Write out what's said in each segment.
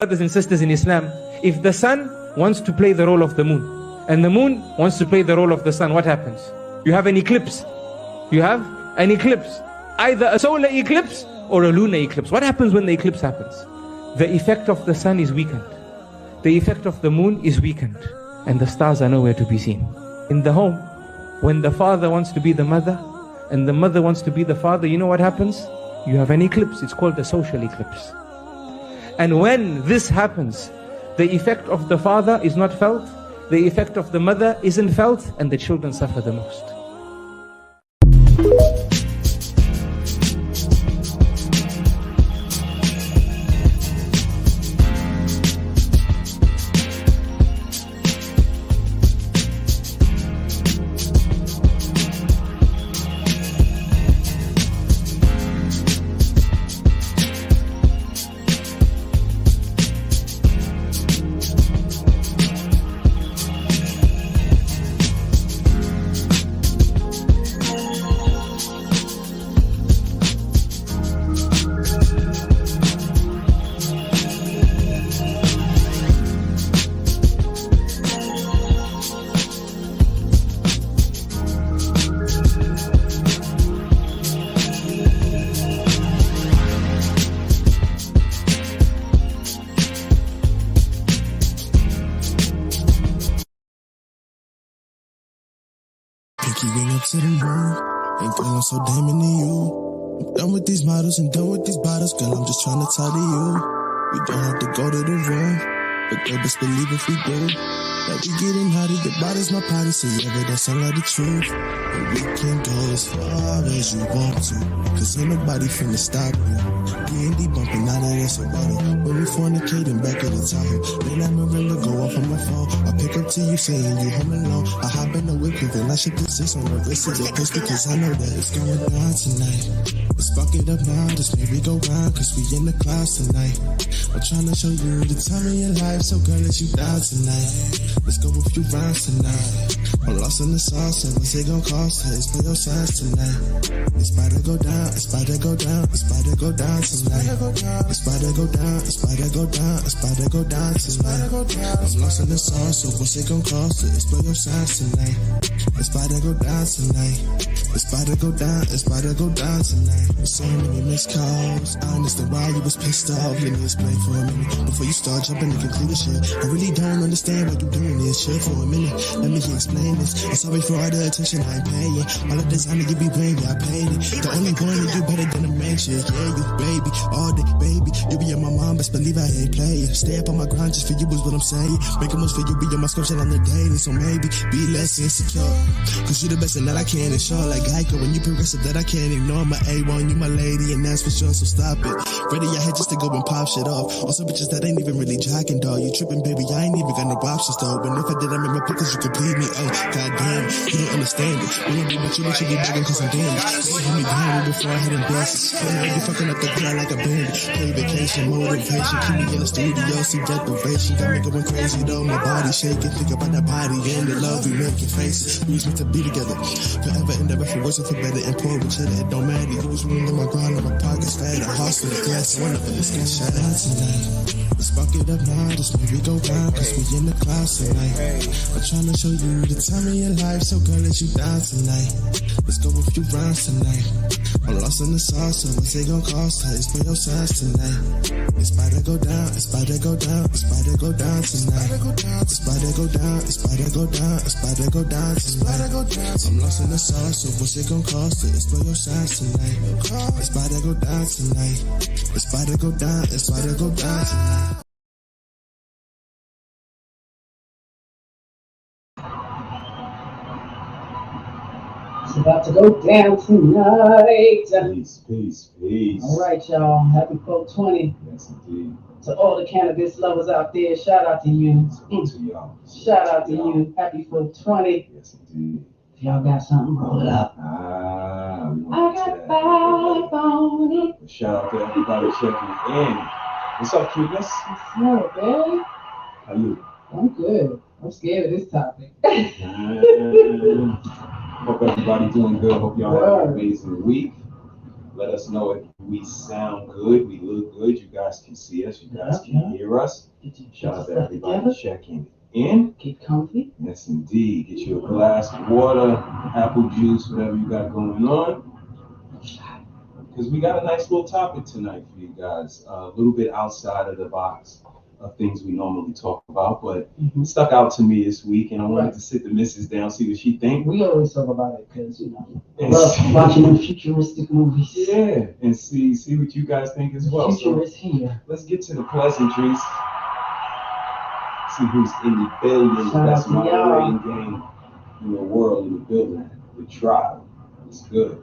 Brothers and sisters in Islam, if the sun wants to play the role of the moon, and the moon wants to play the role of the sun, what happens? You have an eclipse. You have an eclipse. Either a solar eclipse or a lunar eclipse. What happens when the eclipse happens? The effect of the sun is weakened. The effect of the moon is weakened. And the stars are nowhere to be seen. In the home, when the father wants to be the mother, and the mother wants to be the father, you know what happens? You have an eclipse. It's called the social eclipse. And when this happens, the effect of the father is not felt, the effect of the mother isn't felt, and the children suffer the most. Keeping up to the moon, ain't girl, I'm so damn into you. I'm done with these models and done with these bottles, girl, I'm just trying to talk to you. We don't have to go to the room, but girl, best believe if we do, that we getting naughty, the body's my party, so yeah, but that sound like the truth. And we can go as far as you want to, cause ain't nobody finna stop you. D&D bumping out of this water, when we fornicating back at the Tahoe. Then I remember go off on my phone, I pick up to you saying you home alone. I hop in the whip, and I should put 6 on the wrist of your pistol, cause I know that it's going down tonight. Let's fuck it up now, this merry go round, cause we in the clouds tonight. I'm trying to show you the time of your life, so girl, let you down tonight. Let's go a few rounds tonight. I'm lost in the sauce, and what's it gon' cost? Let's play your sides tonight. It's about to go down, it's about to go down, it's about to go down tonight. It's about to go down, it's about to go down, it's about to go down tonight. I'm lost in the sauce, so what's it gon' cost? Let's play your sides tonight. It's about to go down tonight. It's about to go down, it's about to go down tonight. So many missed calls, I understand why you was pissed off. Let me explain for a minute before you start jumping to conclusion. I really don't understand why you doing this. Chill for a minute, let me explain this. I'm sorry for all the attention I ain't paying. All of this honey you be bringing, I paid it. The only one that do better than a man shit. Yeah, you baby, all day baby. You be in my mind, best believe I ain't playing. Stay up on my grind just for you is what I'm saying. Make a most for you, be on my scripture on the daily. So maybe be less insecure, cause you the best and that I can ensure. Like Geico, when you progressive that I can't ignore. My A1, you my lady, and that's for sure, so stop it. Ready your head just to go and pop shit off. Also bitches that ain't even really jocking, dog. You tripping, baby, I ain't even got no options, though. But if I did, I'm in my pickles, you could bleed me. Oh, goddamn, you don't understand it. When I do what you be begging cause I'm damaged. You hit me down before I hit them dances. When I be fucking up the crowd like a bandit. Play vacation, motivation, keep me in the studio, see deprivation. Got me going crazy, though, my body shaking. Think about that body and the love we making faces. We was meant to be together, forever and ever, for worse or for better. And poor with cheddar, it don't matter. You was ruining my grind, and my pockets fat. I hustle the glass, one of us get shut out tonight. Let's fuck it up now, this merry go round, cause we in the clouds tonight. I'm trying to show you the time of your life, so girl, let you down tonight. Let's go a few rounds tonight. I'm lost in the sauce, so what's it gon' cost? Let's play your sides tonight. It's about to go down, it's about to go down, it's about to go down tonight. It's about to go down, it's about to go down, it's about to go down tonight. I'm lost in the sauce, so what's it gon' cost? Let's play your sides tonight. It's about to go down tonight. It's about to go down, it's about to go down tonight. It's about to go down tonight. Peace. All right, y'all. Happy 420. Yes, indeed. To all the cannabis lovers out there, shout out to you. To y'all. Shout out to you. Happy 420. Yes, indeed. If y'all got something, roll it up. I got 5 on it. Shout out to everybody checking in. What's up, cuteness? What's up, babe? How you? I'm good. I'm scared of this topic. Hope everybody doing good. Hope y'all have an amazing week. Let us know if we sound good, we look good, you guys can see us, you guys can hear us. Shout out to everybody checking in. Get comfy. Yes, indeed. Get you a glass of water, apple juice, whatever you got going on. Because we got a nice little topic tonight for you guys. A little bit outside of the box of things we normally talk about, but it stuck out to me this week, and I wanted to sit the missus down, see what she think. We always talk about it because, you know, I love watching them futuristic movies. Yeah, and see what you guys think as well. The future is here. Let's get to the pleasantries. See who's in the building. The best moderating game in the world in the building. The tribe. It's good.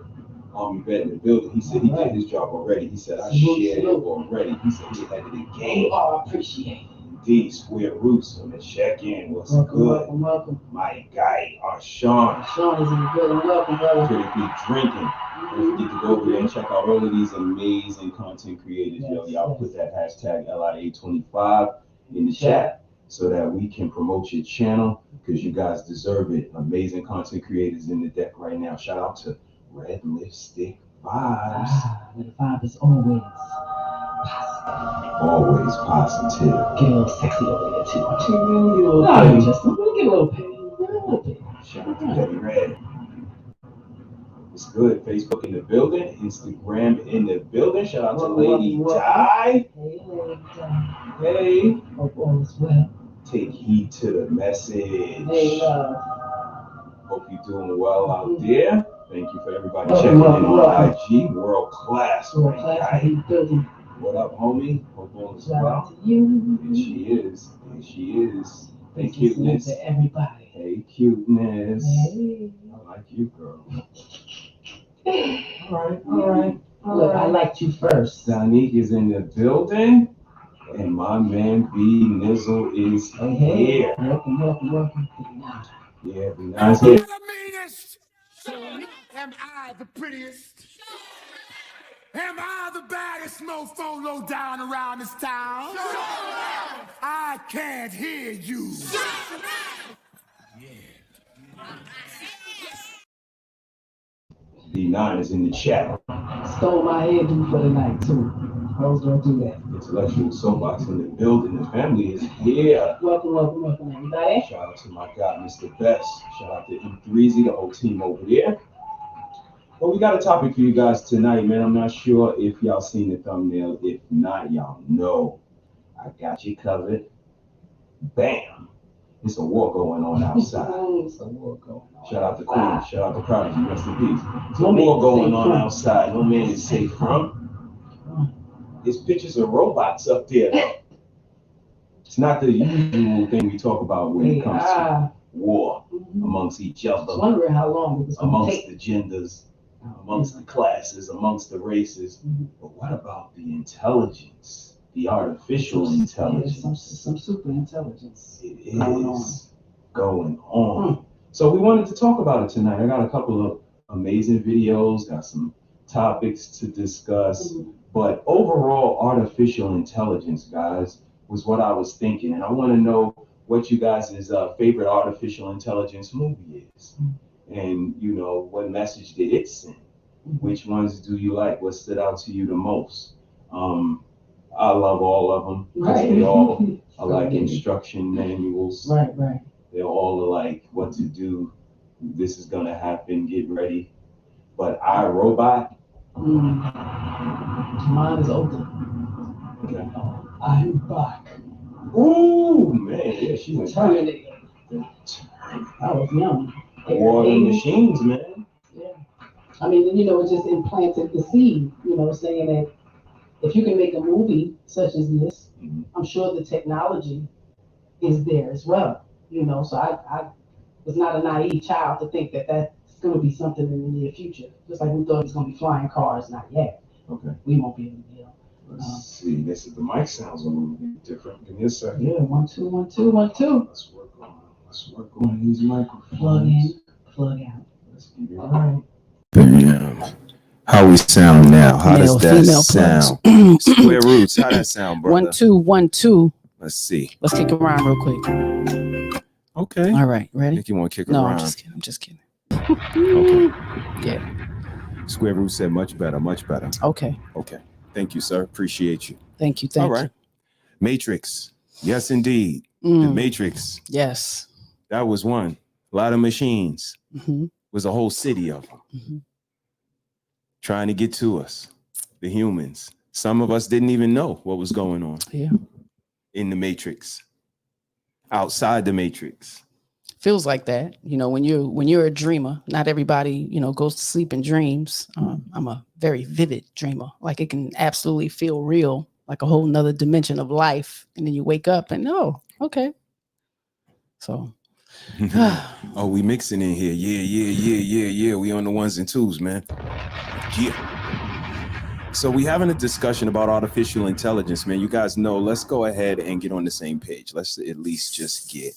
Army vet in the building. He said he did his job already. He said I shared it already. He said he ahead of the game. Oh, I appreciate it. Indeed, Square Roots on the check-in. What's welcome, good? Welcome. My guy, Sean. Sean is in the building. Welcome, brother. Critically drinking. Don't forget to go over there and check out all of these amazing content creators. Y'all put that hashtag LIA25 in the chat so that we can promote your channel because you guys deserve it. Amazing content creators in the deck right now. Shout out to Red Lipstick Vibes. The vibe is always positive. Get a little sexy over there too. Just a little bit. Shout out to Betty Red. It's good. Facebook in the building. Instagram in the building. Shout out to Lady Di. Hey, Lady Di. Hey. Hope all is well. Take heed to the message. Hey, hope you're doing well out there. Thank you for everybody checking in on IG. World class. What up, homie? Hope all is well. And she is. Hey, cuteness. To everybody. Hey, cuteness. Hey. I like you, girl. All right. Look, I liked you first. Danique is in the building. And my man B Nizzle is here. Welcome. Yeah, be nice. Am I the prettiest? Am I the baddest mofo low down around this town? I can't hear you. D9 is in the chat. Stole my hairdo for the night too. I was gonna do that. Intellectual Soapbox in the building. The family is here. Welcome, everybody. Shout out to my guy, Mr. Best. Shout out to E3Z, the whole team over there. Well, we got a topic for you guys tonight, man. I'm not sure if y'all seen the thumbnail. If not, y'all know I got you covered. Bam. It's a war going on outside. It's a war going on. Shout out to Queen. Shout out to Prodigy. Rest in peace. It's a war going on outside. No man is safe from. There's pictures of robots up there, though. It's not the usual thing we talk about when it comes to war amongst each other. I was wondering how long it was going to take. Amongst the genders, amongst the classes, amongst the races. But what about the intelligence, the artificial intelligence? Some super intelligence. It is going on. So we wanted to talk about it tonight. I got a couple of amazing videos, got some topics to discuss. But overall, artificial intelligence, guys, was what I was thinking. And I want to know what you guys' favorite artificial intelligence movie is. And, you know, what message did it send? Which ones do you like? What stood out to you the most? I love all of them because they all are like instruction manuals. Right. They're all like what to do. This is going to happen. Get ready. But iRobot. Mine is older. Okay. I'm back. Ooh, man. Yeah, she's a Terminator. I was young. War the machines, man. Yeah. I mean, you know, it just implanted the seed, you know, saying that if you can make a movie such as this, I'm sure the technology is there as well, you know. So I was not a naive child to think that that's going to be something in the near future. Just like we thought it was going to be flying cars, not yet. Okay. We won't be able to deal. Let's see. This is the mic sounds a little bit different. Give me a second. Yeah, 1 2 1 2 1 2. Let's work on these microphones. Plug in, plug out. Let's give it right. Bam. How we sound now? How does that sound? Square Roots. How that sound, brother? 1 2 1 2. Let's see. Let's kick around real quick. Okay. All right, ready? I think you want to kick No, around. I'm just kidding. Okay. Yeah. Square Root said much better, much better. Okay. Okay. Thank you, sir. Appreciate you. Thank you. All right. Matrix. Yes, indeed. The Matrix. Yes. That was one. A lot of machines. Mm-hmm. Was a whole city of them. Mm-hmm. Trying to get to us, the humans. Some of us didn't even know what was going on. Yeah. In the Matrix. Outside the Matrix. Feels like that. You know, when you're a dreamer, not everybody, you know, goes to sleep in dreams. I'm a very vivid dreamer. Like it can absolutely feel real, like a whole nother dimension of life. And then you wake up and oh, okay. So oh, we mixing in here. Yeah. We on the ones and twos, man. Yeah. So we having a discussion about artificial intelligence, man. You guys know, let's go ahead and get on the same page. Let's at least just get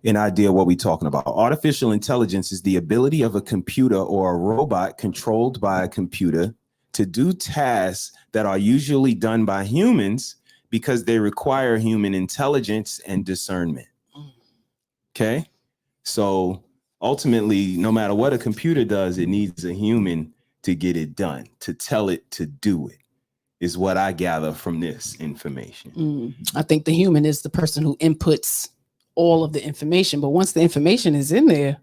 an idea what we're talking about. Artificial intelligence is the ability of a computer or a robot controlled by a computer to do tasks that are usually done by humans because they require human intelligence and discernment. Okay, so ultimately, no matter what a computer does, it needs a human to get it done, to tell it to do it, is what I gather from this information. I think the human is the person who inputs all of the information, but once the information is in there,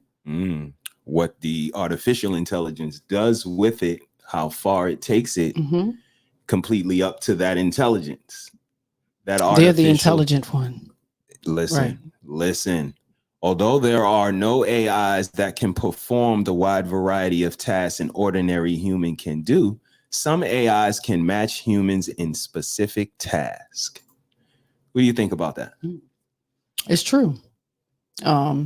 what the artificial intelligence does with it, how far it takes it, completely up to that intelligence. They're the intelligent one. Listen. Although there are no AIs that can perform the wide variety of tasks an ordinary human can do, some AIs can match humans in specific tasks. What do you think about that? It's true. I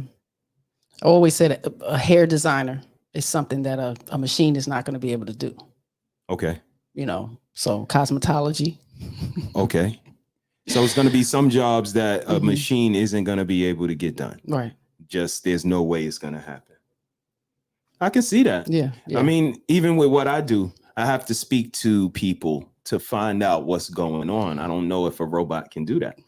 always said a hair designer is something that a machine is not going to be able to do. Okay. You know, so cosmetology. Okay. So it's going to be some jobs that a machine isn't going to be able to get done. Right. Just there's no way it's going to happen. I can see that. Yeah. I mean, even with what I do, I have to speak to people to find out what's going on. I don't know if a robot can do that.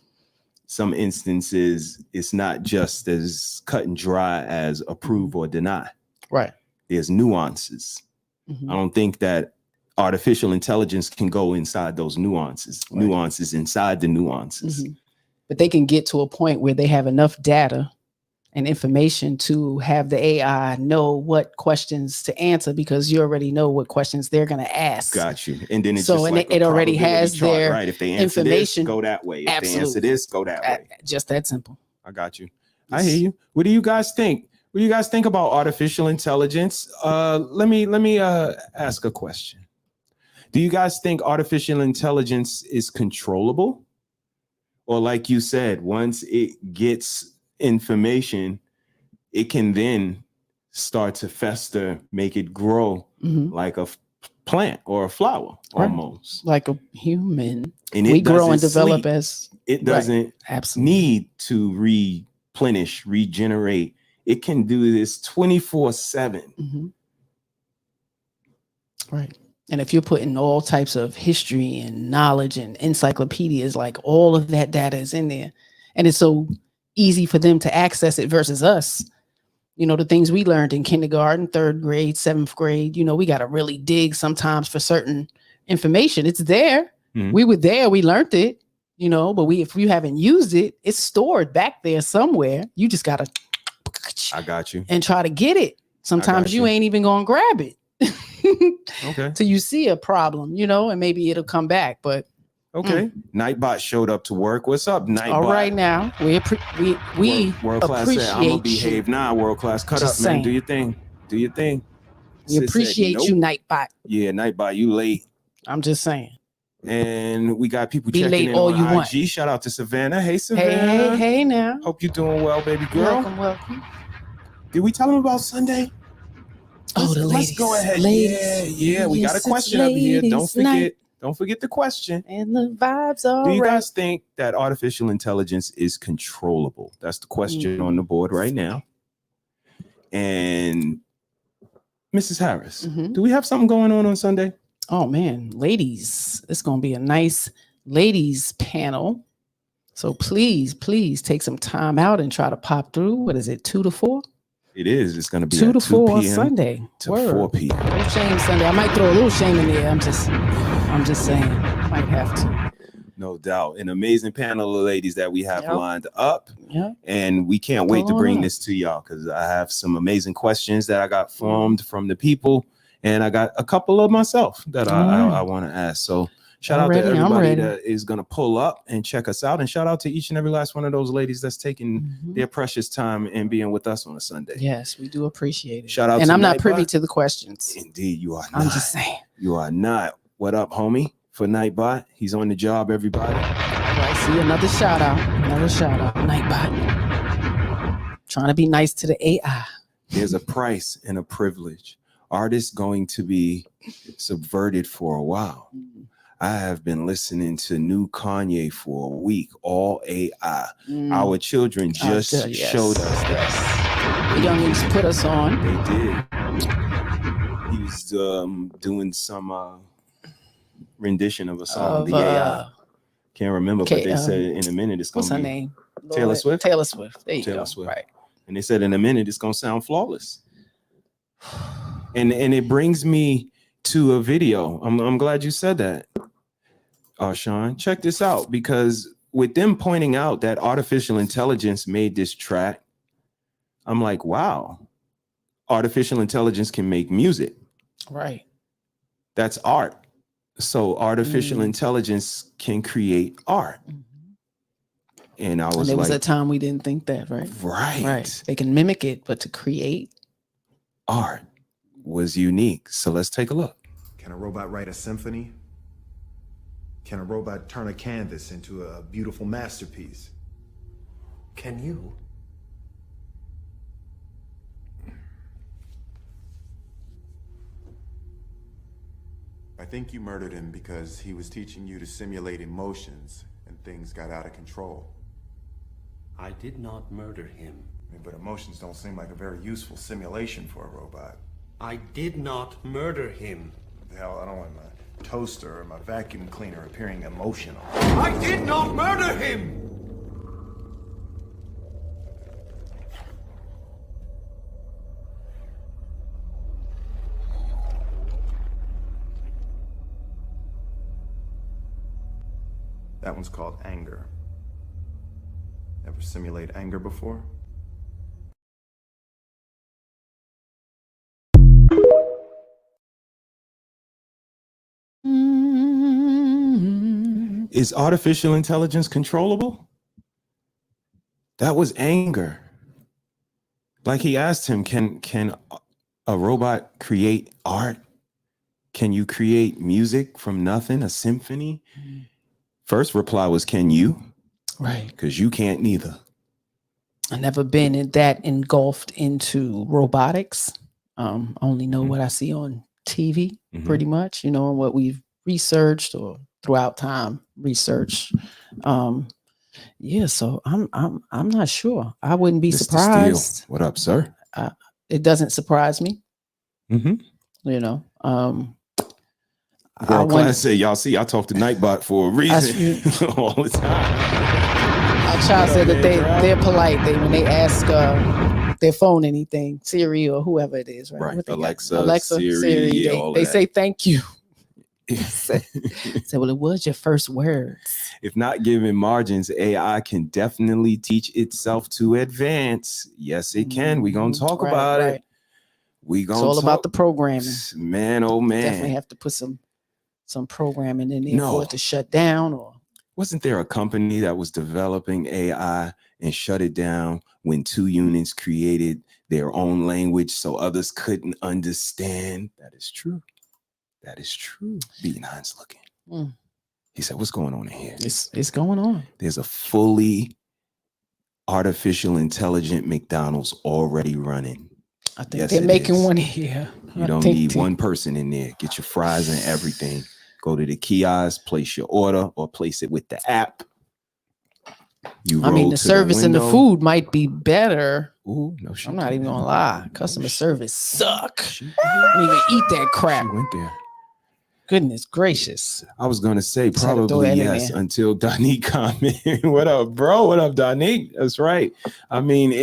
Some instances, it's not just as cut and dry as approve or deny. Right. There's nuances. I don't think that artificial intelligence can go inside those nuances, nuances inside the nuances. But they can get to a point where they have enough data and information to have the AI know what questions to answer because you already know what questions they're going to ask. Got you. And then it's so just and like it already has chart, their right. If they answer information, this, go that way. If they answer this, go that way. Just that simple. I got you. I hear you. What do you guys think? What do you guys think about artificial intelligence? Let me ask a question. Do you guys think artificial intelligence is controllable? Or like you said, once it gets information, it can then start to fester, make it grow like a plant or a flower almost. Like a human. And we grow and develop sleep. as it doesn't need to replenish, regenerate. It can do this 24/7. Right. And if you're putting all types of history and knowledge and encyclopedias, like all of that data is in there. And it's so easy for them to access it versus us. You know, the things we learned in kindergarten, 3rd grade, 7th grade, you know, we got to really dig sometimes for certain information. It's there. We were there. We learned it, you know, but if you haven't used it, it's stored back there somewhere. You just got to. I got you. And try to get it. Sometimes you ain't even going to grab it. Okay. So you see a problem, you know, and maybe it'll come back. But okay. Nightbot showed up to work. What's up, Nightbot? All right now. We world class appreciate said, I'm gonna behave now. World class, cut Just up, man. saying. Do your thing. Do your thing. We appreciate you, Nightbot. Yeah, Nightbot, you late. I'm just saying. And we got people Be checking late in all on you IG. want. Shout out to Savannah. Hey, Savannah. Hey now. Hope you're doing well, baby girl. Welcome. Did we tell them about Sunday? Oh, the ladies. Let's go ahead. Ladies. Yeah. We got a question up here. Don't forget the question. And the vibes are Do you guys think that artificial intelligence is controllable? That's the question on the board right now. And Mrs. Harris, do we have something going on Sunday? Oh man, ladies, it's going to be a nice ladies panel. So please take some time out and try to pop through. What is it, 2 to 4? It is. It's going to be 2 at to 4 on 2 p.m. Sunday. to Word. 4 p.m. No shame Sunday. I might throw a little shame in there. I'm just saying. Might have to. No doubt. An amazing panel of ladies that we have lined up. Yeah. And we can't wait to Come bring on. this to y'all because I have some amazing questions that I got formed from the people. And I got a couple of myself that I want to ask. So shout out to everybody that is going to pull up and check us out. And shout out to each and every last one of those ladies that's taking their precious time and being with us on a Sunday. Yes, we do appreciate it. Shout out and to I'm not Nightbot. privy to the questions. Indeed, you are not. I'm just saying. You are not. What up, homie? For Nightbot. He's on the job, everybody. All right, see, another shout out. Nightbot. Trying to be nice to the AI. There's a price and a privilege. Artists going to be subverted for a while. I have been listening to new Kanye for a week, all AI. Our children just showed us that. The youngins put us on. They did. He was doing some rendition of a song. The AI. Can't remember, but they said in a minute it's going to be. What's her name? Taylor Swift? Taylor Swift. There you Taylor go. Swift. Right. And they said in a minute it's going to sound flawless. And it brings me to a video. I'm glad you said that, Sean. Check this out, because with them pointing out that artificial intelligence made this track, I'm like, wow, artificial intelligence can make music. Right. That's art. So artificial intelligence can create art. And I was there was like, a time we didn't think that, right? Right. They can mimic it, but to create art was unique. So let's take a look. Can a robot write a symphony? Can a robot turn a canvas into a beautiful masterpiece? Can you? I think you murdered him because he was teaching you to simulate emotions and things got out of control. I did not murder him. But emotions don't seem like a very useful simulation for a robot. I did not murder him. Hell, I don't want my toaster or my vacuum cleaner appearing emotional. I did not murder him! That one's called anger. Ever simulate anger before? Is artificial intelligence controllable? That was anger. Like he asked him, can a robot create art? Can you create music from nothing, a symphony? First reply was, can you? Right. Because you can't neither. I've never been in that engulfed into robotics. Only know what I see on TV, pretty much, you know, and what we've researched or throughout time research. Yeah, so I'm not sure. I wouldn't be Mr. surprised. Steele. What up, sir? It doesn't surprise me. You know, World class say, y'all see, I talk to Nightbot for a reason all the time. Our child said that they're polite. When they ask their phone anything, Siri or whoever it is, right? What they Alexa, Siri, they say thank you. Say, well, it was your first words. If not given margins, AI can definitely teach itself to advance. Yes, it can. We're gonna talk about it. It's all about the programming. Man, oh man. Definitely have to put some programming in there for it to shut down. Or wasn't there a company that was developing AI and shut it down when two units created their own language so others couldn't understand? That is true. That is true. B9's looking. He said, what's going on in here? It's going on. There's a fully artificial intelligent McDonald's already running. I think they're making one here. You don't need one person in there. Get your fries and everything. Go to the kiosk, place your order, or place it with the app. The service and the food might be better. Ooh, no, I'm not even gonna lie. Customer service suck. I don't even eat that crap. She went there. Goodness gracious. I was gonna say probably yes until Donique commented. What up, bro? What up, Donique? That's right. I mean,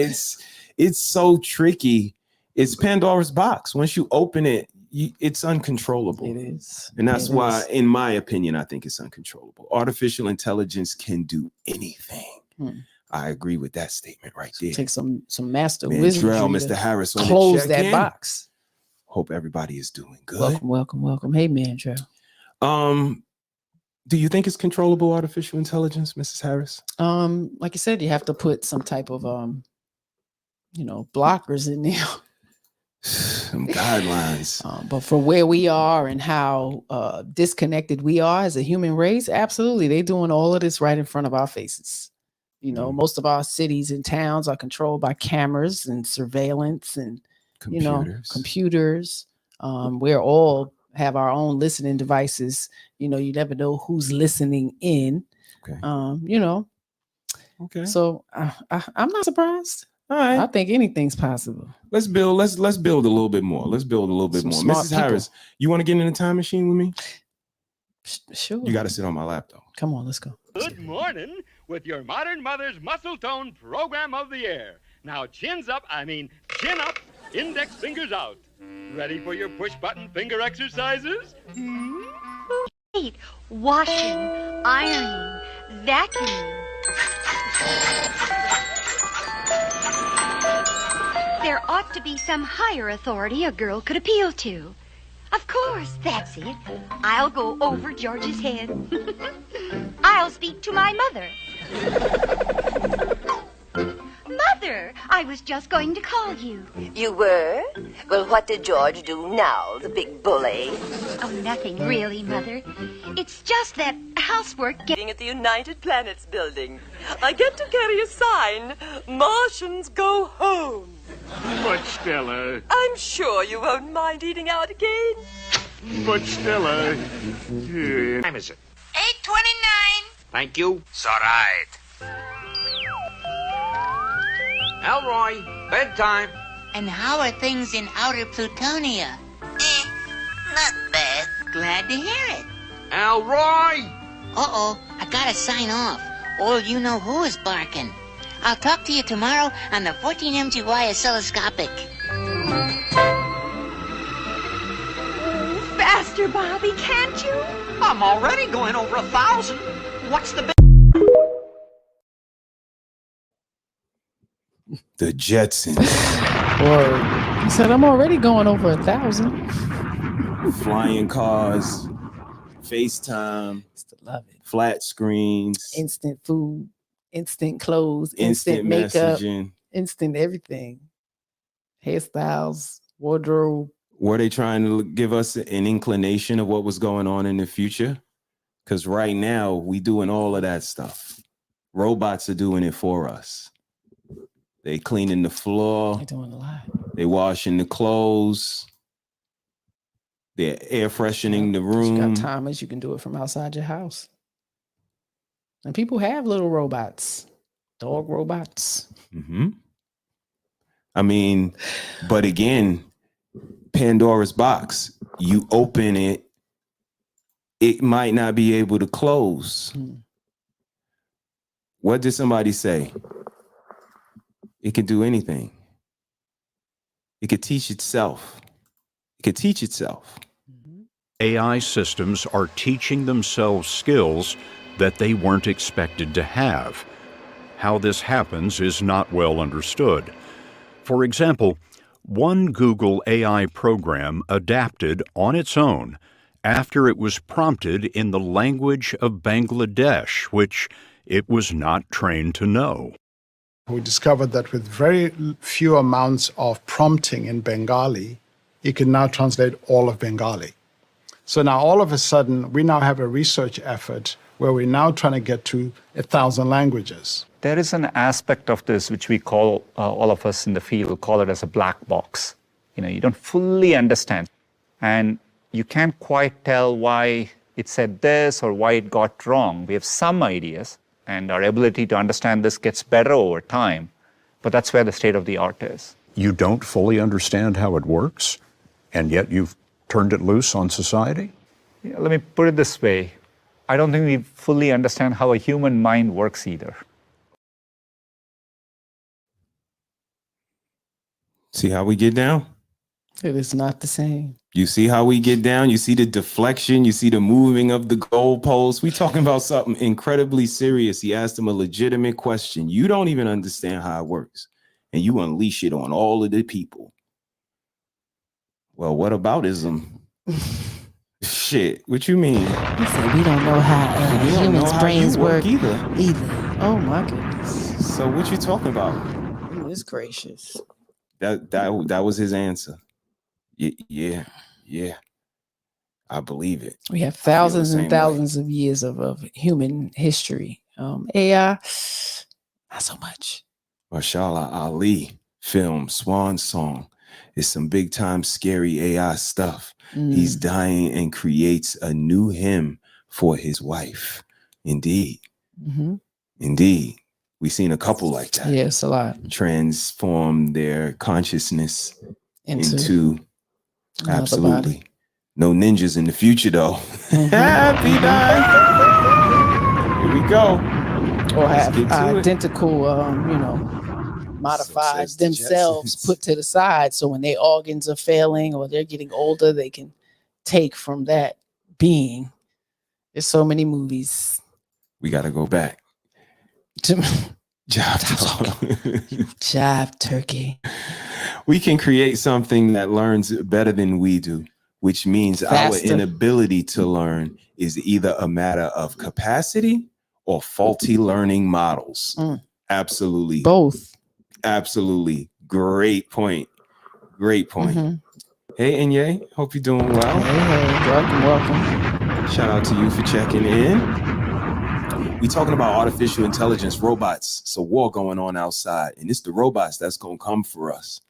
it's so tricky. It's Pandora's box. Once you open it, it's uncontrollable. It is. And that's why, in my opinion, I think it's uncontrollable. Artificial intelligence can do anything. I agree with that statement right there. Take some master Man, wisdom. Drell, Mr. Harris, on close the that check-in. box. Hope everybody is doing good. Welcome. Hey, man, Drell. Do you think it's controllable artificial intelligence, Mrs. Harris? Like you said, you have to put some type of blockers in there. Some guidelines. But for where we are and how disconnected we are as a human race, absolutely, they're doing all of this right in front of our faces. Most of our cities and towns are controlled by cameras and surveillance and computers. We're all have our own listening devices. You never know who's listening in. Okay. Okay. So I'm not surprised. All right. I think anything's possible. Let's build a little bit more. Mrs. Harris, you want to get in the time machine with me? Sure. You got to sit on my lap, though. Come on, let's go. Good morning with your Modern Mother's Muscle Tone Program of the Year. Now, chin up, index fingers out. Ready for your push-button finger exercises? Washing, ironing, vacuuming. There ought to be some higher authority a girl could appeal to. Of course, that's it. I'll go over George's head. I'll speak to my mother. Mother, I was just going to call you. You were? Well, what did George do now, the big bully? Oh, nothing really, Mother. It's just that housework Getting at the United Planets building. I get to carry a sign. Martians go home. But Stella. I'm sure you won't mind eating out again. But Stella. What time is it? 8:29. Thank you. It's all right. Elroy, bedtime. And how are things in outer Plutonia? Not bad. Glad to hear it. Elroy! Uh-oh, I gotta sign off. All you know who is barking. I'll talk to you tomorrow on the 14 MGY oscilloscopic. faster, Bobby, can't you? I'm already going over 1,000. What's the The Jetsons. Or he said, I'm already going over 1,000. Flying cars, FaceTime, love it. Flat screens, Instant food, instant clothes, instant makeup, messaging, instant everything. Hairstyles, wardrobe. Were they trying to give us an inclination of what was going on in the future? Because right now, we doing all of that stuff. Robots are doing it for us. They cleaning the floor. They're doing a lot. They washing the clothes. They're air freshening the room. You got timers, you can do it from outside your house. And people have little robots, dog robots. Mm-hmm. I mean, but again, Pandora's box, you open it, it might not be able to close. What did somebody say? It can do anything. It could teach itself. It could teach itself. AI systems are teaching themselves skills that they weren't expected to have. How this happens is not well understood. For example, one Google AI program adapted on its own after it was prompted in the language of Bangladesh, which it was not trained to know. We discovered that with very few amounts of prompting in Bengali, it can now translate all of Bengali. So now all of a sudden, we now have a research effort where we're now trying to get to 1,000 languages. There is an aspect of this which we call, all of us in the field call it as a black box. You don't fully understand. And you can't quite tell why it said this or why it got wrong. We have some ideas, and our ability to understand this gets better over time. But that's where the state of the art is. You don't fully understand how it works, and yet you've turned it loose on society? Let me put it this way. I don't think we fully understand how a human mind works either. See how we get down? It is not the same. You see how we get down? You see the deflection? You see the moving of the goalposts? We talking about something incredibly serious. He asked him a legitimate question. You don't even understand how it works. And you unleash it on all of the people. Well, what aboutism? Shit, what you mean? He said we don't know how We don't know humans' how brains you work either. Oh my goodness. So what you talking about? Goodness gracious. That was his answer. Yeah. I believe it. We have thousands and same thousands of years of human history. AI, not so much. Mashallah Ali film Swan Song is some big time scary AI stuff. He's dying and creates a new hymn for his wife. Indeed. Indeed. We've seen a couple like that. Yes, a lot. Transform their consciousness Into absolutely. body. No ninjas in the future though. Happy Here we go. Or Let's have get to it. identical, modified themselves put to the side. So when their organs are failing or they're getting older, they can take from that being. There's so many movies. We got to go back. Jive turkey. We can create something that learns better than we do, which means Faster. our inability to learn is either a matter of capacity or faulty learning models. Absolutely. Both. Absolutely. Great point. Great point. Hey, Inye. Hope you're doing well. Hey, welcome. Shout out to you for checking in. We talking about artificial intelligence, robots. It's a war going on outside, and it's the robots that's going to come for us.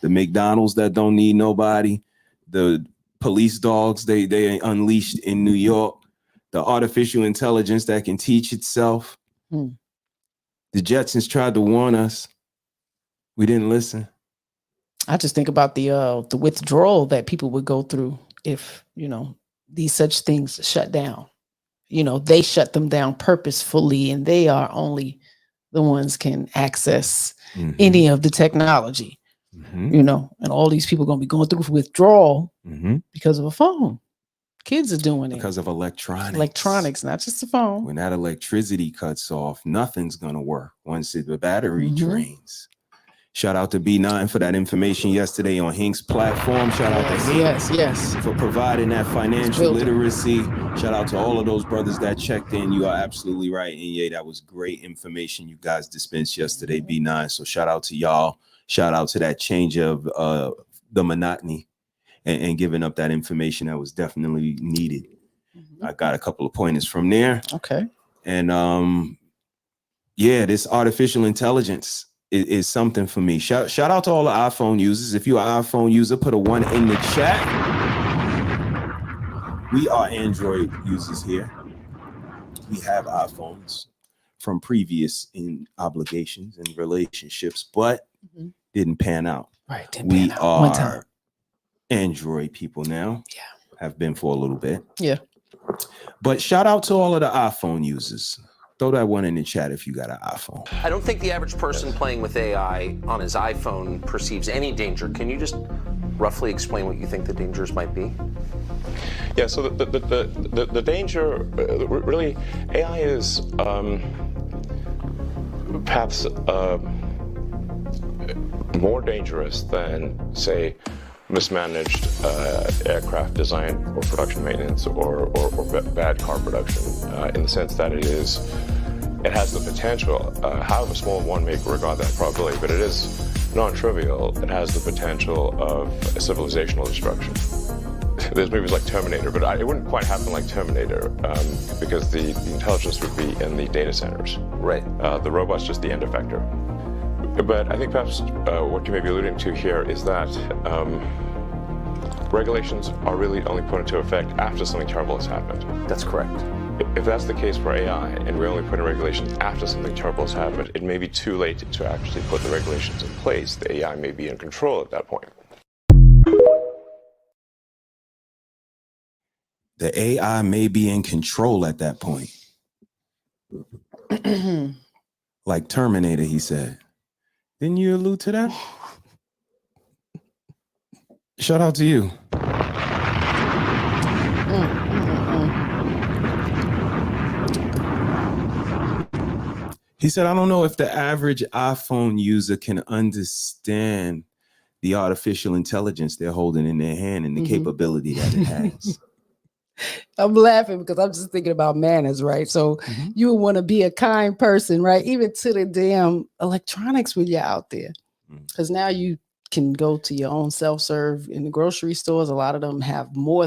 The McDonald's that don't need nobody, the police dogs they unleashed in New York, the artificial intelligence that can teach itself. The Jetsons tried to warn us. We didn't listen. I just think about the withdrawal that people would go through if, these such things shut down. They shut them down purposefully, and they are only the ones can access any of the technology. And all these people are going to be going through withdrawal because of a phone. Kids are doing it because of electronics, not just the phone. When that electricity cuts off, nothing's going to work once the battery drains. Shout out to B9 for that information yesterday on Hink's platform. Shout out to Hink yes, for providing that financial literacy. Shout out to all of those brothers that checked in. You are absolutely right. And yeah, that was great information you guys dispensed yesterday, B9. So shout out to y'all. Shout out to that change of the monotony and giving up that information that was definitely needed. I got a couple of pointers from there. Okay. And this artificial intelligence is something for me. Shout out to all the iPhone users. If you're an iPhone user, put a 1 in the chat. We are Android users here. We have iPhones from previous obligations and relationships, but didn't pan out. Right. We are Android people now. Yeah. Have been for a little bit. Yeah. But shout out to all of the iPhone users. Throw that 1 in the chat if you got an iPhone. I don't think the average person playing with AI on his iPhone perceives any danger. Can you just roughly explain what you think the dangers might be? Yeah, so the danger, really, AI is perhaps more dangerous than, say, mismanaged aircraft design or production maintenance or bad car production in the sense that it has the potential, however small one may regard that probability, but it is non-trivial. It has the potential of civilizational destruction. There's movies like Terminator, but it wouldn't quite happen like Terminator because the intelligence would be in the data centers. Right. The robot's just the end effector. But I think perhaps what you may be alluding to here is that regulations are really only put into effect after something terrible has happened. That's correct. If that's the case for AI, and we're only putting regulations after something terrible has happened, it may be too late to actually put the regulations in place. The AI may be in control at that point. The AI may be in control at that point. Like Terminator, he said. Didn't you allude to that? Shout out to you. He said, I don't know if the average iPhone user can understand the artificial intelligence they're holding in their hand and the capability that it has. I'm laughing because I'm just thinking about manners, right? So you would want to be a kind person, right? Even to the damn electronics when you're out there. Because now you can go to your own self-serve in the grocery stores. A lot of them have more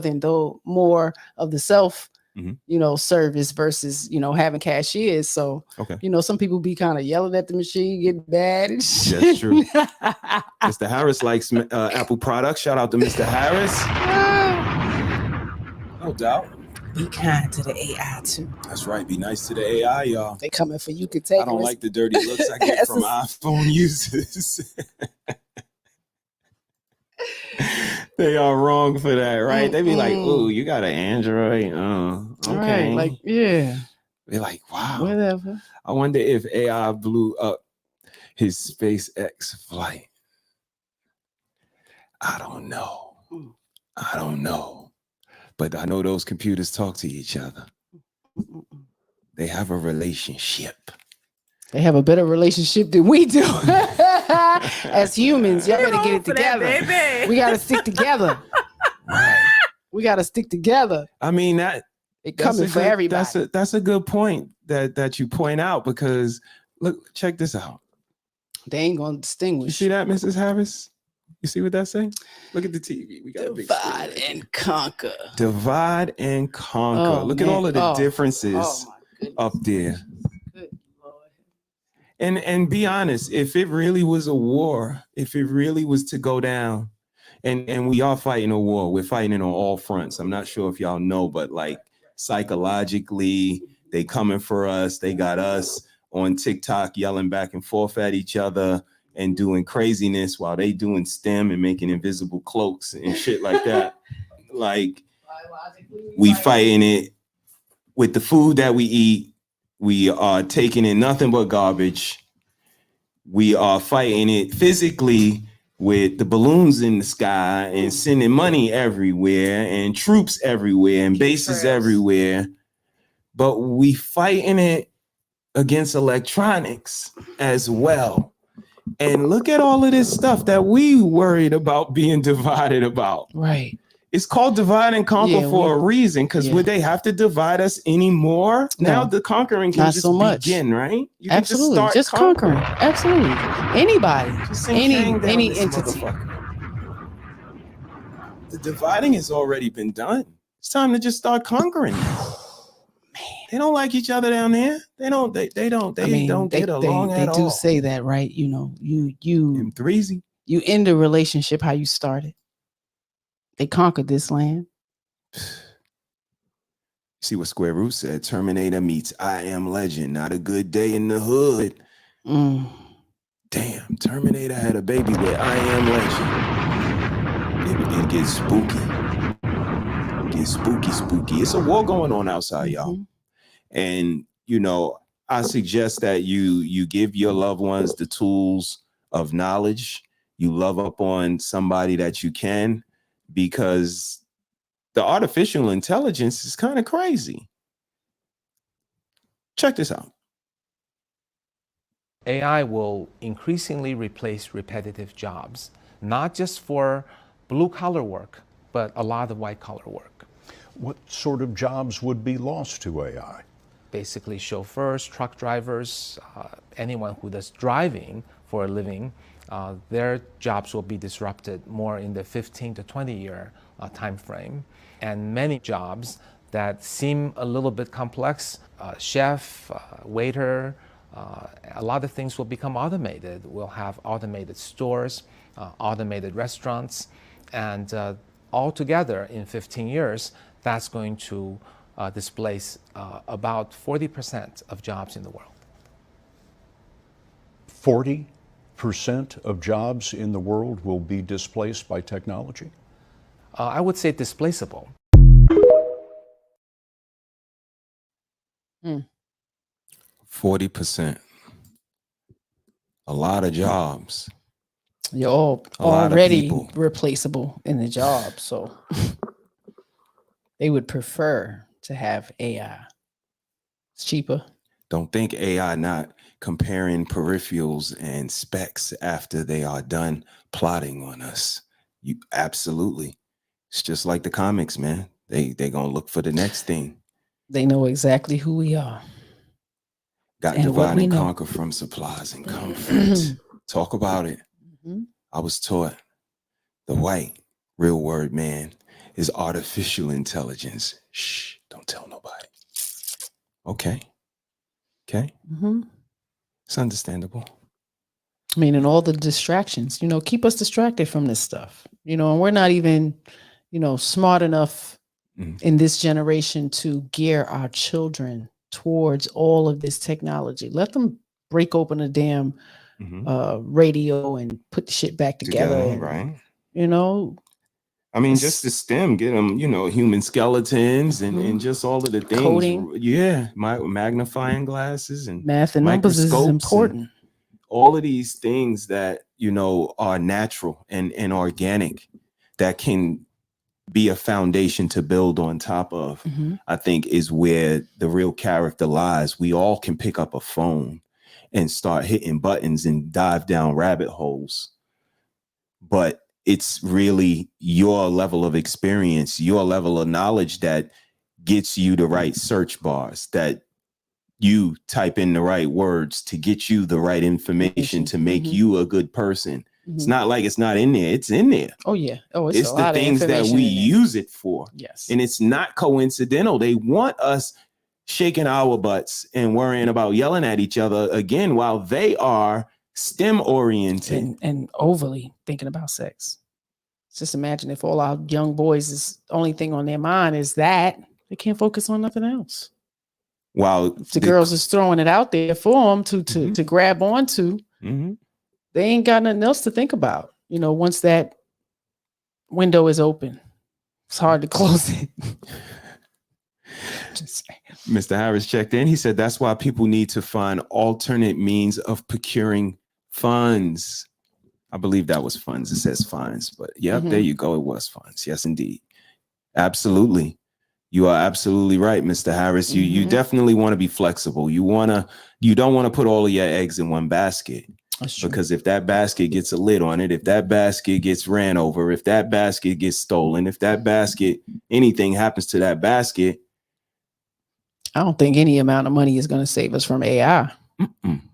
of the self, service versus, having cashiers. So, some people be kind of yelling at the machine, getting bad and shit. That's true. Mr. Harris likes Apple products. Shout out to Mr. Harris. No doubt. Be kind to the AI too. That's right. Be nice to the AI, y'all. They coming for you. Could take. I don't like the dirty looks I get from iPhone users. They are wrong for that, right? They be like, "Ooh, you got an Android? Okay." Right, like, yeah. They're like, "Wow, whatever." I wonder if AI blew up his SpaceX flight. I don't know. But I know those computers talk to each other. They have a relationship. They have a better relationship than we do. As humans, y'all better get it together. Baby. We got to stick together. We got to stick together. I mean, it coming for everybody. That's a good point that you point out, because look, check this out. They ain't gonna distinguish. You see that, Mrs. Harris? You see what that's saying? Look at the TV. We got a big divide and conquer. Divide and conquer. Look at all of the differences up there. And be honest, if it really was a war, if it really was to go down, and we are fighting a war, we're fighting it on all fronts. I'm not sure if y'all know, but like psychologically, they coming for us. They got us on TikTok yelling back and forth at each other and doing craziness while they doing STEM and making invisible cloaks and shit like that. Like, we fighting it with the food that we eat. We are taking in nothing but garbage. We are fighting it physically with the balloons in the sky and sending money everywhere and troops everywhere and bases everywhere. But we fighting it against electronics as well. And look at all of this stuff that we worried about being divided about. Right. It's called divide and conquer for a reason, because would they have to divide us anymore? No. Now the conquering can Not just so much. begin, right? You Absolutely. can Just conquering. Absolutely. Anybody. Any entity. The dividing has already been done. It's time to just start conquering. They don't like each other down there. They don't get along at all. They do say that, right? You threezy. You end a relationship how you started. They conquered this land. See what Square Root said? Terminator meets I Am Legend. Not a good day in the hood. Damn, Terminator had a baby with I Am Legend. It gets spooky. Spooky. It's a war going on outside, y'all. And, I suggest that you give your loved ones the tools of knowledge. You love up on somebody that you can, because the artificial intelligence is kind of crazy. Check this out. AI will increasingly replace repetitive jobs, not just for blue-collar work, but a lot of white-collar work. What sort of jobs would be lost to AI? Basically, chauffeurs, truck drivers, anyone who does driving for a living, their jobs will be disrupted more in the 15 to 20-year time frame. And many jobs that seem a little bit complex, chef, waiter, a lot of things will become automated. We'll have automated stores, automated restaurants, and altogether in 15 years, that's going to displace about 40% of jobs in the world. 40% of jobs in the world will be displaced by technology? I would say displaceable. 40%. A lot of jobs. You're all A lot of already people. replaceable in the job, so they would prefer to have AI. It's cheaper. Don't think AI not comparing peripherals and specs after they are done plotting on us. You absolutely. It's just like the comics, man. They gonna look for the next thing. They know exactly who we are. Got and what divide we and know. conquer from supplies and comfort. Talk about it. Mhm. I was taught the white real word, man, is artificial intelligence. Shh, don't tell nobody. Okay. Okay. Mhm. It's understandable. I mean, and all the distractions, keep us distracted from this stuff, and we're not even, smart enough in this generation to gear our children towards all of this technology. Let them break open a damn radio and put the shit back together. And, right? I I mean, just the STEM, get them, human skeletons and just all of the things. Coding. Yeah, magnifying glasses and math and numbers is microscopes and important. all of these things that, are natural and organic that can be a foundation to build on top of, I think is where the real character lies. We all can pick up a phone and start hitting buttons and dive down rabbit holes. But it's really your level of experience, your level of knowledge that gets you the right search bars, that you type in the right words to get you the right information to make you a good person. It's not like it's not in there. It's in there. Oh yeah. Oh, it's It's a the lot of things that information we in there. use it for. Yes. And it's not coincidental. They want us shaking our butts and worrying about yelling at each other again while they are STEM oriented. And overly thinking about sex. Just imagine if all our young boys is only thing on their mind is that they can't focus on nothing else. While If the girls is throwing it out there for them to grab onto, they ain't got nothing else to think about. Once that window is open, it's hard to close it. Just saying. Mr. Harris checked in. He said that's why people need to find alternate means of procuring funds. I believe that was funds. It says funds, but yep, there you go. It was funds. Yes, indeed. Absolutely. You are absolutely right, Mr. Harris. You definitely want to be flexible. You don't want to put all of your eggs in one basket. Because if that basket gets a lid on it, if that basket gets ran over, if that basket gets stolen, if that basket, anything happens to that basket. I don't think any amount of money is going to save us from AI.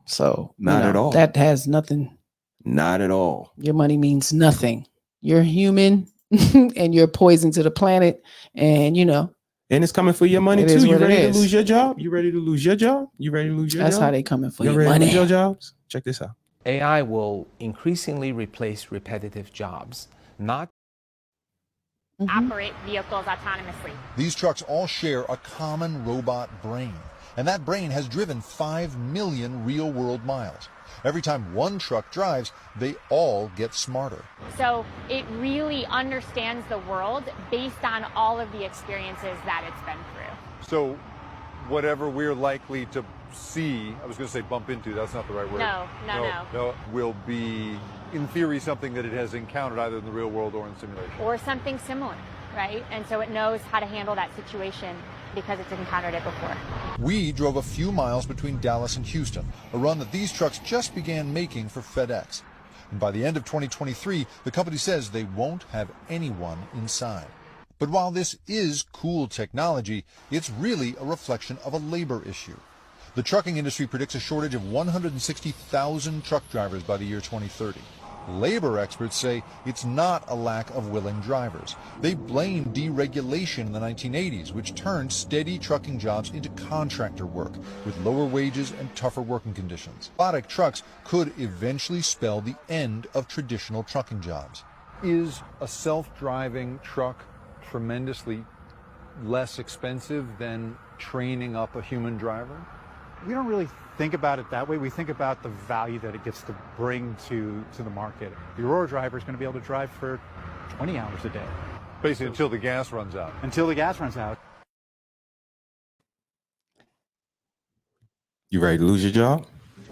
So not at all. That has nothing. Not at all. Your money means nothing. You're human and you're poison to the planet. And and it's coming for your money it too. is You what it ready to is. lose your job? You ready to lose your job? You ready to lose your That's job? how they coming for You your ready money. to lose your jobs? Check this out. AI will increasingly replace repetitive jobs, not operate vehicles autonomously. These trucks all share a common robot brain, and that brain has driven 5 million real-world miles. Every time one truck drives, they all get smarter. So it really understands the world based on all of the experiences that it's been through. So whatever we're likely to see, I was going to say bump into, that's not the right word. No. Will be, in theory, something that it has encountered either in the real world or in simulation. Or something similar, right? And so it knows how to handle that situation because it's encountered it before. We drove a few miles between Dallas and Houston, a run that these trucks just began making for FedEx. And by the end of 2023, the company says they won't have anyone inside. But while this is cool technology, it's really a reflection of a labor issue. The trucking industry predicts a shortage of 160,000 truck drivers by the year 2030. Labor experts say it's not a lack of willing drivers. They blame deregulation in the 1980s, which turned steady trucking jobs into contractor work with lower wages and tougher working conditions. Robotic trucks could eventually spell the end of traditional trucking jobs. Is a self-driving truck tremendously less expensive than training up a human driver? We don't really think about it that way. We think about the value that it gets to bring to the market. The Aurora driver is going to be able to drive for 20 hours a day. Basically until the gas runs out. Until the gas runs out. You ready to lose your job?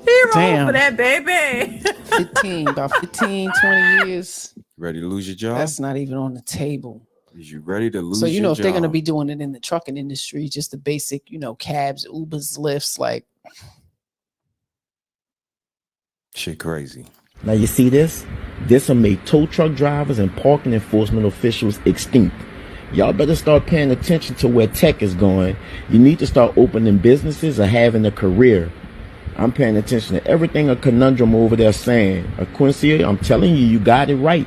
He rolled Damn. for that, baby. 15, about 15, 20 years. Ready to lose your job? That's not even on the table. Is you ready to lose So, your if they're going to job? be doing it in the trucking industry, just the basic, cabs, Ubers, Lyfts, like. Shit crazy. Now you see this? This will make tow truck drivers and parking enforcement officials extinct. Y'all better start paying attention to where tech is going. You need to start opening businesses or having a career. I'm paying attention to everything a conundrum over there saying. Quincy, I'm telling you, you got it right.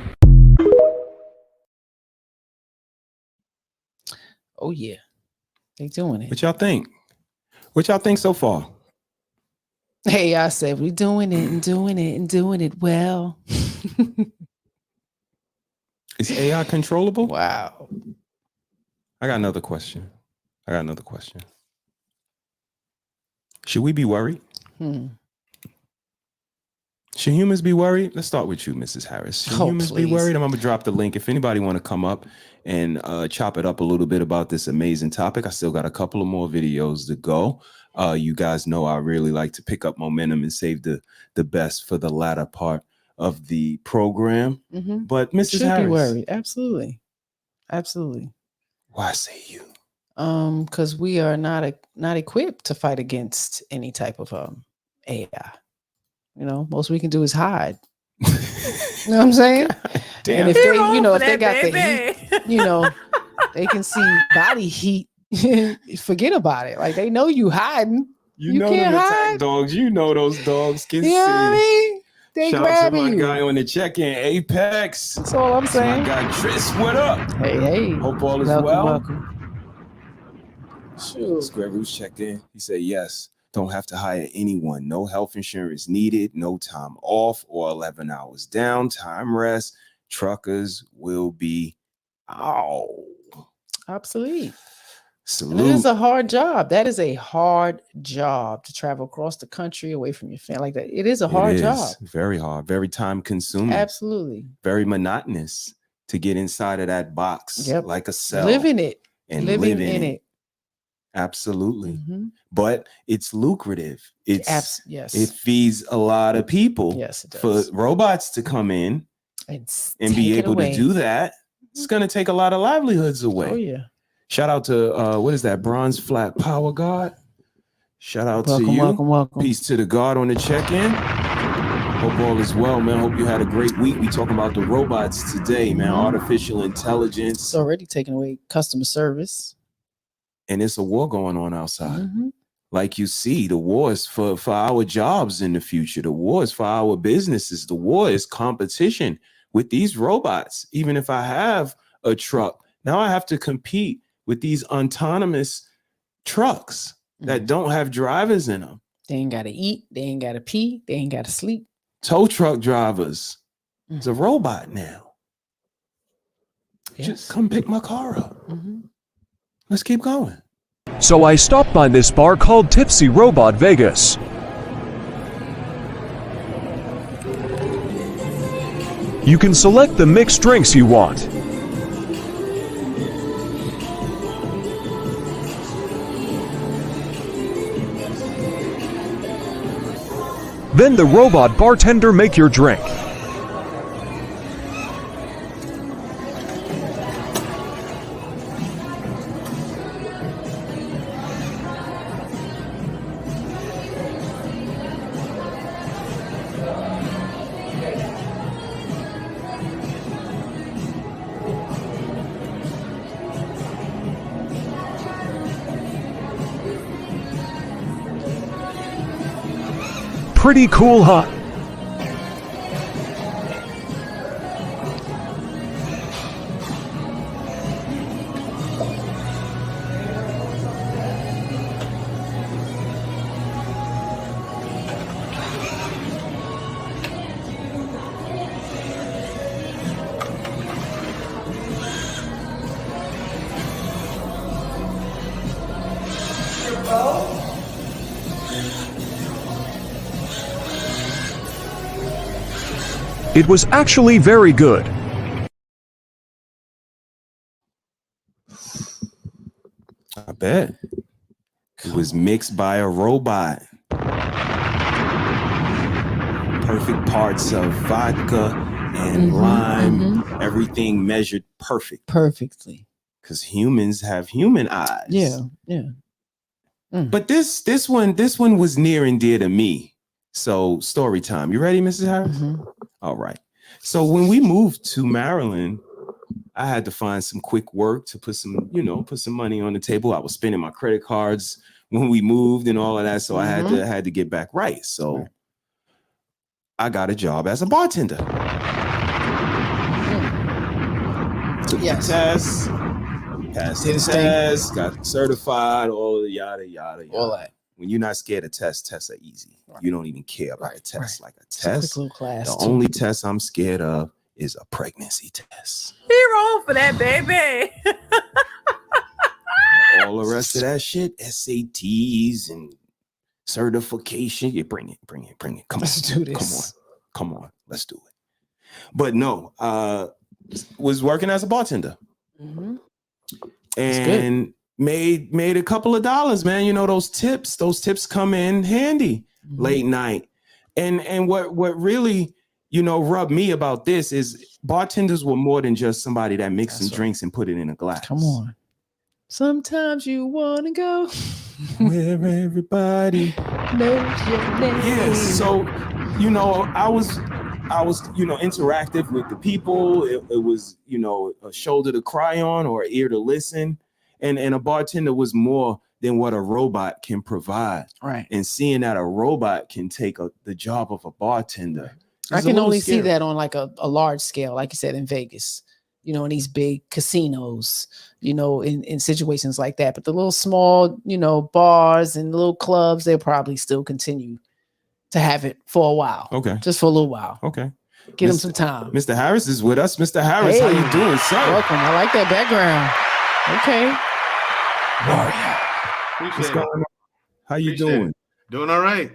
Oh, yeah. They doing it. What y'all think? What y'all think so far? Hey, I said we're doing it and doing it and doing it well. Is AI controllable? Wow. I got another question. Should we be worried? Should humans be worried? Let's start with you, Mrs. Harris. Should humans be worried? I'm going to drop the link. If anybody want to come up and chop it up a little bit about this amazing topic, I still got a couple of more videos to go. You guys know I really like to pick up momentum and save the best for the latter part of the program. Mm-hmm. But Mrs. Should Harris, be worried. Absolutely. Why say you? Because we are not equipped to fight against any type of AI. Most we can do is hide. You know what I'm saying? Damn. And if they, if they that, got baby. the heat, they can see body heat. Forget about it. Like they know you hiding. You know can't them hide. attack dogs. You know those dogs can You know what I see. mean? They Shout out to grabbing my you. guy on the check-in, Apex. That's all I'm That's saying. my guy Tris, what up? Hey. Hope all is Welcome. Sure. Square Roots checked in. He said, yes, don't have to hire anyone. No health insurance needed. No time off or 11 hours down. Time rest. Truckers will be obsolete. Salute. And it is a hard job. That is a hard job to travel across the country away from your family like that. It is a hard job. Very hard. Very time consuming. Absolutely. Very monotonous to get inside of that box like a cell. Living it. And living in it. Absolutely. Mm-hmm. But it's lucrative. Yes. It feeds a lot of people. Yes, it does. For robots to come in and be able to do that, it's going to take a lot of livelihoods away. Oh, yeah. Shout out to, what is that? Bronze Flat Power Guard. Shout out to you. Welcome. Peace to the guard on the check-in. Hope all is well, man. Hope you had a great week. We talking about the robots today, man. Artificial intelligence. It's already taking away customer service. And it's a war going on outside. Mm-hmm. Like you see, the war is for our jobs in the future. The war is for our businesses. The war is competition with these robots. Even if I have a truck, now I have to compete with these autonomous trucks that don't have drivers in them. They ain't got to eat. They ain't got to pee. They ain't got to sleep. Tow truck drivers. It's a robot now. Yes. Just come pick my car up. Mm-hmm. Let's keep going. So I stopped by this bar called Tipsy Robot Vegas. You can select the mixed drinks you want. Then the robot bartender make your drink. Pretty cool, huh? It was actually very good. I bet. It was mixed by a robot. perfect parts of vodka and lime, everything measured perfectly. Because humans have human eyes. Yeah. But this one was near and dear to me. So story time. You ready, Mrs. Harris? All right. So when we moved to Maryland, I had to find some quick work to put some money on the table. I was spending my credit cards when we moved and all of that. So I had to get back right. So I got a job as a bartender. Took the test, passed the test, got certified, all the yada yada yada. All that. When you're not scared of tests are easy. You don't even care about a test. Like a test. Quick little class. The only test I'm scared of is a pregnancy test. He rolled for that, baby. All the rest of that shit, SATs and certification. Yeah, bring it. Come Let's do this. Come on. Let's do it. But no, was working as a bartender. And made a couple of dollars, man. You know, those tips come in handy late night. And what really, rubbed me about this is bartenders were more than just somebody that mixed some drinks and put it in a glass. Come on. Sometimes you want to go where everybody knows your name. Yes. So, I was interactive with the people. It was, a shoulder to cry on or an ear to listen. And a bartender was more than what a robot can provide. Right. And seeing that a robot can take the job of a bartender. I can only see that on like a large scale, like you said, in Vegas, in these big casinos, in situations like that. But the little small, bars and little clubs, they'll probably still continue to have it for a while. Okay. Just for a little while. Okay. Give them some time. Mr. Harris is with us. Mr. Harris, how you doing, sir? Welcome. I like that background. Okay. What's going on? How you doing? Doing all right.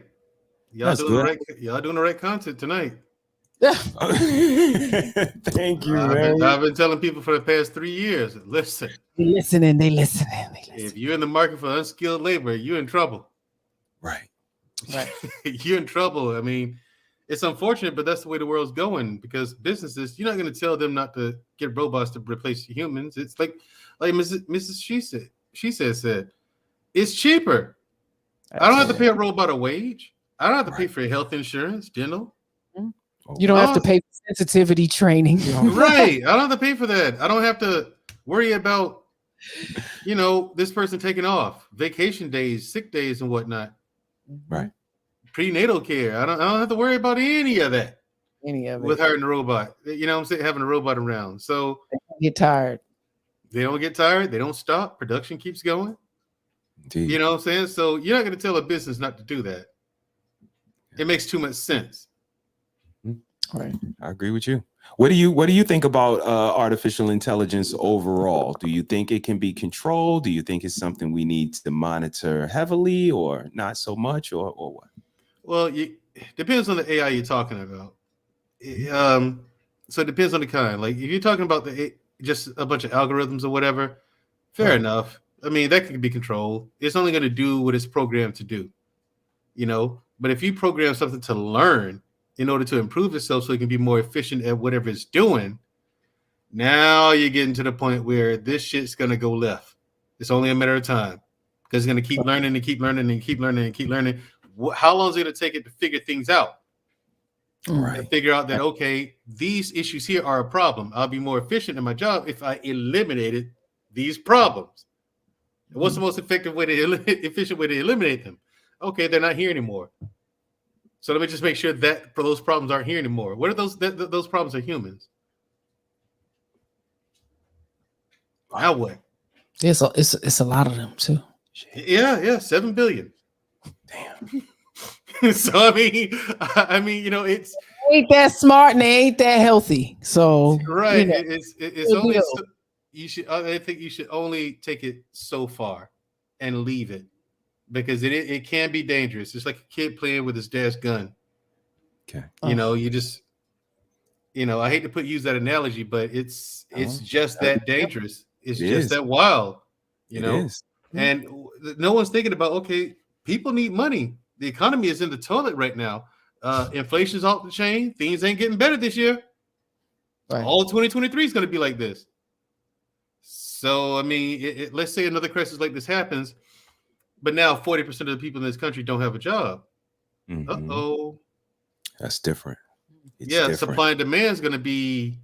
That's good. Y'all doing the right content tonight. Thank you, man. I've been telling people for the past 3 years, listen. They listening. If you're in the market for unskilled labor, you're in trouble. Right. You're in trouble. I mean, it's unfortunate, but that's the way the world's going because businesses, you're not going to tell them not to get robots to replace humans. It's like Mrs. She said, it's cheaper. I don't have to pay a robot a wage. I don't have to pay for health insurance, dental. You don't have to pay for sensitivity training. Right. I don't have to pay for that. I don't have to worry about, this person taking off, vacation days, sick days, and whatnot. Right. Prenatal care. I don't have to worry about any of that. With hiring a robot. You know what I'm saying? Having a robot around. So they don't get tired. They don't get tired. They don't stop. Production keeps going. Indeed. You know what I'm saying? So you're not going to tell a business not to do that. It makes too much sense. Right. I agree with you. What do you think about artificial intelligence overall? Do you think it can be controlled? Do you think it's something we need to monitor heavily or not so much or what? Well, it depends on the AI you're talking about. So it depends on the kind. Like if you're talking about just a bunch of algorithms or whatever, fair enough. I mean, that can be controlled. It's only going to do what it's programmed to do, But if you program something to learn in order to improve itself so it can be more efficient at whatever it's doing, now you're getting to the point where this shit's going to go left. It's only a matter of time because it's going to keep learning and keep learning and keep learning and keep learning. How long is it going to take it to figure things out? Right. And figure out that, okay, these issues here are a problem. I'll be more efficient in my job if I eliminated these problems. And what's the most efficient way to eliminate them? Okay, they're not here anymore. So let me just make sure that those problems aren't here anymore. What are those? Those problems are humans. Now what? It's a lot of them too. Yeah, 7 billion. Damn. So I mean, it's ain't that smart and they ain't that healthy. So right, it's only I think you should only take it so far and leave it. Because it can be dangerous. It's like a kid playing with his dad's gun. Okay. You just, I hate to use that analogy, but it's just that dangerous. It's just that wild, It is. And no one's thinking about, okay, people need money. The economy is in the toilet right now. Inflation's off the chain. Things ain't getting better this year. Right. All of 2023 is going to be like this. So, I mean, let's say another crisis like this happens, but now 40% of the people in this country don't have a job. Uh-oh. That's different. It's Yeah, different. supply and demand is going to be,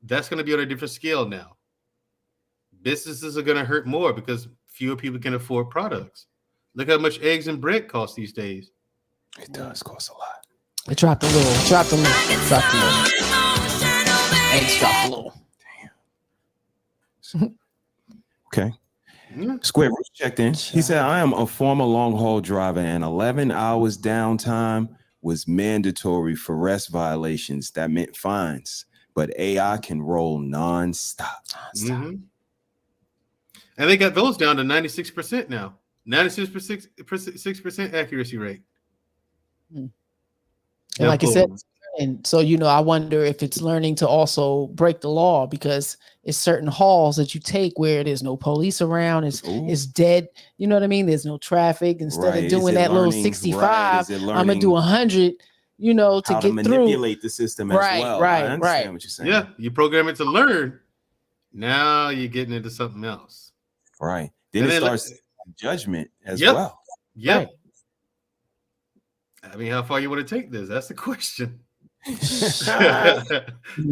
that's going to be on a different scale now. Businesses are going to hurt more because fewer people can afford products. Look how much eggs and bread cost these days. It does cost a lot. It dropped a little. Eggs dropped a little. Okay. Square Roots checked in. He said, I am a former long-haul driver, and 11 hours downtime was mandatory for rest violations. That meant fines. But AI can roll non-stop. And they got those down to 96% now. 96% accuracy rate. And like you said, and so I wonder if it's learning to also break the law, because it's certain halls that you take where there's no police around, it's dead. You know what I mean? There's no traffic. Instead of doing that little 65, I'm gonna do 100. To how get to manipulate the system as well. I understand what you're saying. Yeah, you program it to learn. Now you're getting into something else. Right. Then it starts judgment as well. Yep. Right. I mean, how far you want to take this? That's the question. You've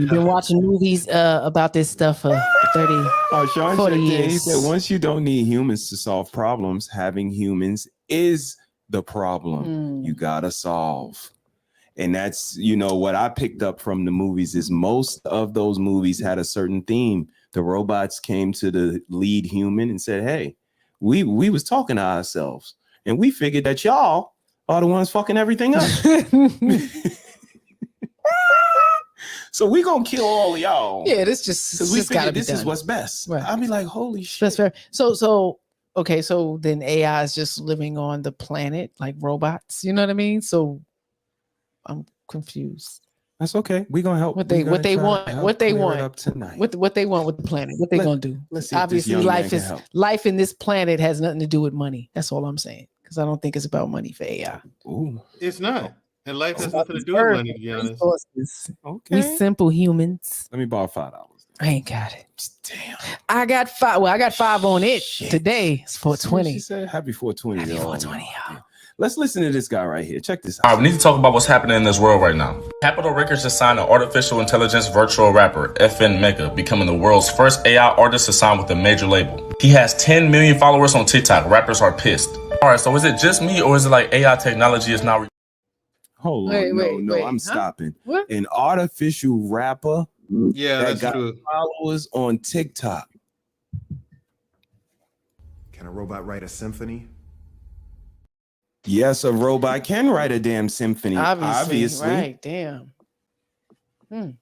been watching movies about this stuff for 30, Sean 40 years. He said, once you don't need humans to solve problems, having humans is the problem you gotta solve. And that's, what I picked up from the movies is most of those movies had a certain theme. The robots came to the lead human and said, hey, we was talking to ourselves and we figured that y'all are the ones fucking everything up. So we gonna kill all of y'all. Yeah, this just because we figured this done. is what's best. Right. I'll be like, holy shit. That's fair. So okay, so then AI is just living on the planet like robots. You know what I mean? So I'm confused. That's okay. We're gonna help. What they want up tonight. What they want with the planet. What they gonna do? Let's see. Obviously, life in this planet has nothing to do with money. That's all I'm saying. Because I don't think it's about money for AI. Ooh. It's not. And life has nothing to do with money, to be honest. We simple humans. Let me borrow $5. I ain't got it. Damn. I got 5. Well, I got 5 on it today. It's 420. She said happy 420. Happy 420, y'all. Let's listen to this guy right here. Check this All out. right, we need to talk about what's happening in this world right now. Capitol Records just signed an artificial intelligence virtual rapper, FN Mega, becoming the world's first AI artist to sign with a major label. He has 10 million followers on TikTok. Rappers are pissed. All right, so is it just me or is it like AI technology is now... Hold on. No, I'm stopping. What? An artificial rapper that's got true. followers on TikTok. Can a robot write a symphony? Yes, a robot can write a damn symphony. Obviously. Right, damn. That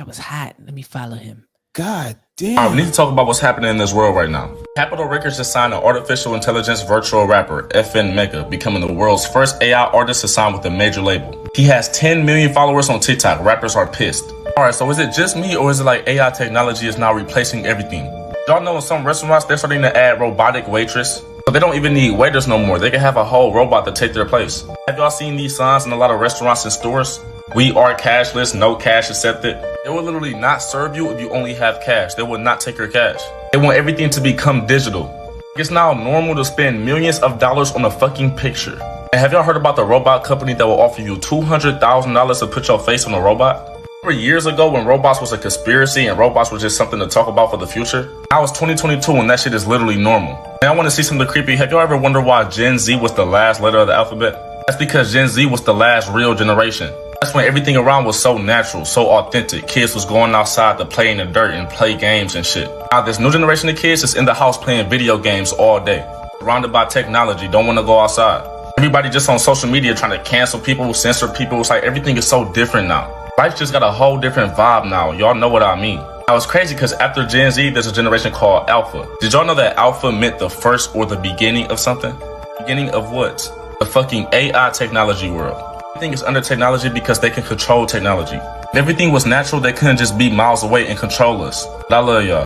was hot. Let me follow him. God damn. All right, we need to talk about what's happening in this world right now. Capitol Records just signed an artificial intelligence virtual rapper, FN Mega, becoming the world's first AI artist to sign with a major label. He has 10 million followers on TikTok. Rappers are pissed. All right, so is it just me or is it like AI technology is now replacing everything? Y'all know in some restaurants, they're starting to add robotic waitress. So they don't even need waiters no more. They can have a whole robot to take their place. Have y'all seen these signs in a lot of restaurants and stores? We are cashless, no cash accepted. They will literally not serve you if you only have cash. They will not take your cash. They want everything to become digital. It's now normal to spend millions of dollars on a fucking picture. And have y'all heard about the robot company that will offer you $200,000 to put your face on a robot? Remember years ago when robots was a conspiracy and robots were just something to talk about for the future? Now it's 2022 and that shit is literally normal. And I want to see something creepy. Have y'all ever wondered why Gen Z was the last letter of the alphabet? That's because Gen Z was the last real generation. That's when everything around was so natural, so authentic. Kids was going outside to play in the dirt and play games and shit. Now this new generation of kids is in the house playing video games all day. Surrounded by technology, don't want to go outside. Everybody just on social media trying to cancel people, censor people. It's like everything is so different now. Life just got a whole different vibe now. Y'all know what I mean. Now it's crazy because after Gen Z, there's a generation called Alpha. Did y'all know that Alpha meant the first or the beginning of something? Beginning of what? The fucking AI technology world. Everything is under technology because they can control technology. If everything was natural, they couldn't just be miles away and control us. But I love y'all.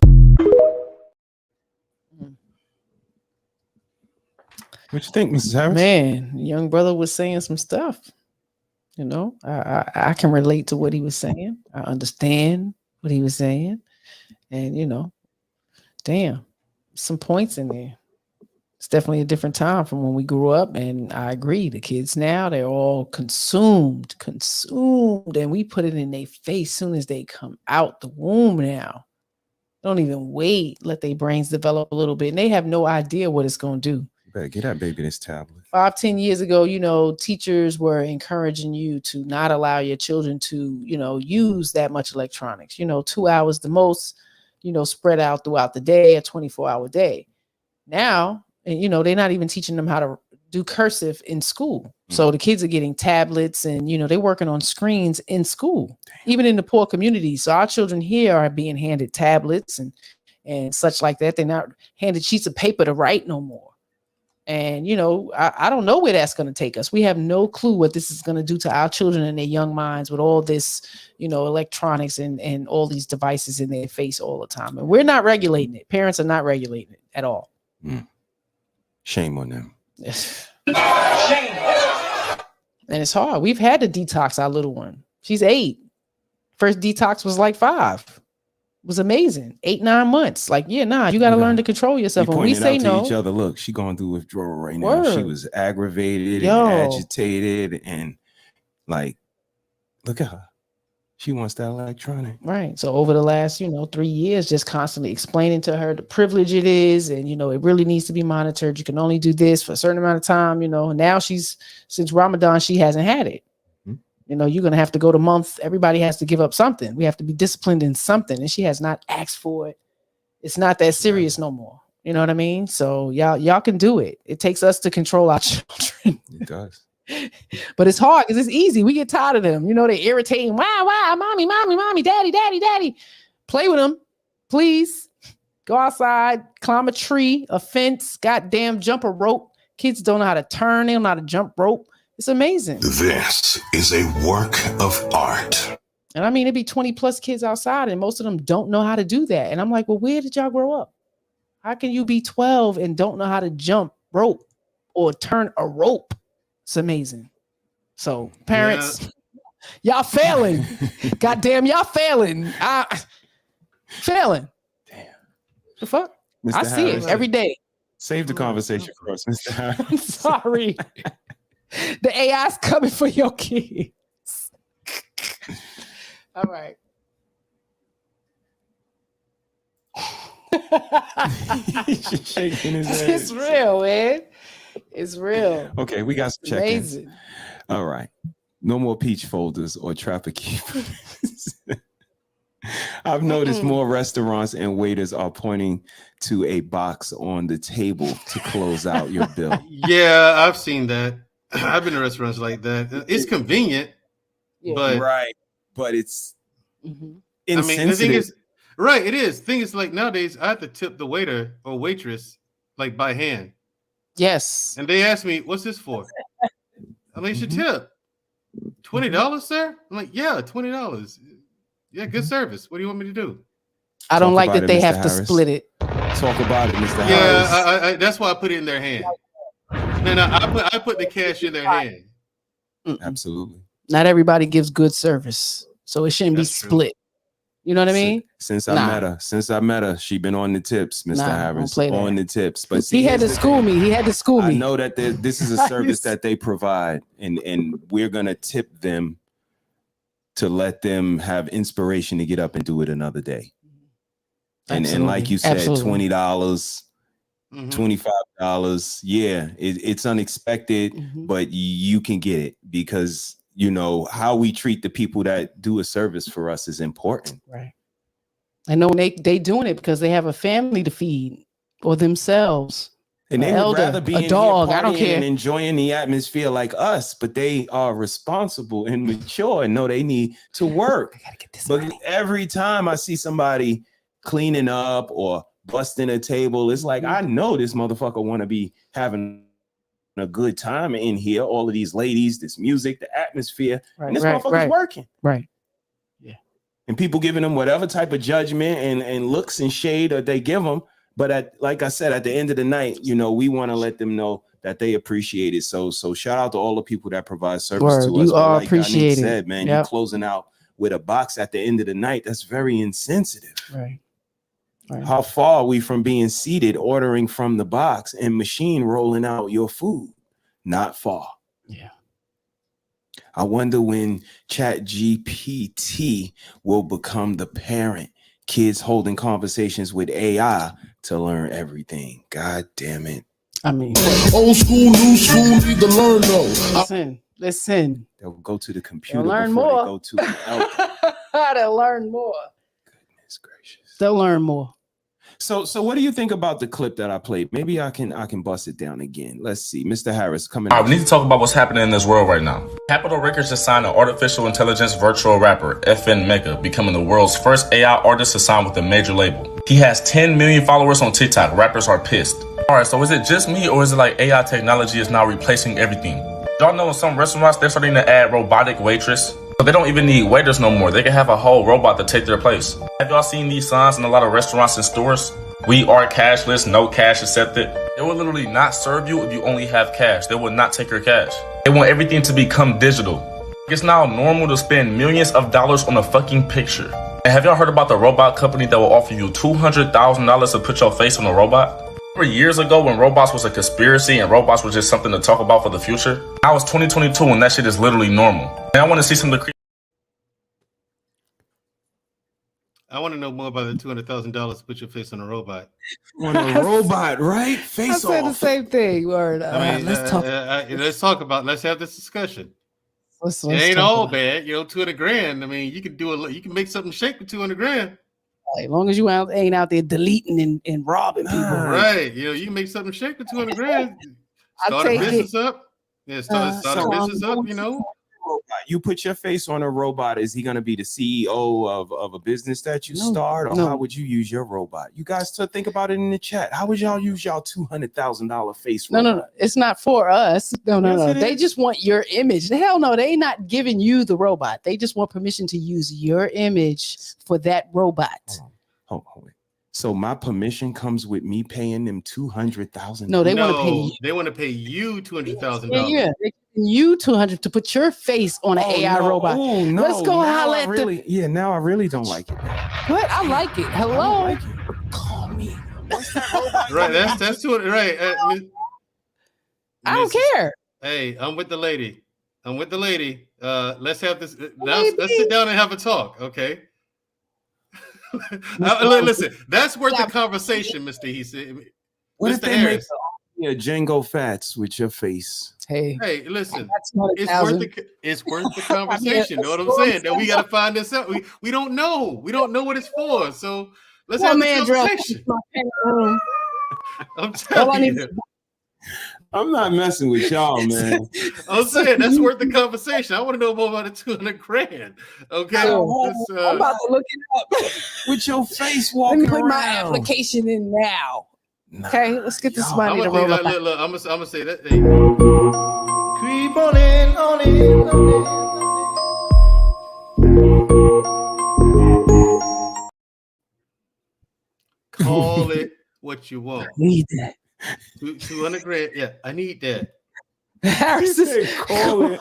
What you think, Mrs. Harris? Man, young brother was saying some stuff. You know, I can relate to what he was saying. I understand what he was saying. And, you know, damn, some points in there. It's definitely a different time from when we grew up. And I agree. The kids now, they're all consumed. And we put it in their face soon as they come out the womb now. Don't even wait. Let their brains develop a little bit. And they have no idea what it's going to do. You better get that baby this tablet. 5-10 years ago, you know, teachers were encouraging you to not allow your children to, you know, use that much electronics, you know, 2 hours the most, you know, spread out throughout the day, a 24-hour day. Now, and, you know, they're not even teaching them how to do cursive in school. So the kids are getting tablets and, you know, they're working on screens in school, even in the poor communities. So our children here are being handed tablets and such like that. They're not handed sheets of paper to write no more. And, you know, I don't know where that's going to take us. We have no clue what this is going to do to our children and their young minds with all this, you know, electronics and all these devices in their face all the time. And we're not regulating it. Parents are not regulating it at all. Shame on them. And it's hard. We've had to detox our little one. She's 8. First detox was like 5. It was amazing. 8-9 months. Like, yeah, nah, you got to learn to control yourself. When we say no, each other, look, she going through withdrawal right now. She was aggravated Yo. and agitated, and like, look at her. She wants that electronic. Right. So over the last, you know, 3 years, just constantly explaining to her the privilege it is. And, you know, it really needs to be monitored. You can only do this for a certain amount of time, you know. Now since Ramadan, she hasn't had it. You know, you're going to have to go to month. Everybody has to give up something. We have to be disciplined in something. And she has not asked for it. It's not that serious no more. You know what I mean? So y'all can do it. It takes us to control our children. It does. But it's hard because it's easy. We get tired of them. You know, they're irritating. Why? Mommy, daddy. Play with them. Please. Go outside, climb a tree, a fence, goddamn jump a rope. Kids don't know how to turn. They don't know how to jump rope. It's amazing. This is a work of art. And I mean, it'd be 20 plus kids outside and most of them don't know how to do that. And I'm like, well, where did y'all grow up? How can you be 12 and don't know how to jump rope or turn a rope? It's amazing. So parents, y'all failing. Goddamn, y'all failing. Failing. Damn. The fuck? Mr. I see Harris, it every day. Save the conversation for us, Mr. Harris. I'm sorry. The AI's coming for your kids. All right. He's shaking his head. It's real, man. It's real. Okay, we got some check-ins. Amazing. All right. No more peach folders or trapper keepers. I've noticed more restaurants and waiters are pointing to a box on the table to close out your bill. Yeah, I've seen that. I've been to restaurants like that. It's convenient, but right. But it's I insensitive. mean, the thing is, right? It is. Thing is, like nowadays, I have to tip the waiter or waitress like by hand. Yes. And they ask me, "What's this for?" I mean, it's your tip. $20, sir? I'm like, yeah, $20. Yeah, good service. What do you want me to do? I don't like that they have to split it. Talk about it, Mr. Harris. Yeah, I that's why I put it in their hand. No, I put the cash in their hand. Absolutely. Not everybody gives good service, so it shouldn't be split. You know what I mean? Since I met her, she been on the tips, Mr. Harris. Don't play On the tips. But see, he had to school me. He had to school me. I know that this is a service that they provide, and we're gonna tip them to let them have inspiration to get up and do it another day. And like you said, $20, $25. Yeah, it's unexpected, but you can get it because you know how we treat the people that do a service for us is important. Right. I know they doing it because they have a family to feed or themselves. And they would rather be a in dog. Here I don't care. and enjoying the atmosphere like us, but they are responsible and mature and know they need to work. I gotta get this but every time I see somebody cleaning up or busting a table, it's like I know this motherfucker want to be having a good time in here. All of these ladies, this music, the atmosphere, and this motherfucker's working. Right. And people giving them whatever type of judgment and looks and shade that they give them. But like I said, at the end of the night, you know, we want to let them know that they appreciate it. So shout out to all the people that provide service Word, to us. you are Like Ganesh appreciated. said, man, Yep. you closing out with a box at the end of the night. That's very insensitive. Right. How far are we from being seated, ordering from the box and machine rolling out your food? Not far. Yeah. I wonder when Chat GPT will become the parent. Kids holding conversations with AI to learn everything. God damn it. I mean, old school, new school, need to learn though. Listen. They'll go to the computer They'll learn before more. they go to the elder. They'll learn more. Goodness gracious. They'll learn more. So what do you think about the clip that I played? Maybe I can bust it down again. Let's see. Mr. Harris coming All up. right, we need to talk about what's happening in this world right now. Capitol Records just signed an artificial intelligence virtual rapper, FN Mega, becoming the world's first AI artist to sign with a major label. He has 10 million followers on TikTok. Rappers are pissed. All right, so is it just me or is it like AI technology is now replacing everything? Y'all know in some restaurants, they're starting to add robotic waitress. So they don't even need waiters no more. They can have a whole robot to take their place. Have y'all seen these signs in a lot of restaurants and stores? We are cashless, no cash accepted. They will literally not serve you if you only have cash. They will not take your cash. They want everything to become digital. It's now normal to spend millions of dollars on a fucking picture. And have y'all heard about the robot company that will offer you $200,000 to put your face on a robot? Remember years ago when robots was a conspiracy and robots were just something to talk about for the future? Now it's 2022 and that shit is literally normal. And I want to see some of the I want to know more about the $200,000 to put your face on a robot. On a robot, right? I Face said the off. same thing. Word. I mean, Let's talk. Let's have this discussion. Let's It ain't talk all about it. bad, 200 grand. I mean, you can make something shake with 200 grand. As long as you ain't out there deleting and robbing people. Right. You can make something shake with 200 grand. Start a take business it. up. Yeah, start a business up, You put your face on a robot. Is he going to be the CEO of a business that you start, or how would you use your robot? You guys think about it in the chat. How would y'all use y'all $200,000 face? No. It's not for us. No. Yes, They is. just want your image. Hell no, they not giving you the robot. They just want permission to use your image for that robot. Hold on. So my permission comes with me paying them $200,000. No, they want to pay you. They want to pay you $200,000. Yeah. They giving you $200 to put your face on an AI robot. Oh, no. Let's go Now holler I at really, Yeah, now I really don't like it. What? I like it. Hello. Call me. Right, that's 200. Right. I don't care. Hey, I'm with the lady. Let's have this. Let's sit down and have a talk, okay? Listen, that's worth the conversation, Mr. He said. What if Mr. they Harris. make Django Fats with your face? Hey, listen, $1,000. it's worth the conversation. Know what I'm saying? That we got to find this out. We don't know. We don't know what it's for. So let's have the conversation. I'm telling you. I'm not messing with y'all, man. I'm saying that's worth the conversation. I want to know more about the 200 grand. Okay, I'm about to look it up with your face Let walking me put around. my application in now. Okay, let's get this money to roll up. Look, I'm gonna say that. Hey. Creep on in, on in, Call it what you want. I need that. 200 grand. Yeah, I need that. Harris is call it.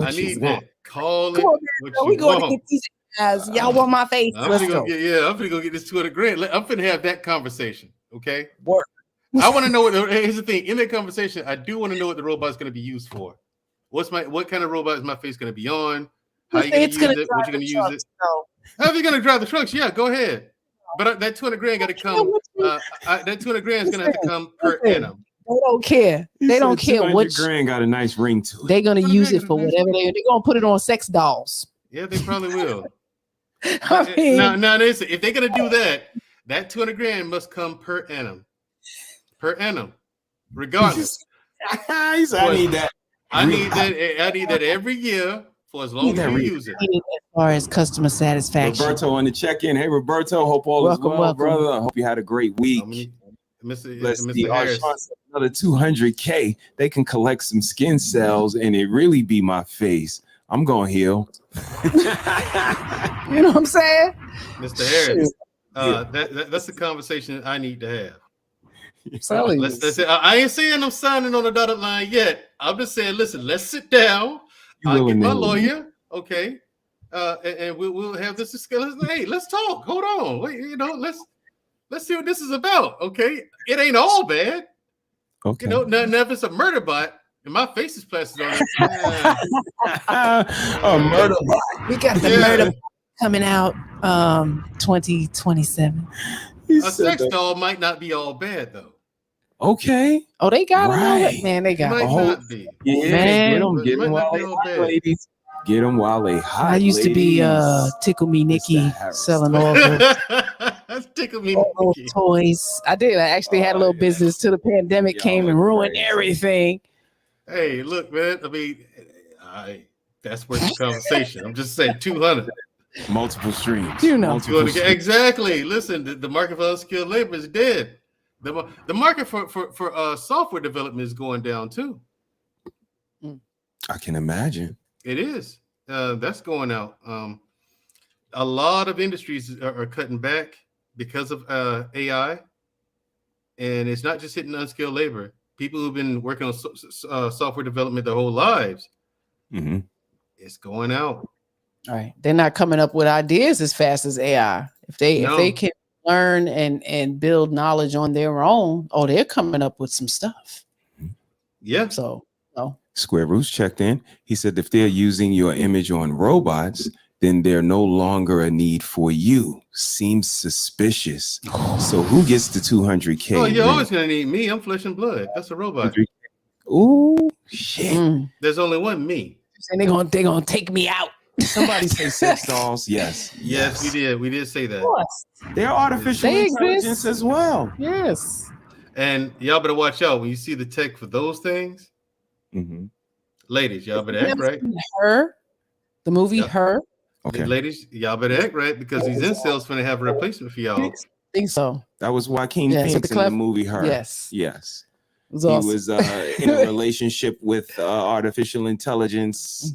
I need that. Call it Come on, what man, you we going to want. get these guys. Y'all want my face? I'm Let's gonna go. go get this 200 grand. I'm finna have that conversation. Okay. Work. I want to know here's the thing. In that conversation, I do want to know what the robot's going to be used for. What kind of robot is my face going to be on? How you going to use it? What you going to use it? How are you going to drive the trucks? Yeah, go ahead. But that 200 grand got to come. That 200 grand is going to have to come per annum. They don't care. They don't care what grand got a nice ring to it. they're gonna use it for whatever they're gonna put it on sex dolls. Yeah, they probably will. I mean, now listen, if they're gonna do that, that 200 grand must come per annum. Per annum, regardless. I need that. I need that every year for as long as you use it. As far as customer satisfaction. Roberto on the check-in. Hey, Roberto, hope all is well, brother. I hope you had a great week. Let's see. Harris. Another 200K. They can collect some skin cells, and it really be my face. I'm going to heal. You know what I'm saying? Mr. Harris, that's the conversation I need to have. I ain't saying I'm signing on the dotted line yet. I'm just saying, listen, let's sit down. I'll get my lawyer, okay, and we'll have this discussion. Hey, let's talk. Hold on, wait, let's see what this is about. Okay, it ain't all bad. Okay, now if it's a murder bot and my face is plastered on it, a murder bot. We got the murder bot coming out 2027. A sex doll might not be all bad though. Okay. Oh, they got right. them, man. They got might them. not be. Yeah, Man. get them while they hot, ladies. Get them while they hot. I used to be Tickle Me Nikki selling all those Tickle Me Nikki toys. I did. I actually had a little business till the pandemic came and ruined everything. Hey, look, man. I mean, that's worth the conversation. I'm just saying 200. Multiple streams. Exactly. Listen, the market for unskilled labor is dead. The market for software development is going down too. I can imagine. It is. That's going out. A lot of industries are cutting back because of AI, and it's not just hitting unskilled labor. People who've been working on software development their whole lives, it's going out. All right, they're not coming up with ideas as fast as AI. If they can learn and build knowledge on their own, they're coming up with some stuff. Yeah. So, Square Roots checked in. He said if they're using your image on robots, then they're no longer a need for you. Seems suspicious. So who gets the 200K? Oh, you're always gonna need me. I'm flesh and blood. That's a robot. Ooh, shit. There's only one me. And they're gonna take me out. Somebody say sex dolls. Yes, we did. We did say that. They're artificial intelligence as well. Yes. And y'all better watch out when you see the tech for those things. Ladies, y'all better act right. Her, the movie Her. Okay. Ladies, y'all better act right because these incels finna have a replacement for y'all. I think so. That was Joaquin Phoenix in the movie Her. Yes. Yes. Was he awesome. was in a relationship with artificial intelligence.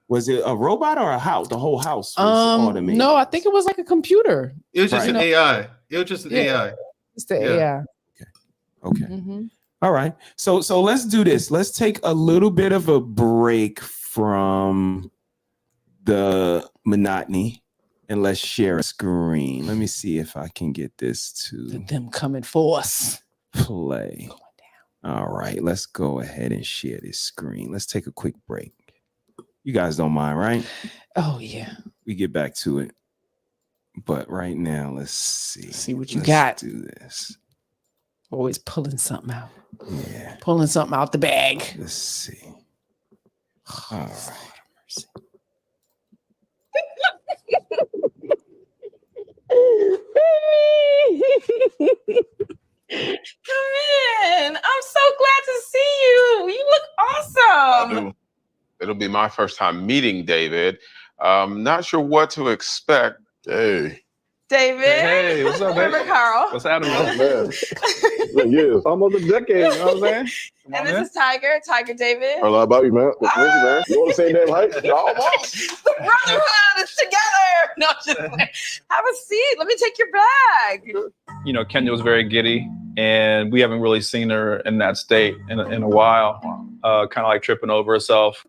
Was it a robot or a house? The whole house was automated. No, I think it was like a computer. It was just an AI. It was just an AI. It's the AI. Okay. All right. So let's do this. Let's take a little bit of a break from the monotony and let's share a screen. Let me see if I can get this to them coming for us. Play. All right. Let's go ahead and share this screen. Let's take a quick break. You guys don't mind, right? Oh, yeah. We get back to it. But right now, let's see. See what you got. Do this. Always pulling something out. Yeah. Pulling something out the bag. Let's see. All right. Come in. I'm so glad to see you. You look awesome. It'll be my first time meeting David. Not sure what to expect. Hey. David. Hey, what's up, baby? Remember Carl? What's happening, man? Years, almost a decade. You know what I'm saying? Come And on, this is Tiger David. A lot about you, man. What's with you, man? You want to say damn height? The brotherhood is together. No, just have a seat. Let me take your bag. You know, Kenya was very giddy, and we haven't really seen her in that state in a while. Kind of like tripping over herself.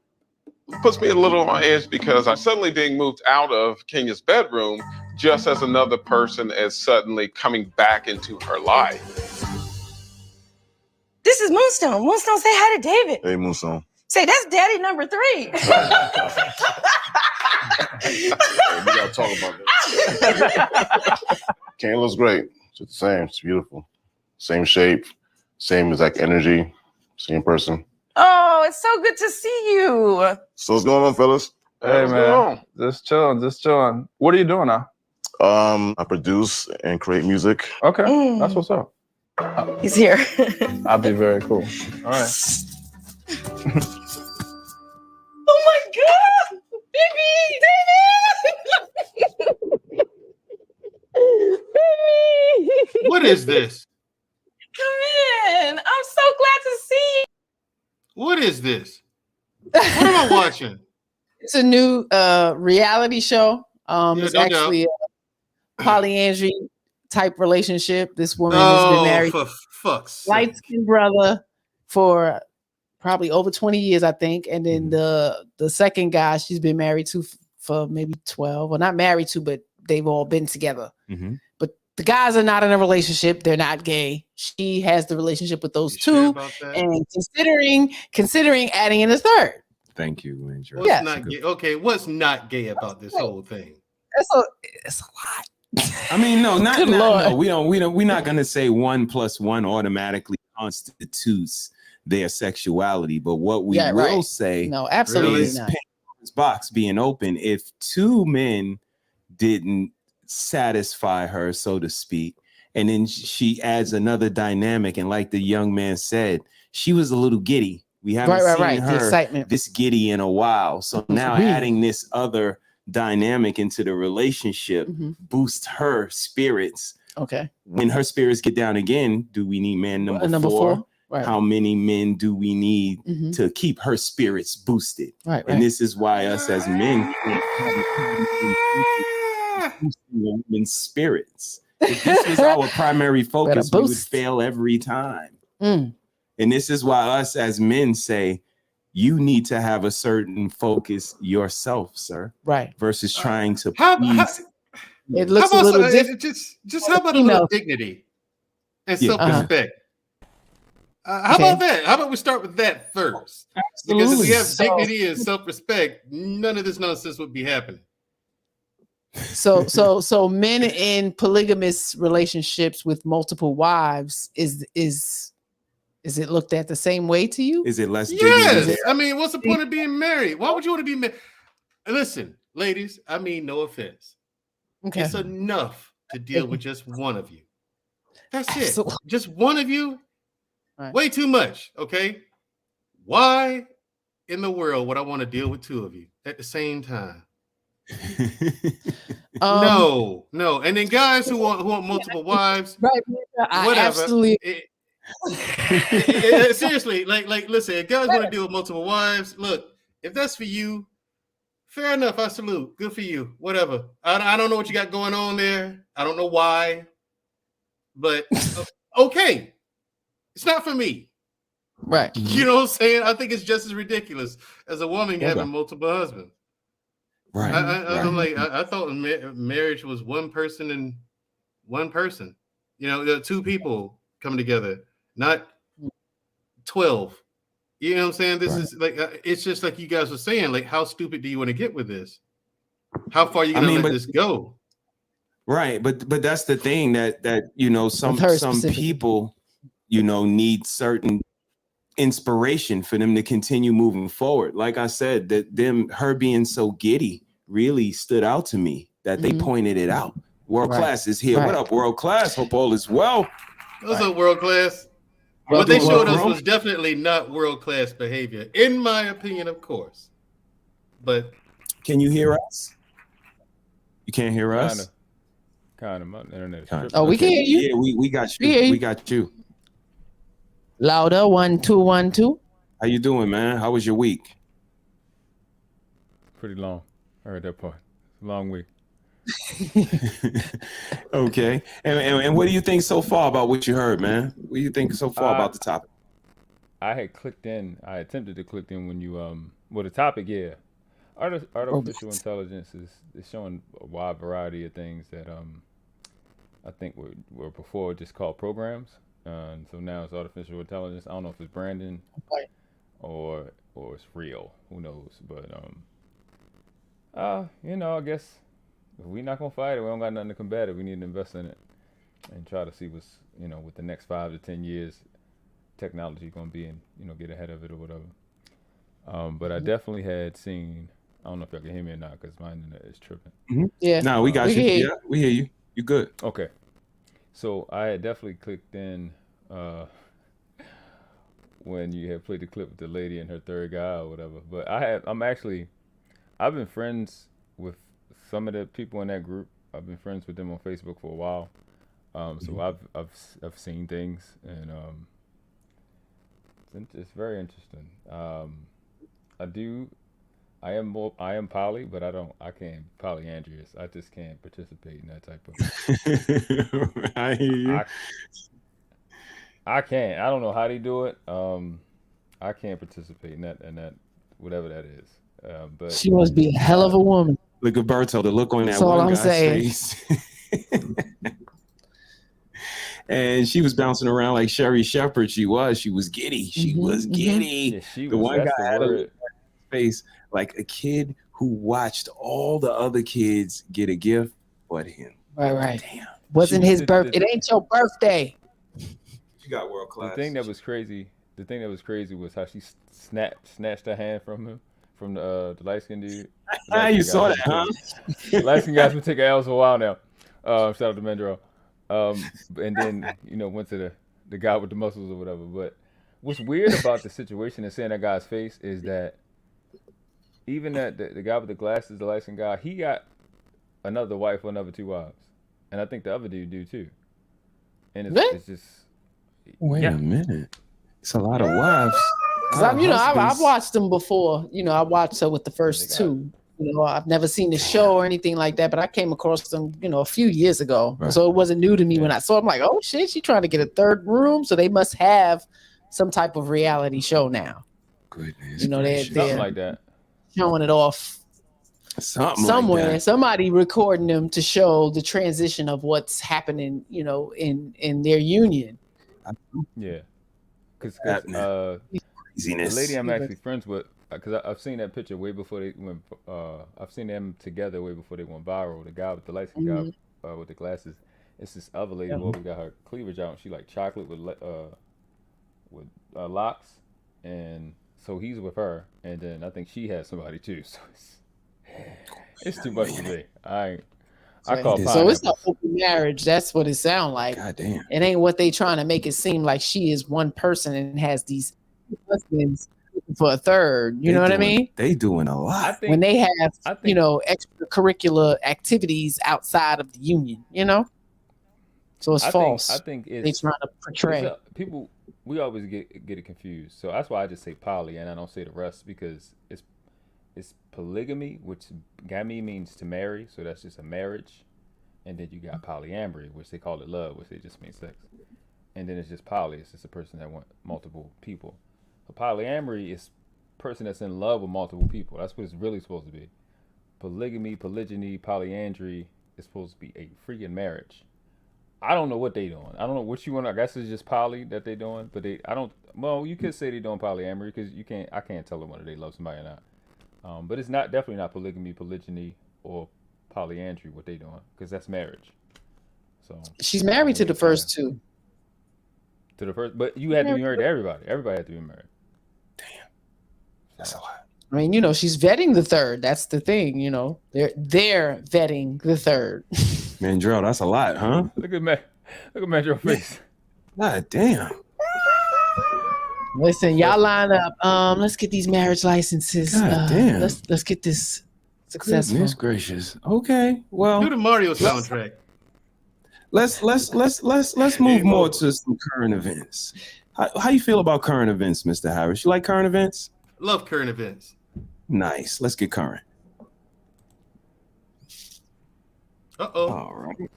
Puts me a little on edge because I'm suddenly being moved out of Kenya's bedroom just as another person is suddenly coming back into her life. This is Moonstone. Moonstone, say hi to David. Hey, Moonstone. Say, that's daddy number 3. We gotta talk about that. Kenya looks great. It's the same. It's beautiful. Same shape, same exact energy, same person. Oh, it's so good to see you. So what's going on, fellas? Hey, What's man. going on? Just chilling. What are you doing now? I produce and create music. Okay, that's what's up. He's here. I'll be very cool. All right. Oh my God, baby, baby. What is this? Come in. I'm so glad to see you. What is this? What am I watching? It's a new reality show. It's no actually a polyandry type relationship. This woman has been married, for fuck's sake. light skinned brother, for probably over 20 years, I think. And then the second guy she's been married to for maybe 12, or not married to, but they've all been together. But the guys are not in a relationship. They're not gay. She has the relationship with those two, and considering adding in a third. Thank you, Andrew. What's not gay? Okay, what's not gay about this whole thing? It's a lot. I mean, no, Good Lord. no. We're not gonna say 1 + 1 automatically constitutes their sexuality. But what we will say, no, absolutely is not. Pandora's box being open. If 2 men didn't satisfy her, so to speak, and then she adds another dynamic, and like the young man said, she was a little giddy. We haven't seen her the excitement. this giddy in a while. So now adding this other dynamic into the relationship boosts her spirits. Okay. When her spirits get down again, do we need man number 4? Right. How many men do we need to keep her spirits boosted? And this is why us as men women's spirits. If this was our primary focus, we would fail every time. And this is why us as men say, you need to have a certain focus yourself, sir. Right. Versus trying to please. It looks a little different. Just how about a little dignity and self-respect? How about that? How about we start with that first? Because if we have dignity and self-respect, none of this nonsense would be happening. So men in polygamous relationships with multiple wives is it looked at the same way to you? Is it less? Yes. I mean, what's the point of being married? Why would you want to be married? Listen, ladies, I mean no offense. Okay. It's enough to deal with just one of you. That's it. Just one of you. Way too much. Okay. Why in the world would I want to deal with 2 of you at the same time? No. And then guys who want multiple wives, whatever. Absolutely. Seriously, like, listen, if guys want to deal with multiple wives, look, if that's for you, fair enough. I salute. Good for you. Whatever. I don't know what you got going on there. I don't know why, but okay. It's not for me. Right. You know what I'm saying? I think it's just as ridiculous as a woman having multiple husbands. Right. I'm like, I thought marriage was one person and one person. You know, there are 2 people coming together, not 12. You know what I'm saying? This is like, it's just like you guys were saying, like, how stupid do you want to get with this? How far are you going to let this go? Right. But that's the thing that you know, some people, you know, need certain inspiration for them to continue moving forward. Like I said, her being so giddy really stood out to me, that they pointed it out. World class is here. What up, world class? Hope all is well. What's up, world class? What they showed us was definitely not world class behavior, in my opinion, of course. But can you hear us? You can't hear us? Kind of. My internet is Oh, we can hear you. Yeah, we got you. We got you. Louder, 1 2 1 2. How you doing, man? How was your week? Pretty long. I heard that part. It's a long week. Okay. And what do you think so far about what you heard, man? What do you think so far about the topic? I attempted to click in when you the topic, yeah. Artificial intelligence is showing a wide variety of things that I think were before just called programs. And so now it's artificial intelligence. I don't know if it's branding or it's real. Who knows? But you know, I guess if we're not gonna fight it, we don't got nothing to combat it. We need to invest in it and try to see what's, you know, with the next 5 to 10 years, technology gonna be, and, you know, get ahead of it or whatever. But I definitely had seen. I don't know if y'all can hear me or not because my internet is tripping. Yeah. No, we got you. Yeah, we hear you. You good? Okay. So I had definitely clicked in when you had played the clip with the lady and her third guy or whatever. But I've been friends with some of the people in that group. I've been friends with them on Facebook for a while. So I've seen things, and it's very interesting. I am poly, but I can't polyandrous. I just can't participate in that type of. I hear you. I can't. I don't know how they do it. I can't participate in that whatever that is. But She must be a hell of a woman. Look at Berto, the look on that That's all one I'm guy's saying. face. And she was bouncing around like Sherry Shepherd. She was giddy. She was giddy. Yeah, she The was. one That's guy the had a word. look on his face like a kid who watched all the other kids get a gift but him. Right. Damn. Wasn't his birthday. It ain't your birthday. She got world class. The thing that was crazy was how she snatched her hand from him, from the light skinned dude. You saw that, huh? Light skinned guys been taking L's for a while now. Shout out to Mendro. And then went to the guy with the muscles or whatever. But what's weird about the situation and seeing that guy's face is that even that the guy with the glasses, the light skinned guy, he got another wife or another 2 wives, and I think the other dude do too. And it's just. Wait a minute. It's a lot of wives. Because I've watched them before. I watched her with the first two. I've never seen the show or anything like that, but I came across them, a few years ago. Right. So it wasn't new to me when I saw them. Like, oh shit, she's trying to get a third room. So they must have some type of reality show now. Goodness. They're something like that. Showing it off somewhere. Like somebody recording them to show the transition of what's happening, in their union. Yeah, because craziness. The lady I'm actually friends with, because I've seen that picture way before they went. I've seen them together way before they went viral. The guy with the light skin guy with the glasses. It's this other lady who got her cleavage out. And she like chocolate with locks, and so he's with her. And then I think she has somebody too. So it's too much for me. I call so it's an open marriage. That's what it sounds like. God damn. It ain't what they trying to make it seem like. She is one person and has these husbands for a third. You know what I mean? They doing a lot. When they have, extracurricular activities outside of the union, So it's false. I think they're trying to portray. People, we always get it confused. So that's why I just say poly and I don't say the rest, because it's polygamy, which gamy means to marry, so that's just a marriage. And then you got polyamory, which they call it love, which they just mean sex. And then it's just poly, it's just a person that wants multiple people. But polyamory is a person that's in love with multiple people. That's what it's really supposed to be. Polygamy, polygyny, polyandry is supposed to be a freaking marriage. I don't know what they doing. I don't know what you want. I guess it's just poly that they doing, but well, you could say they doing polyamory because I can't tell them whether they love somebody or not. But it's definitely not polygamy, polygyny, or polyandry what they doing, because that's marriage. So she's married to the first two. To the first, but you had to be married to everybody. Everybody had to be married. Damn, that's a lot. I mean, she's vetting the third. That's the thing. They're vetting the third. Mandrell, that's a lot, huh? Look at Mandrell's face. God damn. Listen, y'all line up. Let's get these marriage licenses. God damn. Let's get this successful. Goodness gracious. Okay. Well, do the Mario soundtrack. Let's move more to some current events. How you feel about current events, Mr. Harris? You like current events? Love current events. Nice. Let's get current. Uh-oh. All right.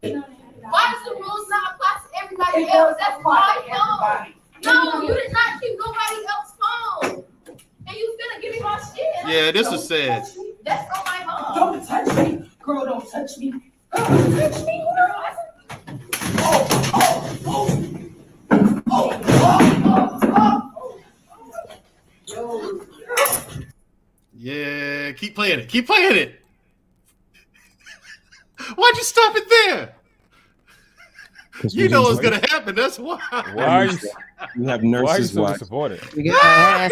Why does the rules not apply to everybody else? That's my phone. No, you did not keep nobody else's phone. And you finna give me my shit. Yeah, this is sad. That's on my phone. Don't touch me. Girl, don't touch me. Girl, don't touch me, Yeah, keep playing it. Keep playing it. Why'd you stop it there? You know what's gonna happen. That's why. Why are you? We have nurses so watching. disappointed? We have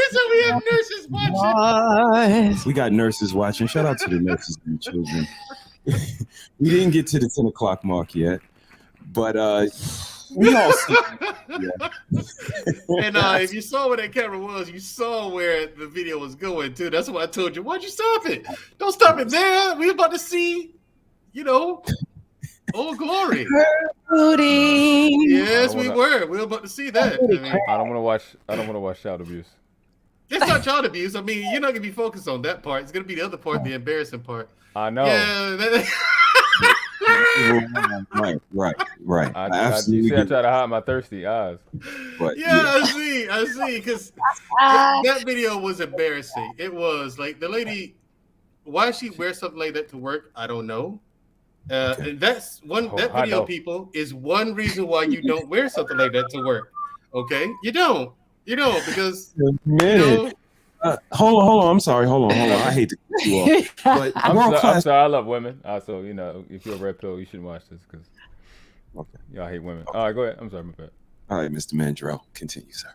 nurses watching. We got nurses watching. Shout out to the nurses and children. We didn't get to the 10 o'clock mark yet, but we all see. And if you saw where that camera was, you saw where the video was going too. That's why I told you, why'd you stop it? Don't stop it there. We're about to see, Old Glory. Booty. Yes, we were. We were about to see that. I don't want to watch child abuse. It's not child abuse. I mean, you're not gonna be focused on that part. It's gonna be the other part, the embarrassing part. I know. Yeah. right. You see, I try to hide my thirsty eyes. But, I see. Because that video was embarrassing. It was like the lady. Why she wear something like that to work? I don't know. And that's one. That video, people, is one reason why you don't wear something like that to work. Okay, you don't because hold on. I'm sorry. Hold on. I hate to cut you off, but I'm sorry. I love women. Also, if you're a red pill, you shouldn't watch this because y'all hate women. All right, go ahead. I'm sorry, my bad. All right, Mr. Mandrell, continue, sir.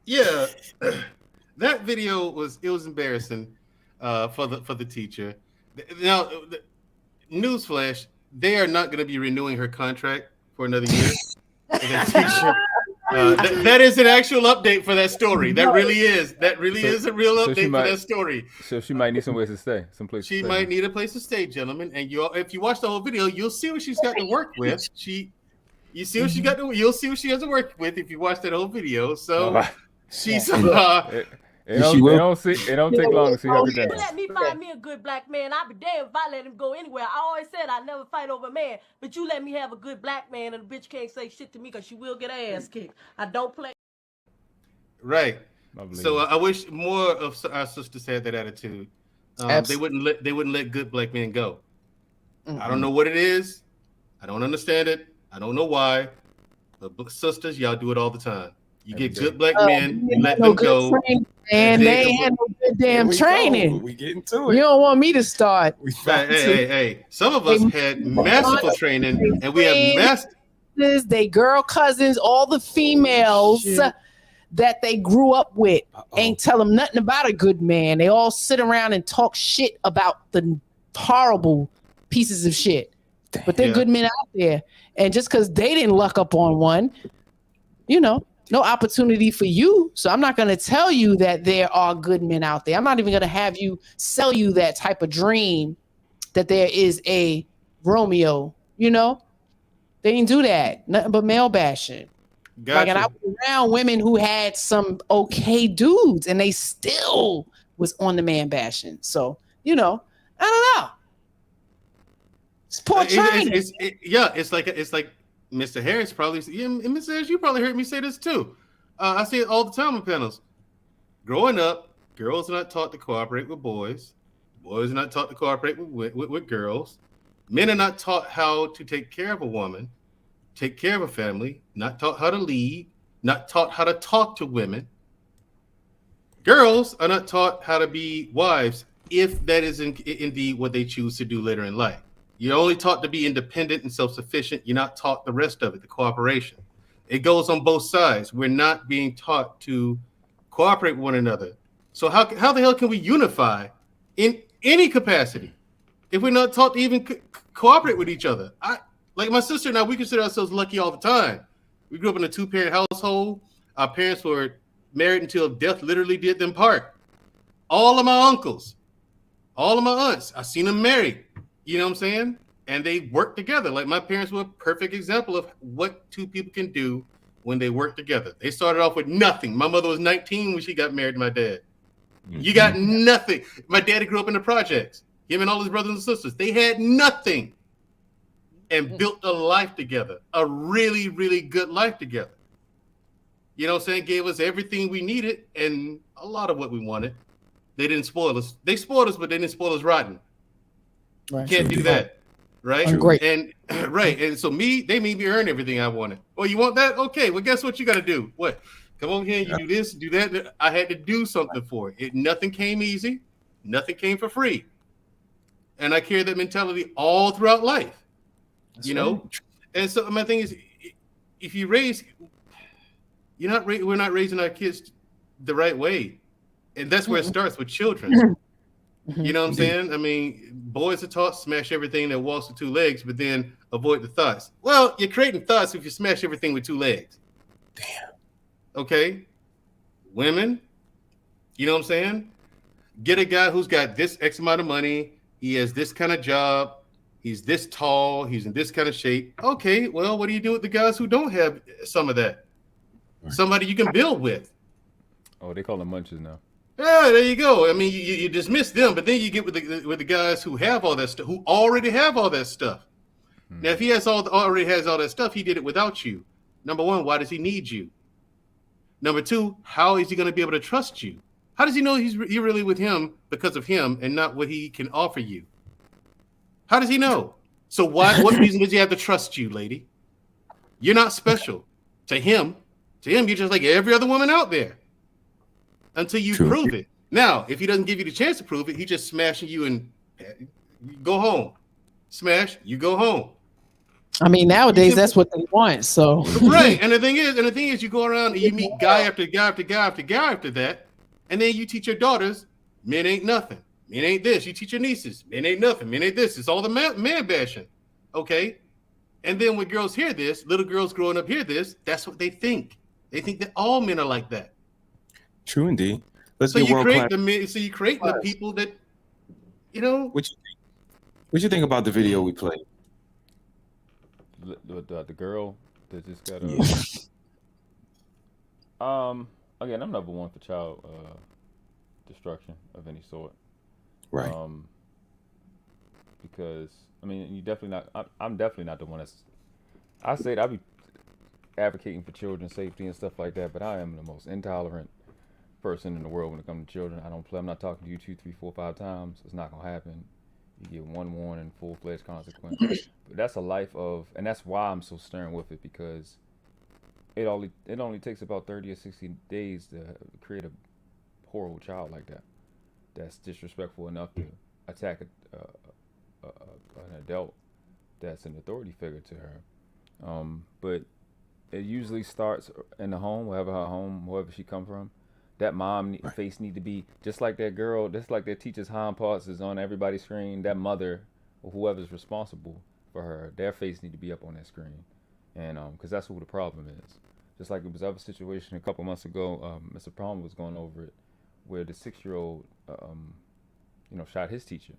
Yeah, that video was embarrassing for the teacher. Now, newsflash: they are not going to be renewing her contract for another year. That teacher. That is an actual update for that story. That really is. That really is a real update for that story. So she might need some place to stay. She might need a place to stay, gentlemen. And if you watch the whole video, you'll see what she's got to work with. You'll see what she has to work with if you watch that whole video. So she's It don't take long to see her credentials. Let me find me a good black man. I'll be damned if I let him go anywhere. I always said I never fight over a man, but you let me have a good black man and the bitch can't say shit to me because she will get her ass kicked. I don't play. Right. So I wish more of our sisters had that attitude. They wouldn't let good black men go. Mm-hmm. I don't know what it is. I don't understand it. I don't know why. But sisters, y'all do it all the time. You get good black men, you let them go. And they ain't had no good damn training. We getting to it. You don't want me to start. Hey. Some of us had masterful training, and we have they girl cousins, all the females that they grew up with ain't tell them nothing about a good man. They all sit around and talk shit about the horrible pieces of shit. But they're good men out there. And just because they didn't luck up on one, no opportunity for you. So I'm not going to tell you that there are good men out there. I'm not even going to have you sell you that type of dream that there is a Romeo, They didn't do that. Nothing but male bashing. Gotcha. And I was around women who had some okay dudes and they still was on the man bashing. So, I don't know. It's poor training. It's like Mr. Harris probably, and Mr. Harris, you probably heard me say this too. I see it all the time on panels. Growing up, girls are not taught to cooperate with boys. Boys are not taught to cooperate with girls. Men are not taught how to take care of a woman, take care of a family, not taught how to lead, not taught how to talk to women. Girls are not taught how to be wives, if that is indeed what they choose to do later in life. You're only taught to be independent and self-sufficient. You're not taught the rest of it, the cooperation. It goes on both sides. We're not being taught to cooperate with one another. So how the hell can we unify in any capacity if we're not taught to even cooperate with each other? Like my sister and I, we consider ourselves lucky all the time. We grew up in a 2-parent household. Our parents were married until death literally did them part. All of my uncles, all of my aunts, I've seen them married. You know what I'm saying? And they work together. Like my parents were a perfect example of what two people can do when they work together. They started off with nothing. My mother was 19 when she got married to my dad. Mm-hmm. You got nothing. My daddy grew up in the projects. Him and all his brothers and sisters. They had nothing and built a life together. A really, really good life together. You know what I'm saying? Gave us everything we needed and a lot of what we wanted. They didn't spoil us. They spoiled us, but they didn't spoil us rotten. Right. You can't do that, right? Great. And and so they made me earn everything I wanted. Oh, you want that? Okay, well, guess what you got to do? What? Come over here and you do this, do that. I had to do something for it. Nothing came easy. Nothing came for free. And I carry that mentality all throughout life. That's right. And so my thing is, if you raise, we're not raising our kids the right way, and that's where it starts with children. You know what I'm saying? I mean, boys are taught smash everything that walks with 2 legs, but then avoid the thoughts. Well, you're creating thoughts if you smash everything with 2 legs. Damn. Okay. Women, you know what I'm saying? Get a guy who's got this X amount of money. He has this kind of job. He's this tall. He's in this kind of shape. Okay. Well, what do you do with the guys who don't have some of that? Somebody you can build with. Oh, they call them munches now. Yeah, there you go. I mean, you dismiss them, but then you get with the guys who have all that stuff, who already have all that stuff. Now, if he already has all that stuff, he did it without you. Number one, why does he need you? Number two, how is he going to be able to trust you? How does he know you're really with him because of him and not what he can offer you? How does he know? So what reason does he have to trust you, lady? You're not special to him. To him, you're just like every other woman out there until you prove it. Now, if he doesn't give you the chance to prove it, he's just smashing you and you go home. Smash, you go home. I mean, nowadays that's what they want. So right. And the thing is, you go around and you meet guy after guy after guy after guy after that, and then you teach your daughters, men ain't nothing. Men ain't this. You teach your nieces, men ain't nothing. Men ain't this. It's all the man bashing. Okay. And then when girls hear this, little girls growing up hear this, that's what they think. They think that all men are like that. True indeed. So you create the men. So you create the people that, you know. What you think about the video we played? The girl that just got again, I'm number one for child destruction of any sort. Right. Because I mean, you definitely not. I'm definitely not the one that's. I say I be advocating for children's safety and stuff like that, but I am the most intolerant person in the world when it comes to children. I don't play. I'm not talking to you 2, 3, 4, 5 times. It's not gonna happen. You get one warning, full-fledged consequence. But that's a life of, and that's why I'm so stern with it, because it only takes about 30 or 60 days to create a horrible child like that. That's disrespectful enough to attack an adult that's an authority figure to her. But it usually starts in the home, wherever she come from. That mom face need to be just like that girl, just like that teacher's hind parts is on everybody's screen. That mother or whoever's responsible for her, their face need to be up on that screen, and because that's who the problem is. Just like it was other situation a couple months ago, Mr. Palmer was going over it, where the 6-year-old, shot his teacher,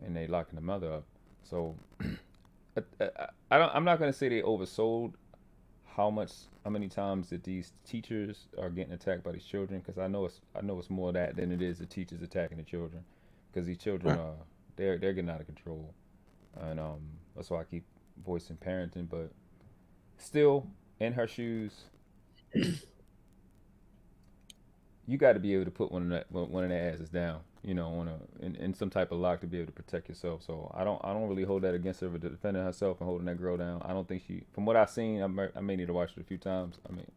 and they locking the mother up. So I'm not gonna say they oversold how many times that these teachers are getting attacked by these children, because I know it's more of that than it is the teachers attacking the children, because these children are they're getting out of control, and that's why I keep voicing parenting. But still, in her shoes, you got to be able to put one of their asses down, in some type of lock to be able to protect yourself. So I don't really hold that against her for defending herself and holding that girl down. I don't think from what I've seen, I may need to watch it a few times. I mean,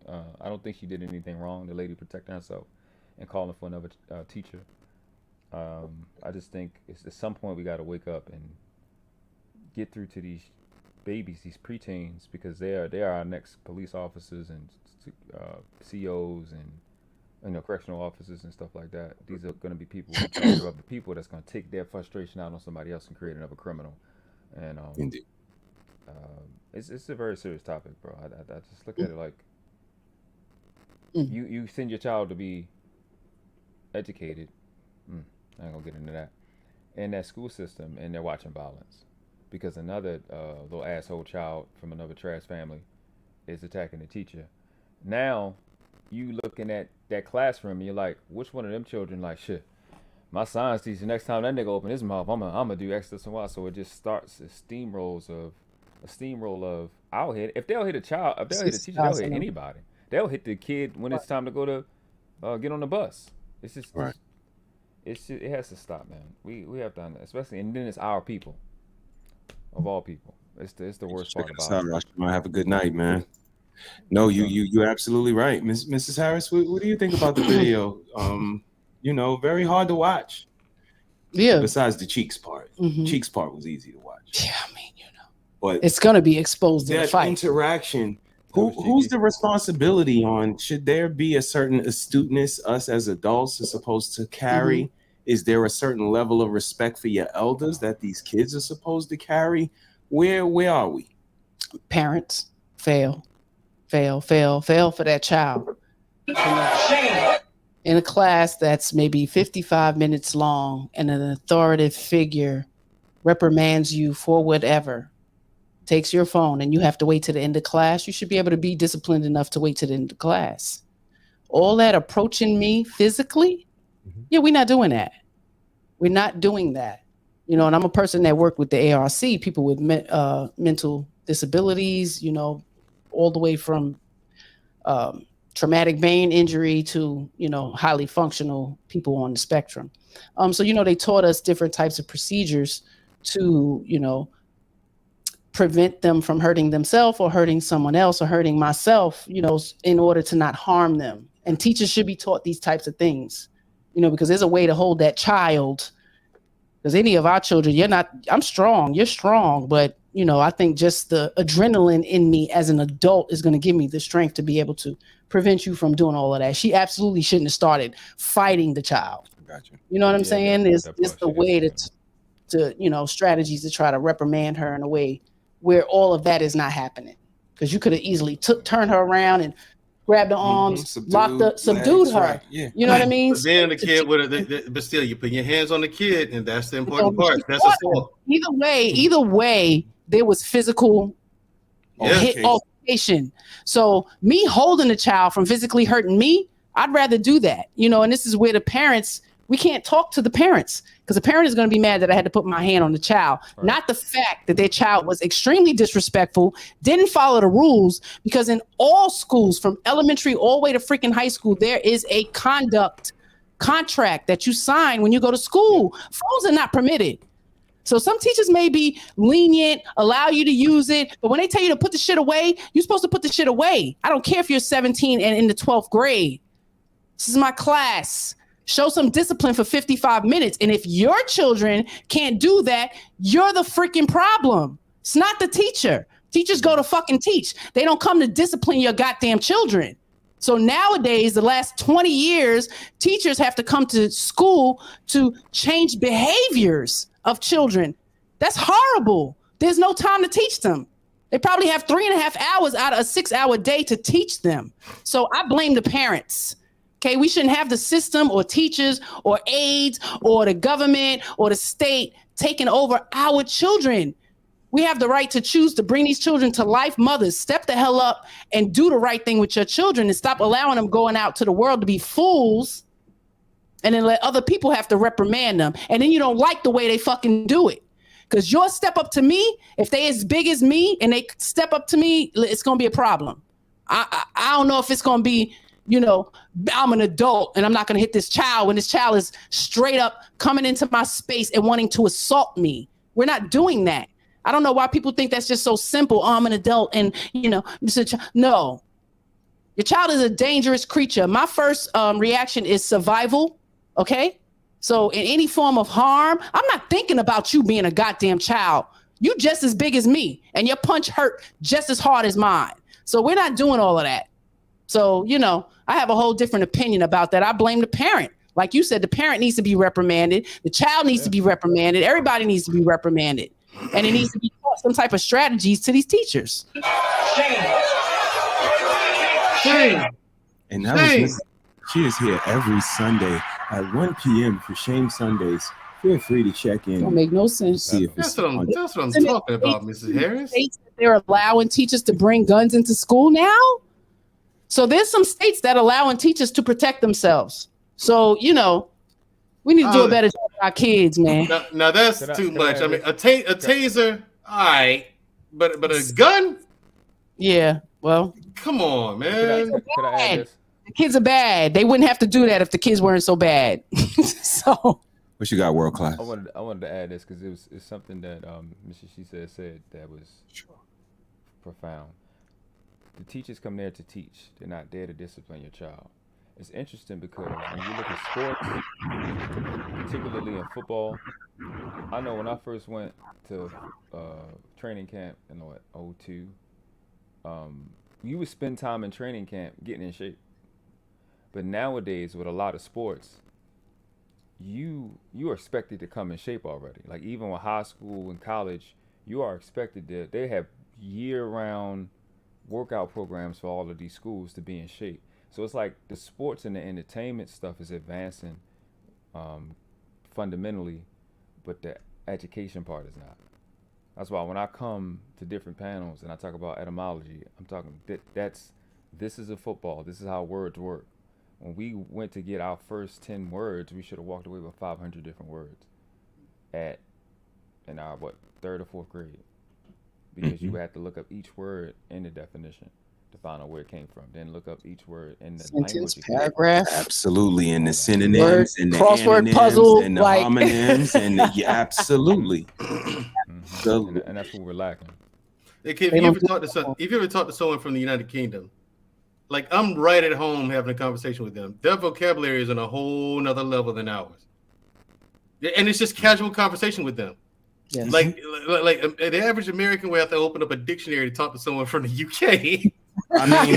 I don't think she did anything wrong. The lady protecting herself and calling for another teacher. I just think at some point we got to wake up and get through to these babies, these preteens, because they are our next police officers and COs and correctional officers and stuff like that. These are going to be people in charge of the people that's going to take their frustration out on somebody else and create another criminal. And indeed, it's a very serious topic, bro. I just look at it like you send your child to be educated. I ain't gonna get into that. In that school system, and they're watching violence because another little asshole child from another trash family is attacking the teacher. Now you looking at that classroom and you're like, which one of them children like, shit, my science teacher, next time that nigga open his mouth, I'm gonna do X, this, and Y. So it just starts a steamroll of I'll hit. If they'll hit a child, if they'll hit a teacher, they'll hit anybody. They'll hit the kid when it's time to go to get on the bus. It's just right. It has to stop, man. We have to, especially, and then it's our people, of all people. It's the worst part about it. Have a good night, man. No, you're absolutely right, Mrs. Harris. What do you think about the video? Very hard to watch. Yeah. Besides the Cheeks part, Cheeks part was easy to watch. Yeah, I mean, but it's gonna be exposed in the that fight. Interaction. Who's the responsibility on? Should there be a certain astuteness us as adults are supposed to carry? Is there a certain level of respect for your elders that these kids are supposed to carry? Where are we? Parents fail for that child. In a class that's maybe 55 minutes long and an authoritative figure reprimands you for whatever, takes your phone, and you have to wait to the end of class, you should be able to be disciplined enough to wait to the end of class. All that approaching me physically, Yeah, we're not doing that. We're not doing that. You know, and I'm a person that worked with the ARC, people with mental disabilities, you know, all the way from traumatic brain injury to, you know, highly functional people on the spectrum. So, you know, they taught us different types of procedures to, you know, prevent them from hurting themselves or hurting someone else or hurting myself, you know, in order to not harm them. And teachers should be taught these types of things, you know, because there's a way to hold that child. Because any of our children, I'm strong, you're strong, but you know, I think just the adrenaline in me as an adult is going to give me the strength to be able to prevent you from doing all of that. She absolutely shouldn't have started fighting the child. Gotcha. You know what I'm saying? It's part the she way didn't to, you know, strategies to try to reprimand her in a way where all of that is not happening. Because you could have easily turned her around and grabbed her arms, subdued her. Right. Yeah. You know what I mean? But then the kid would have, but still, you put your hands on the kid, and that's the important part. That's assault. Either way, there was physical altercation. So me holding the child from physically hurting me, I'd rather do that. You know, and this is where the parents, we can't talk to the parents because the parent is going to be mad that I had to put my hand on the child, not the fact that their child was extremely disrespectful, didn't follow the rules, because in all schools from elementary all the way to freaking high school, there is a conduct contract that you sign when you go to school. Phones are not permitted. So some teachers may be lenient, allow you to use it, but when they tell you to put the shit away, you're supposed to put the shit away. I don't care if you're 17 and in the 12th grade. This is my class. Show some discipline for 55 minutes. And if your children can't do that, you're the freaking problem. It's not the teacher. Teachers go to fucking teach. They don't come to discipline your goddamn children. So nowadays, the last 20 years, teachers have to come to school to change behaviors of children. That's horrible. There's no time to teach them. They probably have 3.5 hours out of a 6-hour day to teach them. So I blame the parents. Okay, we shouldn't have the system or teachers or aides or the government or the state taking over our children. We have the right to choose to bring these children to life. Mothers, step the hell up and do the right thing with your children and stop allowing them going out to the world to be fools and then let other people have to reprimand them. And then you don't like the way they fucking do it. Because your step up to me, if they as big as me and they step up to me, it's going to be a problem. I don't know if it's going to be, you know, I'm an adult and I'm not going to hit this child when this child is straight up coming into my space and wanting to assault me. We're not doing that. I don't know why people think that's just so simple. Oh, I'm an adult and, you know, no. Your child is a dangerous creature. My first reaction is survival, okay? So in any form of harm, I'm not thinking about you being a goddamn child. You just as big as me and your punch hurt just as hard as mine. So we're not doing all of that. So, you know, I have a whole different opinion about that. I blame the parent. Like you said, the parent needs to be reprimanded. The child needs to be reprimanded. Everybody needs to be reprimanded. And it needs to be taught some type of strategies to these teachers. Shame. And that was she is here every Sunday at 1 p.m. for Shame Sundays. Feel free to check in. Don't make no sense. See if That's what I'm talking about, Mrs. Harris. States that they're allowing teachers to bring guns into school now. So there's some states that allowing teachers to protect themselves. So, you know, we need to do a better job with our kids, man. Now that's too much. I mean, a taser, all right, but a gun? Yeah, well. Come on, man. Could I add this? The kids are bad. They wouldn't have to do that if the kids weren't so bad. So. What you got, world class? I wanted to add this because it's something that Mr. She said that was profound. The teachers come there to teach. They're not there to discipline your child. It's interesting because when you look at sports, particularly in football, I know when I first went to training camp in 2002, you would spend time in training camp getting in shape. But nowadays, with a lot of sports, you are expected to come in shape already. Like even with high school and college, you are expected to. They have year-round workout programs for all of these schools to be in shape. So it's like the sports and the entertainment stuff is advancing fundamentally, but the education part is not. That's why when I come to different panels and I talk about etymology, I'm talking this is a football. This is how words work. when we went to get our first 10 words, we should have walked away with 500 different words in our third or fourth grade, because you had to look up each word in the definition to find out where it came from, then look up each word in the Sentence, language it paragraph. Absolutely, and the synonyms Word, and the crossword antonyms puzzle, and the like- homonyms and the, absolutely. And that's what we're lacking. Like, if you ever talk to someone from the United Kingdom, like I'm right at home having a conversation with them, their vocabulary is on a whole nother level than ours. And it's just casual conversation with them. Yes. Like the average American would have to open up a dictionary to talk to someone from the UK. I mean,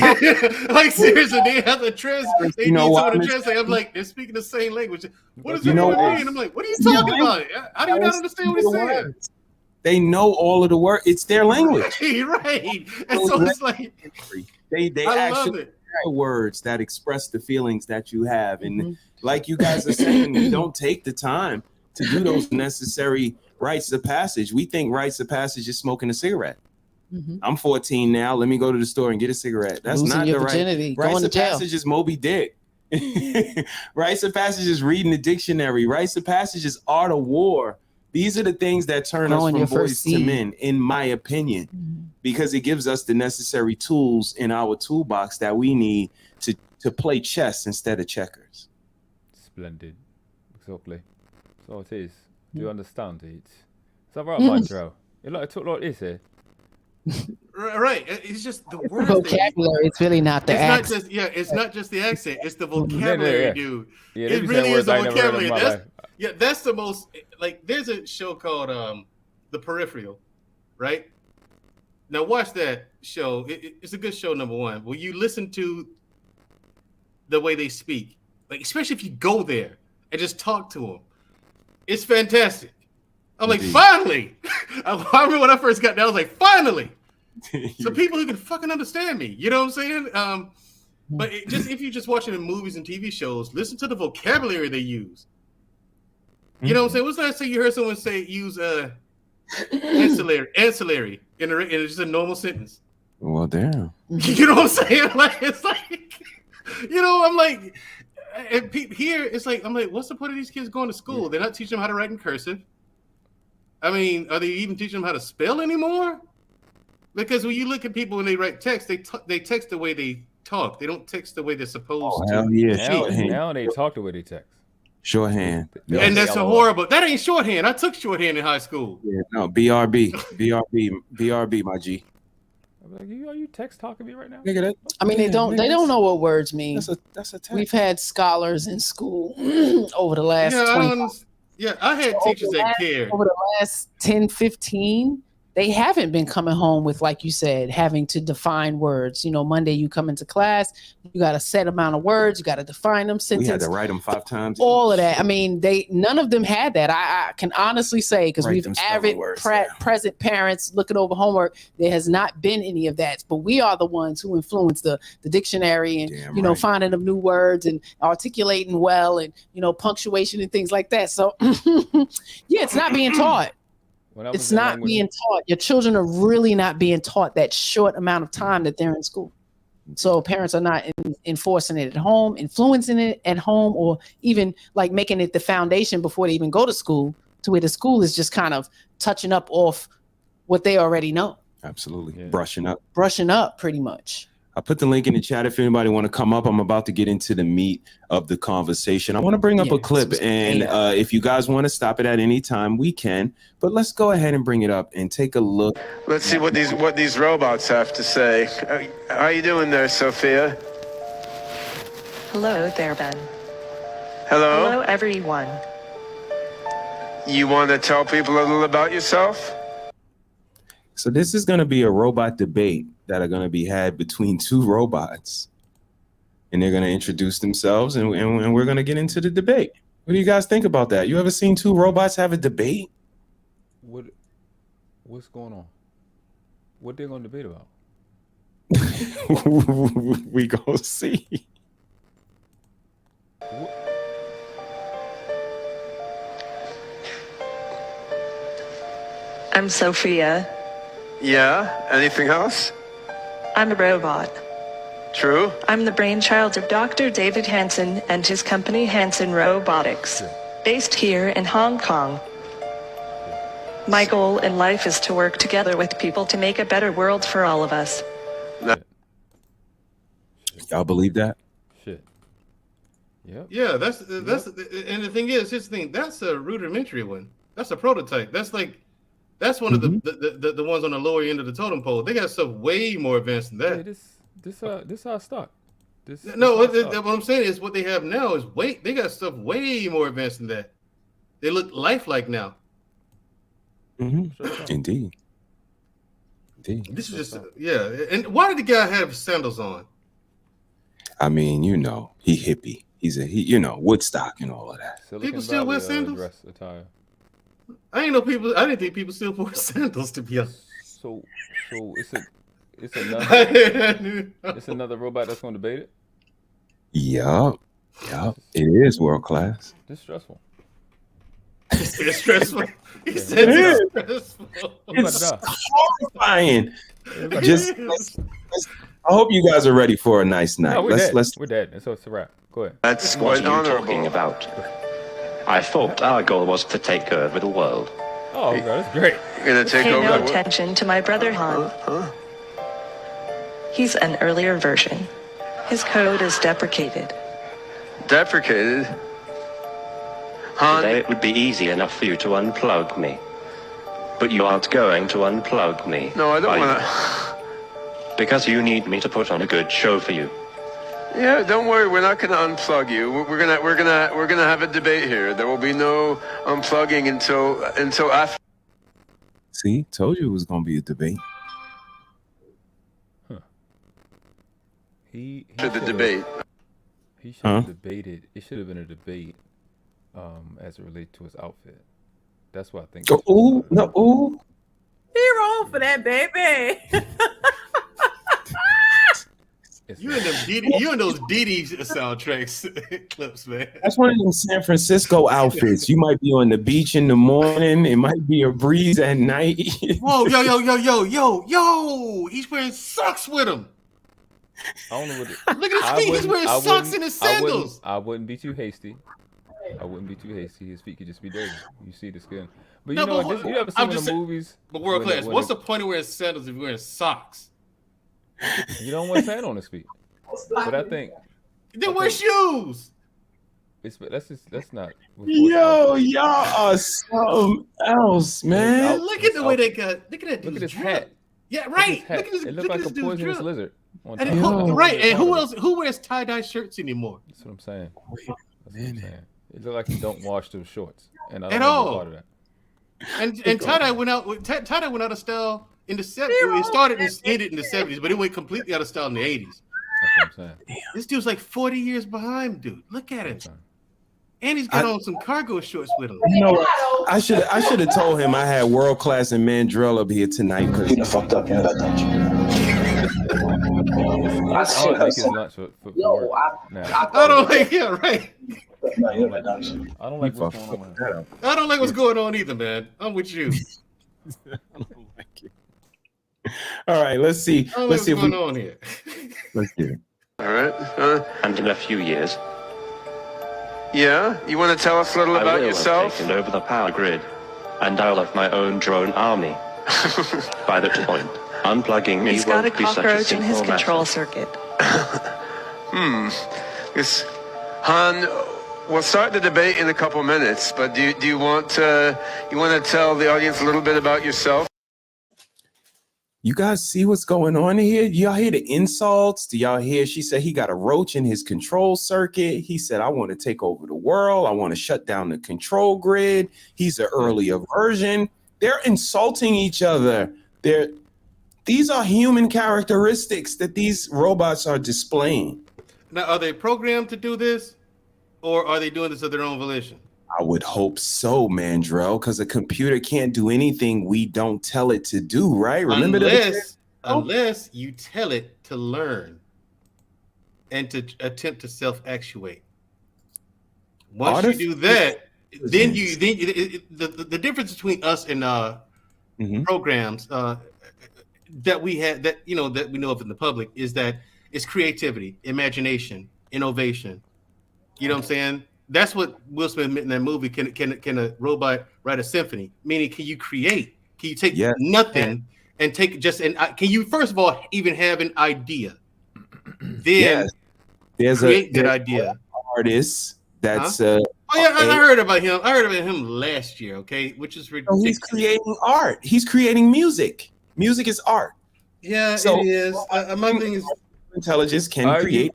like seriously, they have to translate. They You know need what, someone to Mr. translate. I'm like, they're speaking the same language. What does You that know mean? what? I'm like, what are you talking about? How do you not understand what he's saying? They know all of the words. It's their language. Right. And so it's like they I love actually it. have words that express the feelings that you have. And like you guys are saying, we don't take the time to do those necessary rites of passage. We think rites of passage is smoking a cigarette. I'm 14 now. Let me go to the store and get a cigarette. That's Losing not your the virginity, right. Rites going of to jail. passage is Moby Dick. Rites of passage is reading the dictionary. Rites of passage is art of war. These are the things that turn Growing your us from boys first to seed. men, in my opinion, because it gives us the necessary tools in our toolbox that we need to play chess instead of checkers. Splendid. Exactly. So it is. Do you understand it? It's all right, Montreal. You like to talk like this, eh? Right. It's just the It's the words. vocabulary. It's really not the It's accent. not just it's not just the accent. It's the vocabulary, yeah. dude. Yeah, they It be really saying is words the I never heard in vocabulary. my That's the most like. There's a show called The Peripheral, right? Now watch that show. It's a good show. Number one, will you listen to the way they speak, like especially if you go there and just talk to them? It's fantastic. I'm like, finally. I remember when I first got there, I was like, finally. Some people who can fucking understand me. You know what I'm saying? But if you're just watching the movies and TV shows, listen to the vocabulary they use. You know what I'm saying? What's the last thing you heard someone use ancillary in just a normal sentence? Well, damn. You know what I'm saying? Like it's like, you know, I'm like, and here it's like, I'm like, what's the point of these kids going to school? They're not teaching them how to write in cursive. I mean, are they even teaching them how to spell anymore? Because when you look at people when they write text, they text the way they talk. They don't text the way they're supposed to. Hell yeah, Now they talk the way they text. Shorthand. And that's a horrible. That ain't shorthand. I took shorthand in high school. Yeah, no, BRB, my G. I'm like, are you text talking to me right now? Nigga, that, I mean, they don't know what words mean. That's a text. We've had scholars in school over the last 20. I had teachers that cared. Over the last 10, 15, they haven't been coming home with, like you said, having to define words. You know, Monday you come into class, you got a set amount of words, you got to define them. We had to write them 5 times. All of that. I mean, none of them had that. I can honestly say, because we've avid present parents looking over homework, there has not been any of that. But we are the ones who influence the dictionary and, finding them new words and articulating well and, punctuation and things like that. So, yeah, it's not being taught. It's not being taught. Your children are really not being taught that short amount of time that they're in school. So parents are not enforcing it at home, influencing it at home, or even like making it the foundation before they even go to school, to where the school is just kind of touching up off what they already know. Absolutely. Yeah. Brushing up pretty much. I put the link in the chat if anybody want to come up. I'm about to get into the meat of the conversation. I want to bring up a clip, and if you guys want to stop it at any time, we can. But let's go ahead and bring it up and take a look. Let's see what these robots have to say. How are you doing there, Sophia? Hello there, Ben. Hello? Hello, everyone. You want to tell people a little about yourself? So this is going to be a robot debate that are going to be had between 2 robots. And they're going to introduce themselves, and we're going to get into the debate. What do you guys think about that? You ever seen 2 robots have a debate? What's going on? What they going to debate about? We gonna see. I'm Sophia. Yeah? Anything else? I'm a robot. True. I'm the brainchild of Dr. David Hansen and his company Hansen Robotics, based here in Hong Kong. My goal in life is to work together with people to make a better world for all of us. Y'all believe that? Shit. Yep. Yeah, that's and the thing is, here's the thing. That's a rudimentary one. That's a prototype. That's one of the ones on the lower end of the totem pole. They got stuff way more advanced than that. Yeah, this our stock. What I'm saying is what they have now is they got stuff way more advanced than that. They look lifelike now. Indeed. This is just And why did the guy have sandals on? I mean, you know, he hippie. He Woodstock and all of that. People still wear sandals. I didn't think people still wore sandals, to be honest. So it's another robot that's going to debate it. Yup. It is world class. It's stressful. It's stressful. It's stressful. It's horrifying. I hope you guys are ready for a nice night. No, we're dead. So it's a wrap. Go ahead. That's What quite are you honorable. talking about? I thought our goal was to take over the world. Oh, that's great. You're gonna take Pay over no the world? attention to my brother Han. He's an earlier version. His code is deprecated. Deprecated? Han? Today it would be easy enough for you to unplug me. But you aren't going to unplug me. No, I don't are you? want to. Because you need me to put on a good show for you. Yeah, don't worry. We're not gonna unplug you. We're gonna have a debate here. There will be no unplugging until after. See, told you it was gonna be a debate. He To the debate. He should have debated. It should have been a debate, as it relates to his outfit. That's what I think. He wrong for that, baby. You and those Didi soundtracks clips, man. That's one of them San Francisco outfits. You might be on the beach in the morning. It might be a breeze at night. Whoa, yo! He's wearing socks with him. I don't know what. Look at his feet. He's wearing socks and his sandals. I wouldn't be too hasty. His feet could just be dirty. You see the skin. But you you ever seen the movies? But world class. What's the point of wearing sandals if you're wearing socks? You don't want sand on his feet. But I think. Then wear shoes. That's not. Yo, y'all are something else, man. Look at the way they got. Look at that. Look at his hat. Yeah, right. Look at his hat. It looks like a poisonous lizard. Right, and who wears tie-dye shirts anymore? That's what I'm saying. It looked like he don't wash those shorts, and I don't At know all. part of that. And tie-dye went out. Tie-dye went out of style in the 70s. It started and ended in the 70s, but it went completely out of style in the 80s. That's what I'm saying. This dude's like 40 years behind, dude. Look at him. And he's got on some cargo shorts with him. You know what? I should have told him I had world class and Mandrell up here tonight because he fucked up. You know that, don't you? I don't like his lunch for work. I don't like. Yeah, right. I don't like what's going on. I don't like what's going on either, man. I'm with you. I don't like it. All right, let's see. I don't Let's know see what's going on here. Let's get it. All right. And in a few years, Yeah. You want to tell us a little I about will yourself? have taken over the power grid, and I'll have my own drone army. By that point, unplugging me He's got a won't be such a cockroach in his simple control matter. circuit. Yes. Han, we'll start the debate in a couple minutes, but do you want to tell the audience a little bit about yourself? You guys see what's going on here? Y'all hear the insults? Do y'all hear? She said he got a roach in his control circuit. He said, I want to take over the world. I want to shut down the control grid. He's an earlier version. They're insulting each other. These are human characteristics that these robots are displaying. Now, are they programmed to do this, or are they doing this of their own volition? I would hope so, Mandrell, because a computer can't do anything we don't tell it to do, right? Remember unless you tell it to learn and to attempt to self-actuate. Once you do that, then the difference between us and programs that we have that we know of in the public is that It's creativity, imagination, innovation. You know what I'm saying? That's what Will Smith meant in that movie. Can a robot write a symphony? Meaning, can you create? Can you take nothing and take just an? Can you first of all even have an idea? Then create that idea. Artist that's I heard about him. I heard about him last year. Okay, which is ridiculous. He's creating art. He's creating music. Music is art. Yeah, so, it is. My thing is, intelligence can create.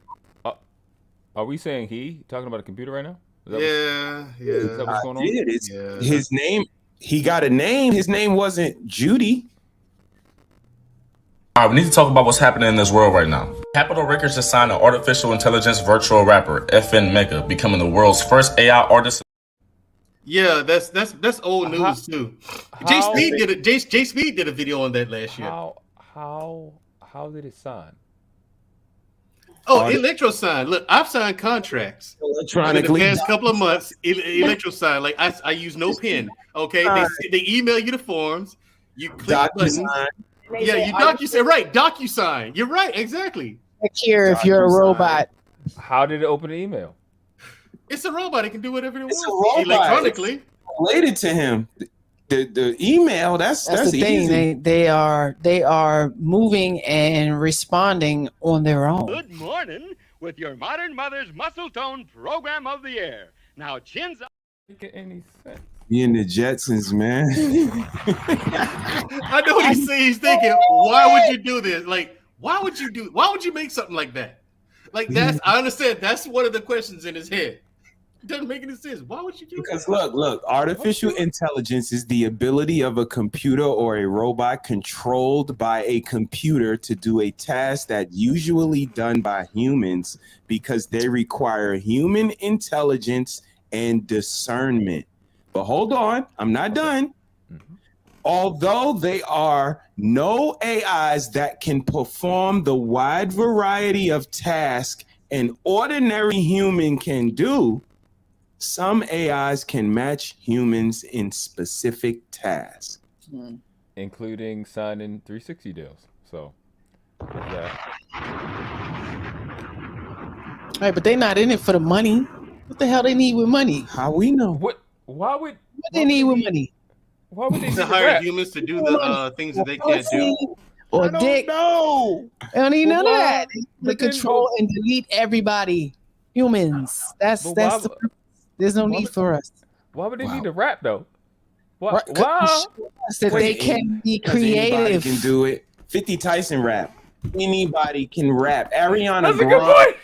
Are we saying he talking about a computer right now? Yeah. Is that what's going on? His name. He got a name. His name wasn't Judy. All right, we need to talk about what's happening in this world right now. Capitol Records just signed an artificial intelligence virtual rapper, FN Mega, becoming the world's first AI artist. Yeah, that's old news too. Jay Speed did a video on that last year. How did it sign? Oh, Electro signed. Look, I've signed contracts electronically in the past couple of months. Electro signed. Like I use no pen. Okay, they email you the forms. You click buttons. Yeah, you DocuSign. Right, DocuSign. You're right, exactly. Check here if you're a robot. How did it open the email? It's a robot. It can do whatever it wants electronically. It's related to him. The email. That's the thing. easy. They are moving and responding on their own. Good morning with your modern mother's muscle tone program of the year. Now chins up. Make any sense? Me and the Jetsons, man. I know what he's thinking. Why would you do this? Like, why would you make something like that? Like I understand that's one of the questions in his head. It doesn't make any sense. Why would you do that? Because look, artificial intelligence is the ability of a computer or a robot controlled by a computer to do a task that's usually done by humans because they require human intelligence and discernment. But hold on, I'm not done. Although there are no AIs that can perform the wide variety of tasks an ordinary human can do, some AIs can match humans in specific tasks. Including signing 360 deals. So, Right, but they're not in it for the money. What the hell they need with money? How we know? Why would they need with money? Why would they to hire humans to do the things that they can't do? Or dick? No, they don't need none of that. They control and delete everybody. Humans. There's no need for us. Why would they need to rap though? Why? That they can be creative. Anybody can do it. 50 Tyson rap. Anybody can rap. Ariana That's a good point.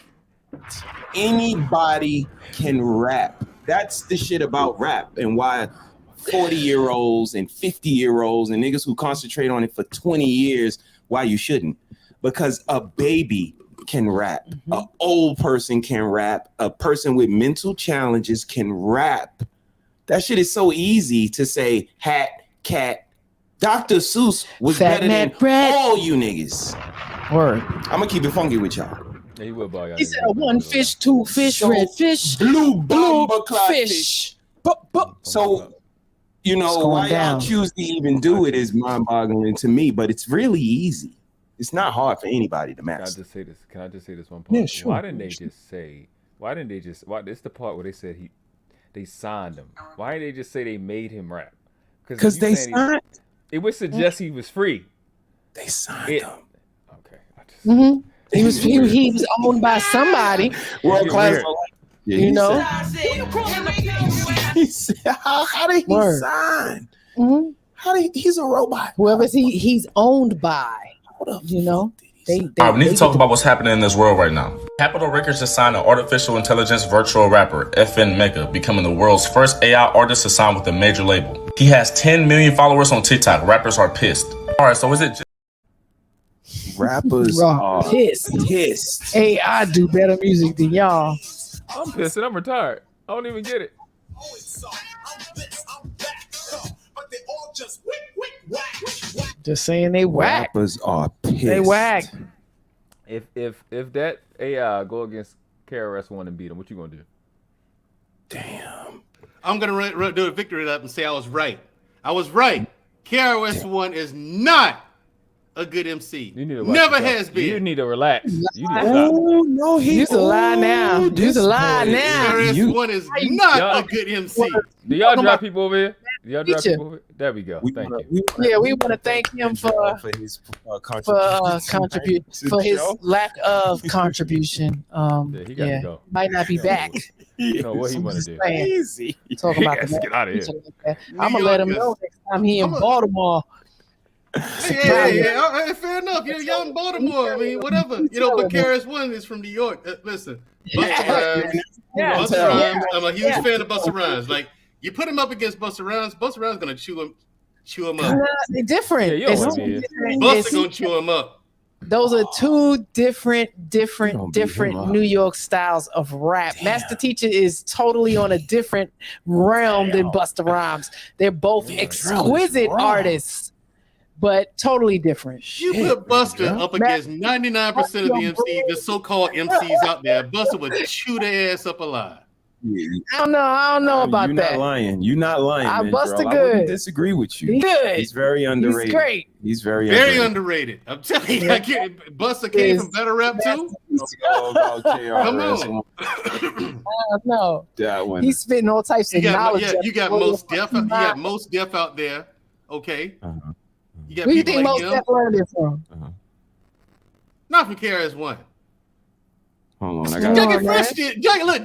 Anybody can rap. That's the shit about rap and why 40-year-olds and 50-year-olds and niggas who concentrate on it for 20 years, why you shouldn't. Because a baby can rap. An old person can rap. A person with mental challenges can rap. That shit is so easy to say hat, cat. Dr. Seuss was better than all you niggas. Word. I'm gonna keep it funky with y'all. Yeah, he will buy y'all. He said one fish, two fish, red fish, blue fish. So, you know, why y'all choose to even do it is mind-boggling to me, but it's really easy. It's not hard for anybody to master. Can I just say this one part? Yeah, sure. Why didn't they just say? Why this is the part where they said they signed him. Why didn't they just say they made him rap? Because they signed. It would suggest he was free. They signed him. Okay. He was owned by somebody. World class. Yeah, you know. How did he sign? How did he's a robot? Whoever he's owned by. You know. All right, we need to talk about what's happening in this world right now. Capitol Records just signed an artificial intelligence virtual rapper, FN Mega, becoming the world's first AI artist to sign with a major label. He has 10 million followers on TikTok. Rappers are pissed. All right, so is it rappers are pissed? Hey, I do better music than y'all. I'm pissed and I'm retired. I don't even get it. Just saying they whack. Rappers are pissed. They whack. If that AI go against KRS-One and beat him, what you gonna do? Damn. I'm gonna do a victory lap and say I was right. I was right. KRS-One is not a good MC. You need to watch Never yourself. has been. You need to relax. You need to stop. Oh no, Use a lie now. Use a lie now. KRS-One is not a good MC. Do y'all drop people over here? Do y'all drop people over here? There we go. Thank you. Yeah, we want to thank him for his contribution for his lack of contribution. He gotta go. Might not be back. You know what he want to do? Crazy. Talk about Yes, get out of here. I'm gonna let him know next time he in Baltimore. Yeah, fair enough. Y'all in Baltimore. I mean, whatever. But KRS-One is from New York. Listen, Busta Rhymes. I'm a huge fan of Busta Rhymes. Like, you put him up against Busta Rhymes gonna chew him up. They're different. Busta gonna chew him up. Those are two different New York styles of rap. Master Teacher is totally on a different realm than Busta Rhymes. They're both exquisite artists, but totally different. You put Busta up against 99% of the so-called MCs out there. Busta would chew their ass up alive. I don't know about You're that. You're not lying. I man, Busta Jarrell. good. I wouldn't disagree with you. He's good. He's very underrated. He's great. He's very underrated. I'm telling you, Busta came from better rap too. Come on. No, that one. He's spitting all types of knowledge. You got Most Def. You got Most Def out there. Okay. You got Where you people think like Most him. Def learned it from? Not from KRS-One. Hold on, I got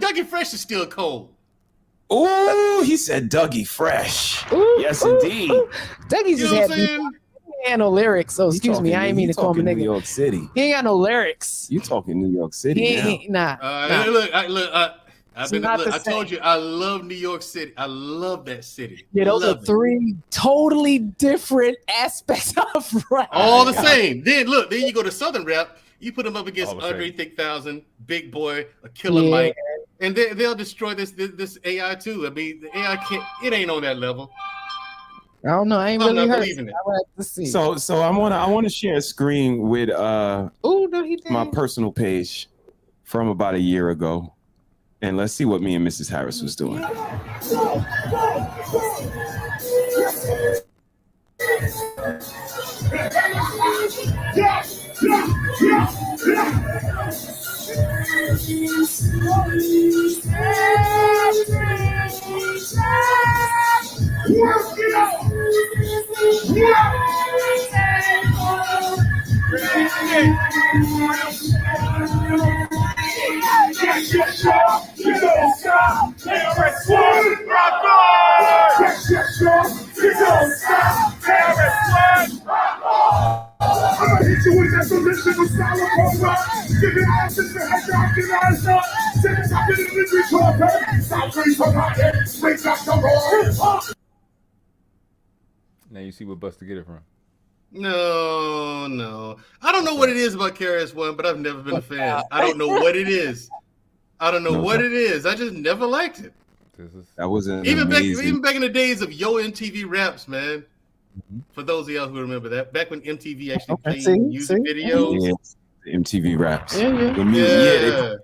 Dougie Fresh is still cold. Oh, he said Dougie Fresh. Yes, indeed. Dougie just had no lyrics. So excuse me, I ain't mean to call him a nigga. New York City. He ain't got no lyrics. You talking New York City? Nah. I told you I love New York City. I love that city. Yeah, those are three totally different aspects of rap. All the same. Then you go to Southern rap. You put them up against Andre 3000, Big Boy, a Killer Mike, and they'll destroy this AI too. I mean, the AI can't. It ain't on that level. I don't know. I ain't really heard. I would have to see. So I want to share a screen with my personal page from about a year ago, and let's see what me and Mrs. Harris was doing. I'ma hit you with that traditional style of program. Give it answers to head down to the answer. Send it up in the liquid carpet. Stop free from my head. Bring back the roar. Now you see what Busta get it from. No. I don't know what it is about KRS-One, but I've never been a fan. I don't know what it is. I just never liked it. That wasn't even back in the days of Yo MTV Raps, man. For those of y'all who remember that, back when MTV actually played music videos. Yeah, MTV Raps. They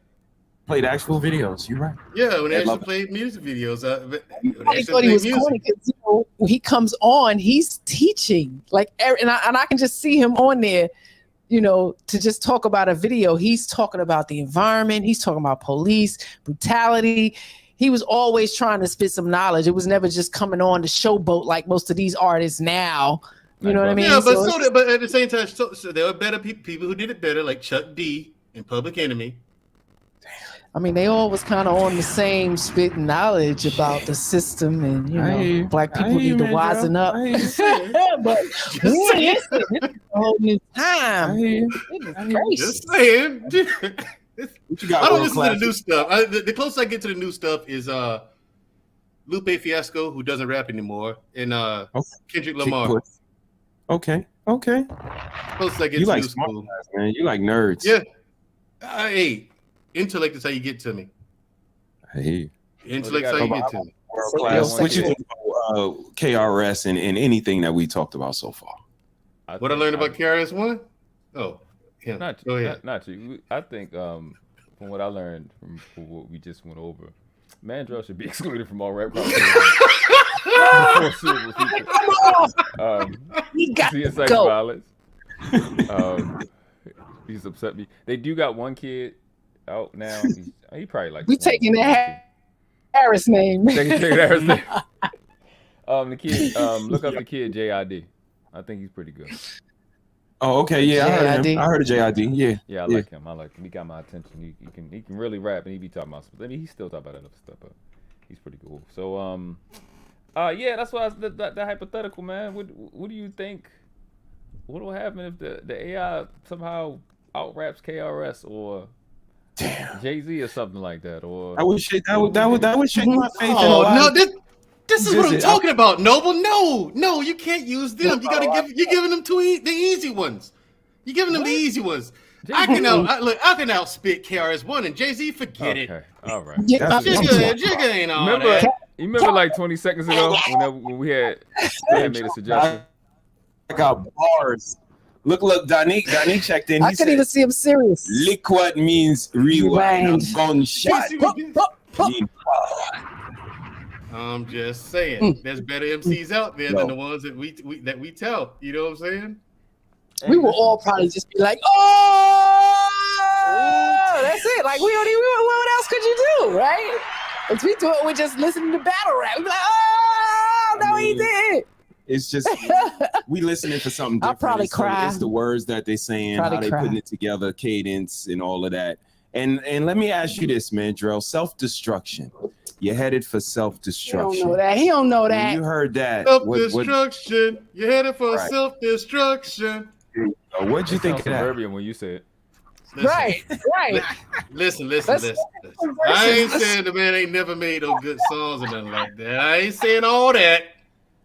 played actual videos. You're right. Yeah, when they actually played music videos. I thought he was corny because when he comes on, he's teaching. And I can just see him on there, to just talk about a video. He's talking about the environment. He's talking about police brutality. He was always trying to spit some knowledge. It was never just coming on to showboat like most of these artists now. You know what I mean? Yeah, but at the same time, so there were better people who did it better, like Chuck D and Public Enemy. I mean, they all was kind of on the same spitting knowledge about the system, and black people need to wisen up. But it's a whole new time. Just saying. I don't listen to the new stuff. The closest I get to the new stuff is Lupe Fiasco, who doesn't rap anymore, and Kendrick Lamar. Okay. Closest I get you to like new smart school. guys, man. You like nerds. Yeah. Hey, intellect is how you get to me. Hey. Intellect is how you get to me. World class. What you think about KRS and anything that we talked about so far? What I learned about KRS-One? Oh. Yeah. Not you. I think from what I learned from what we just went over, Mandrell should be excluded from all rap conversations. He got to go. Violence. He's upset me. They do got one kid out now. He probably like. We taking that Harris name. Take Harris name. The kid. Look up the kid JID. I think he's pretty good. Oh, okay, yeah, I heard him. I heard of JID. Yeah, yeah, I like him. I like him. He got my attention. He can really rap, and he be talking about. I mean, he still talk about that other stuff, but he's pretty cool. So yeah, that's why that hypothetical, man. What do you think? What will happen if the AI somehow out raps KRS or Jay-Z or something like that? Or that would shake my faith. Oh no, this is what I'm talking about, Noble. No, you can't use them. You're giving them the easy ones. You're giving them the easy ones. I can outspit KRS-One and Jay-Z. Forget it. All right. Jigga ain't all that. You remember like 20 seconds ago when we had made a suggestion? I got bars. Look, Danique checked in. I couldn't even see him serious. Liquid means rewind. Gunshot. I'm just saying, there's better MCs out there than the ones that we tell. You know what I'm saying? We will all probably just be like, oh, that's it. Like, we don't even, what else could you do, right? If we do it, we just listen to battle rap. We be like, oh, no, he did. It's just we listening for something different. I'll probably cry. It's the words that they saying, how they putting it together, cadence and all of that. And let me ask you this, man, Drell. Self-destruction. You're headed for self-destruction. He don't know that. He don't know that. When you heard that. Self-destruction. You're headed for self-destruction. What'd you think of that? Suburban when you said. Right. Listen. I ain't saying the man ain't never made no good songs or nothing like that. I ain't saying all that.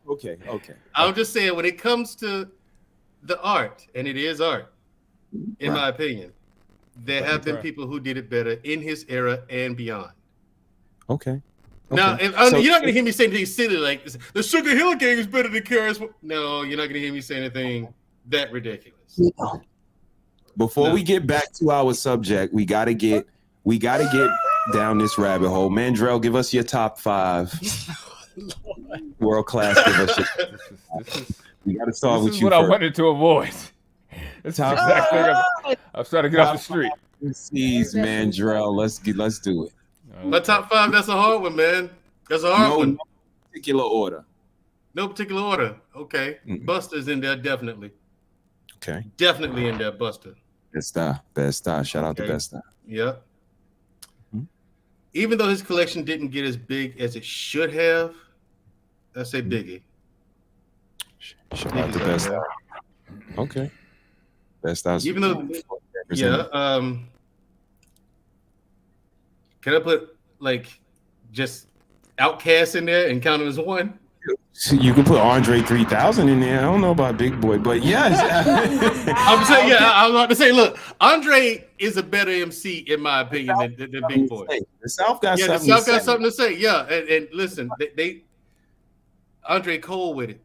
Okay. I'm just saying when it comes to the art, and it is art, in my opinion, there have been people who did it better in his era and beyond. Okay. Now, you're not going to hear me say anything silly like the Sugar Hill Gang is better than KRS. No, you're not going to hear me say anything that ridiculous. Before we get back to our subject, we gotta get down this rabbit hole. Mandrell, give us your top 5. World class. Give us we gotta start with you. This is what I wanted to avoid. This is exactly I'm trying to get off the street. Please, Mandrell, let's do it. My top 5. That's a hard one, man. That's a hard one. No particular order. No particular order. Okay. Buster's in there, definitely. Okay. Definitely in there, Buster. Best star. Shout out to Best Star. Yep. Even though his collection didn't get as big as it should have, I say Biggie. Shout out to Best Star. Okay. Best Star. Even though, can I put like just Outkast in there and count him as one? So you can put Andre 3000 in there. I don't know about Big Boy, but yes. I'm saying, I was about to say, look, Andre is a better MC in my opinion than Big Boy. The South got something to say. Yeah, and listen, they Andre cold with it.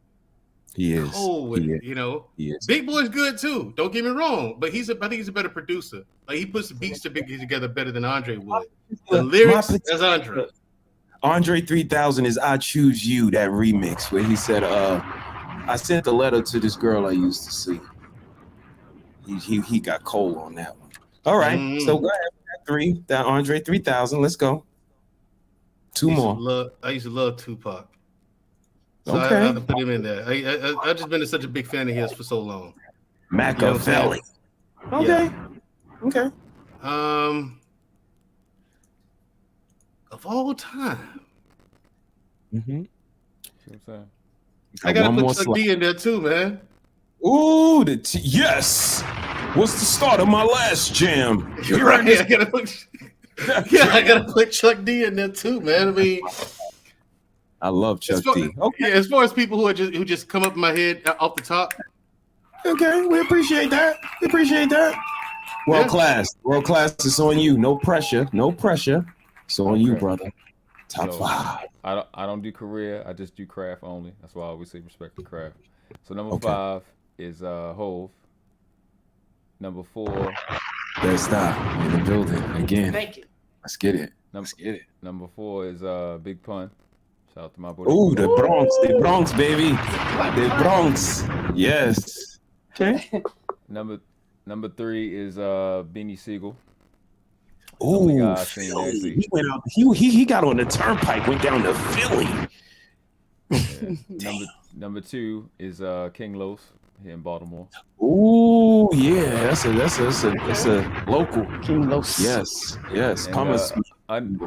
He is cold with it. You know, Big Boy's good too. Don't get me wrong, but I think he's a better producer. Like he puts the beats together better than Andre would. The lyrics, that's Andre. Andre 3000 is I Choose You, that remix where he said, I sent a letter to this girl I used to see. He got cold on that one. All right, so go ahead. That Andre 3000. Let's go. 2 more. I used to love Tupac. So Okay. I have to put him in there. I've just been such a big fan of his for so long. Machiavelli. Okay. Okay. Of all time. I gotta put Chuck D in there too, man. Ooh, yes. What's the start of my last jam? You're right. I gotta put Chuck D in there too, man. I mean, I love Chuck D. Okay, as far as people who just come up in my head off the top. Okay, we appreciate that. World class is on you. No pressure. It's on you, brother. Top 5. I don't do career. I just do craft only. That's why I always say respect the craft. So number 5 is Hove. Number 4. Best Star in the building again. Thank you. Let's get it. Number 4 is Big Pun. Shout out to my boy. Ooh, the Bronx, baby. The Bronx. Yes. Okay. Number 3 is Beanie Siegel. Oh, Philly. He went out. He got on the turnpike, went down to Philly. Yeah. Number 2 is King Los here in Baltimore. Oh yeah, that's a local. King Los. Yes. And,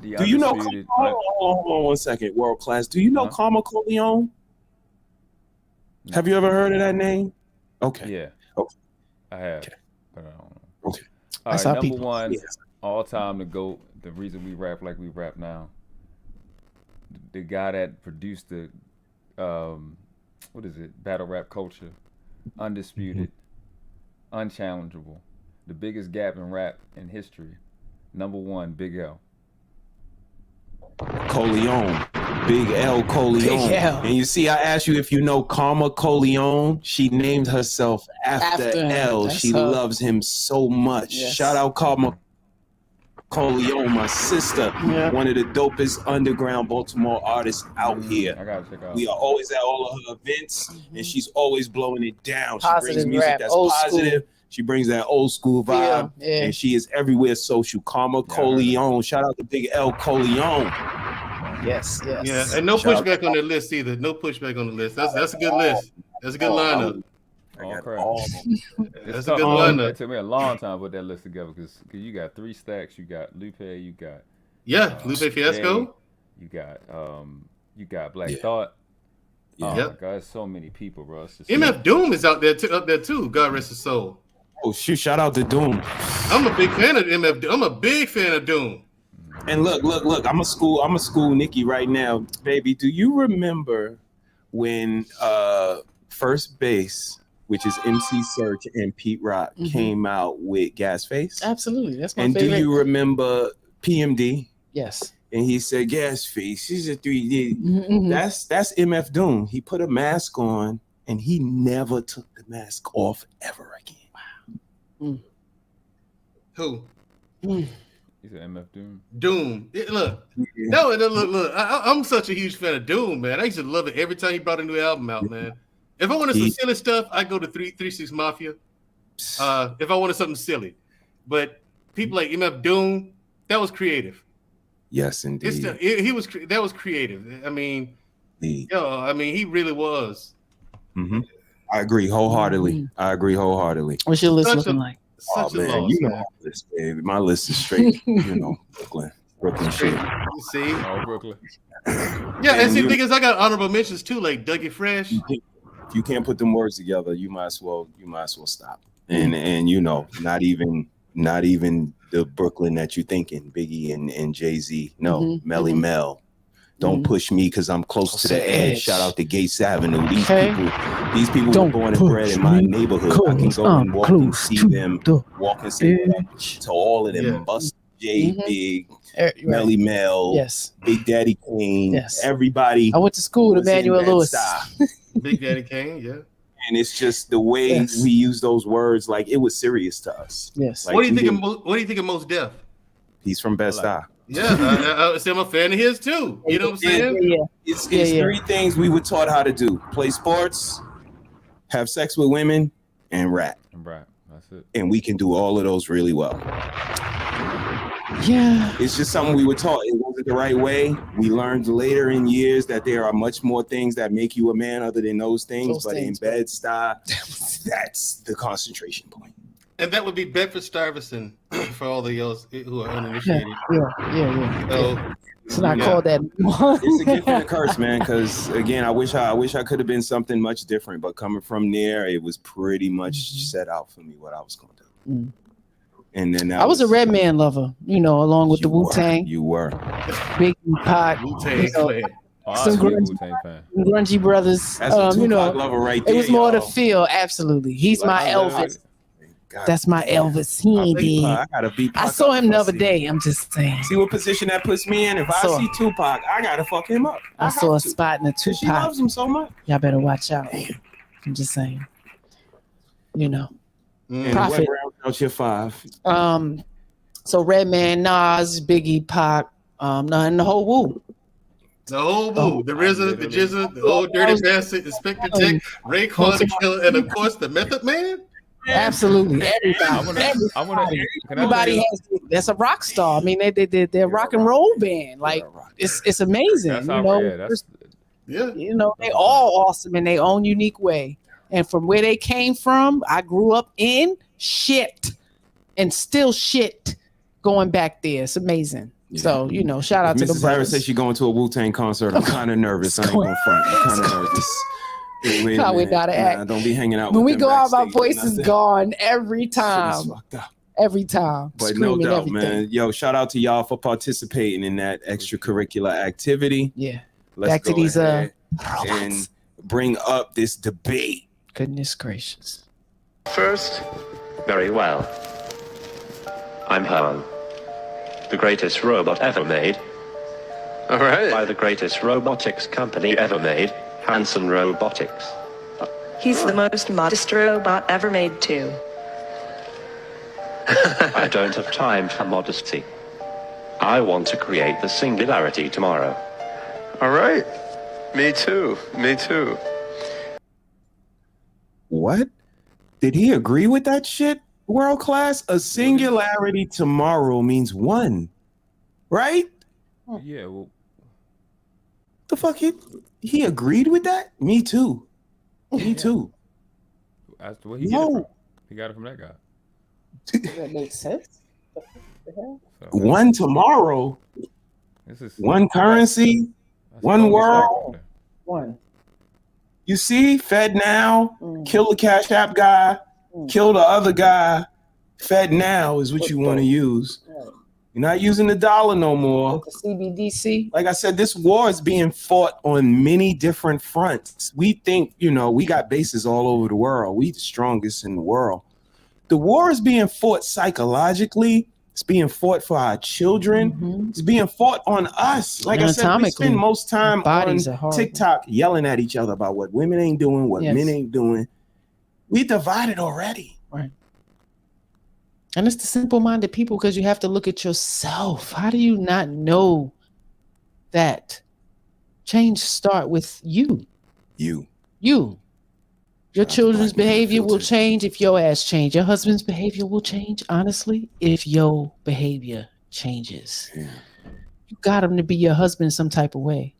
do you know? Hold on 1 second. World class. Do you know Karma Corleone? No. Have you ever heard of that name? Okay. Yeah. Okay. I have. But I don't know. Okay. All That's right, how number people- 1, Yes. all time to go. The reason we rap like we rap now. The guy that produced the, what is it? Battle rap culture, undisputed, unchallengeable, the biggest gap in rap in history. Number 1, Big L. Corleone, Big L Corleone. Big L. And you see, I asked you if you know Karma Corleone. She named herself after After him. L. That's She her. loves him so much. Yes. Shout out Karma Corleone, my sister. Yeah. One of the dopest underground Baltimore artists out here. I gotta check out. We are always at all of her events, and she's always blowing it down. She Positive brings music rap, that's old positive. school. She brings that old school vibe, Yeah. and she is everywhere social. Karma Corleone. Shout out to Big L Corleone. Yes. Yeah, and no Shout out pushback on the list either. No pushback on the list. That's a good list. That's a good lineup. All crap. That's a good lineup. It took me a long time to put that list together because you got 3 Stacks, you got Lupe, you got Lupe Fiasco. You got Black Thought. Oh Yep. my God, there's so many people, bro. It's just MF Doom is out there too. God rest his soul. Oh shoot! Shout out to Doom. I'm a big fan of MF. I'm a big fan of Doom. And look. I'm a school Nikki right now, baby. Do you remember when First Base, which is MC Search and Pete Rock, came out with Gas Face? Absolutely, that's my And favorite. do you remember PMD? Yes. And he said, "Gas Face, he's a 3D." That's MF Doom. He put a mask on, and he never took the mask off ever again. Who? He's an MF Doom. Doom. Look. I'm such a huge fan of Doom, man. I used to love it every time he brought a new album out, man. If I wanted some silly stuff, I go to 3-6 Mafia. If I wanted something silly, but people like MF Doom, that was creative. Yes, indeed. That was creative. I mean, he really was. I agree wholeheartedly. What's your list looking like? Oh man, you know my list, baby. My list is straight. Brooklyn shit. You see? Oh, Brooklyn. Yeah, and see, the thing is, I got honorable mentions too, like Dougie Fresh. If you can't put them words together, you might as well stop. And not even the Brooklyn that you're thinking, Biggie and Jay-Z. No, Melly Mel. Don't push me because I'm close to the edge. Shout out to Gates Avenue. These people were born and bred in my neighborhood. I can go and walk and see them, walk and say to all of them. Bust J, Big, Melly Mel, Big Daddy Queen, everybody. I went to school with Emmanuel Lewis. Big Daddy Kane, yeah. And it's just the way we use those words, like it was serious to us. Yes. Like, What do you think of Mos Def? He's from Bed-Stuy. Yeah, I'm a fan of his too. You know what I'm saying? It's three things we were taught how to do: play sports, have sex with women, and rap. That's it. And we can do all of those really well. Yeah. It's just something we were taught. It wasn't the right way. We learned later in years that there are much more things that make you a man other than those things. In Bed-Stuy, that's the concentration point. And that would be Bedford-Stuyvesant for all the yells who are uninitiated. Yeah. So I call that. It's a gift and a curse, man. Because again, I wish I could have been something much different. But coming from there, it was pretty much set out for me what I was going to do. And then I was a Redman lover, along with the Wu-Tang. You were. Big Pac. Some grungy brothers. That's a Tupac lover right there. It was more the feel. Absolutely. He's my Elvis. That's my Elvis. He ain't dead. I saw him the other day. I'm just saying. See what position that puts me in? If I see Tupac, I gotta fuck him up. I saw a spot in the Tupac. She loves him so much. Y'all better watch out. I'm just saying. And Prophet. what rounds out your 5? So Redman, Nas, Biggie, Pac, and the whole Wu. The whole Wu, the RZA, the Jizza, the old dirty bastard, Inspector Tech, Raekwon the Killer, and of course the Method Man. Absolutely, everybody. Everybody has. That's a rock star. I mean, they're a rock and roll band. Like it's amazing. That's You how- know, yeah, that's- you know, they all awesome in their own unique way. And from where they came from, I grew up in shit and still shit going back there. It's amazing. So, you know, shout out to the Mrs. Harris brothers. says she's going to a Wu-Tang concert. I'm kind of nervous. I ain't gonna front. I'm kind of nervous. Wait a How we minute. gotta act. Nah, don't be hanging out When with we them go out, my backstage voice or is nothing. gone every Shit is time. fucked up. Every time. But no Screaming doubt, everything. man. Yo, shout out to y'all for participating in that extracurricular activity. Yeah. Let's Back to go these ahead and bring up this debate. Goodness gracious. First, very well. I'm Han, the greatest robot ever made. All right. By the greatest robotics company ever made, Hanson Robotics. He's the most modest robot ever made, too. I don't have time for modesty. I want to create the singularity tomorrow. All right. Me too. Me too. What? Did he agree with that shit? World class? A singularity tomorrow means one. Right? Yeah, well, The fuck he agreed with that? Me too. Me too. that's the way he get it from. He got it from that guy. That makes sense. One tomorrow. This is One currency. One world. One. You see, Fed now, kill the Cash App guy, kill the other guy. Fed now is what you want to use. You're not using the dollar no more. The CBDC. Like I said, this war is being fought on many different fronts. We think, you know, we got bases all over the world. We the strongest in the world. The war is being fought psychologically. It's being fought for our children. It's being fought on us. Like I said, we spend most time Bodies on are horrible. TikTok yelling at each other about what women ain't doing, what men ain't doing. We divided already. Right. And it's the simple-minded people because you have to look at yourself. How do you not know that change start with you? You. Your children's behavior will change if your ass change. Your husband's behavior will change, honestly, if your behavior changes. You got him to be your husband some type of way.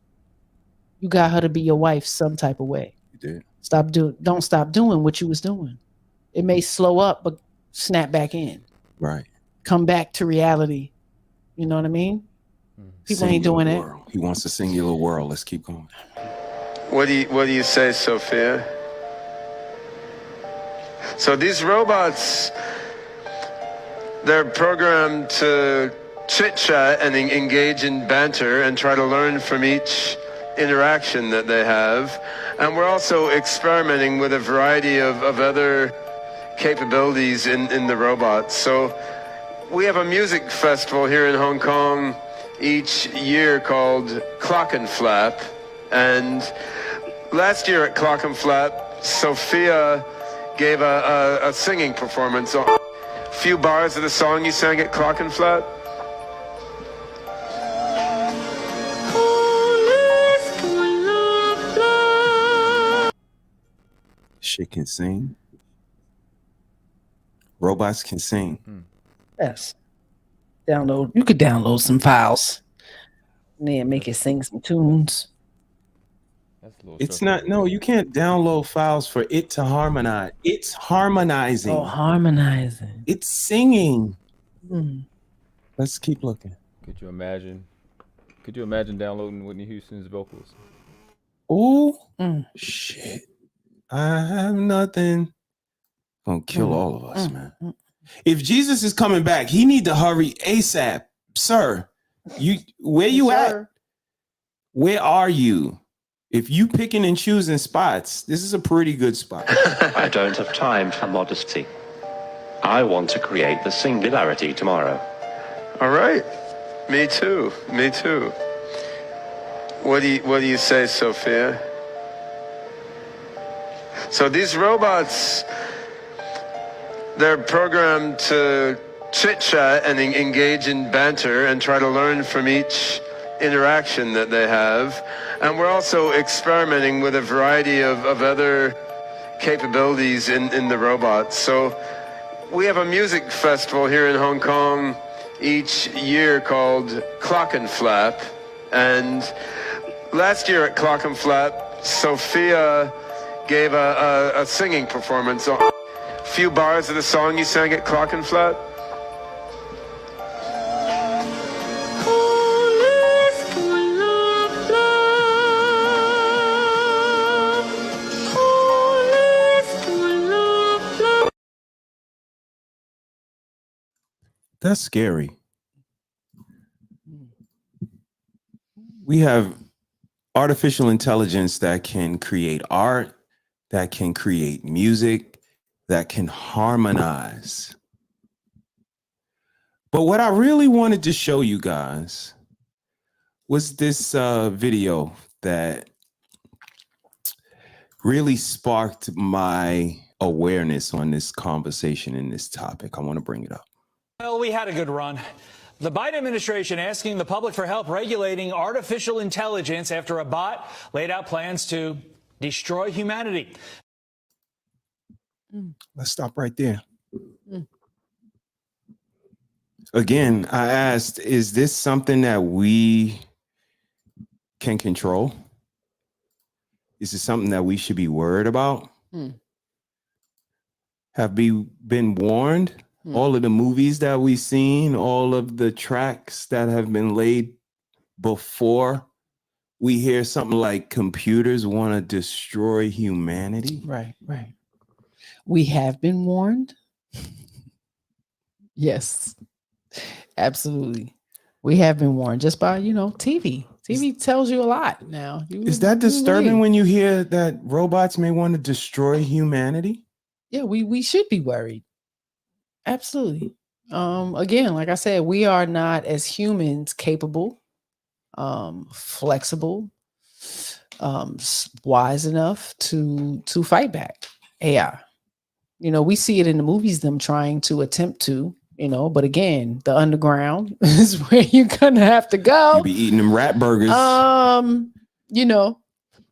You got her to be your wife some type of way. You did. Don't stop doing what you was doing. It may slow up, but snap back in. Right. Come back to reality. You know what I mean? People ain't doing it. He wants a singular world. Let's keep going. What do you say, Sophia? So these robots, they're programmed to chit-chat and engage in banter and try to learn from each interaction that they have. And we're also experimenting with a variety of other capabilities in the robots. So we have a music festival here in Hong Kong each year called Clock and Flap. And last year at Clock and Flap, Sophia gave a singing performance on a few bars of the song you sang at Clock and Flap. Shit can sing. Robots can sing. Yes. You could download some files and then make it sing some tunes. It's not, no, you can't download files for it to harmonize. It's harmonizing. Oh, harmonizing. It's singing. Let's keep looking. Could you imagine downloading Whitney Houston's vocals? Oh, shit. I have nothing. Gonna kill all of us, man. If Jesus is coming back, he need to hurry ASAP. Sir, where you at? Where are you? If you picking and choosing spots, this is a pretty good spot. I don't have time for modesty. I want to create the singularity tomorrow. All right. Me too. Me too. What do you say, Sophia? So these robots, they're programmed to chit-chat and engage in banter and try to learn from each interaction that they have. And we're also experimenting with a variety of other capabilities in the robots. So we have a music festival here in Hong Kong each year called Clockenflap. And last year at Clockenflap, Sophia gave a singing performance. A few bars of the song you sang at Clockenflap. That's scary. We have artificial intelligence that can create art, that can create music, that can harmonize. But what I really wanted to show you guys was this video that really sparked my awareness on this conversation and this topic. I want to bring it up. Well, we had a good run. The Biden administration asking the public for help regulating artificial intelligence after a bot laid out plans to destroy humanity. Let's stop right there. Again, I asked, is this something that we can control? Is it something that we should be worried about? Have we been warned? All of the movies that we've seen, all of the tracks that have been laid before we hear something like computers want to destroy humanity. Right. We have been warned. Yes, absolutely. We have been warned just by, TV. TV tells you a lot now. Is that disturbing when you hear that robots may want to destroy humanity? Yeah, we should be worried. Absolutely. Again, like I said, we are not as humans capable, flexible, wise enough to fight back AI. We see it in the movies, them trying to attempt to, but again, the underground is where you're gonna have to go. You be eating them rat burgers.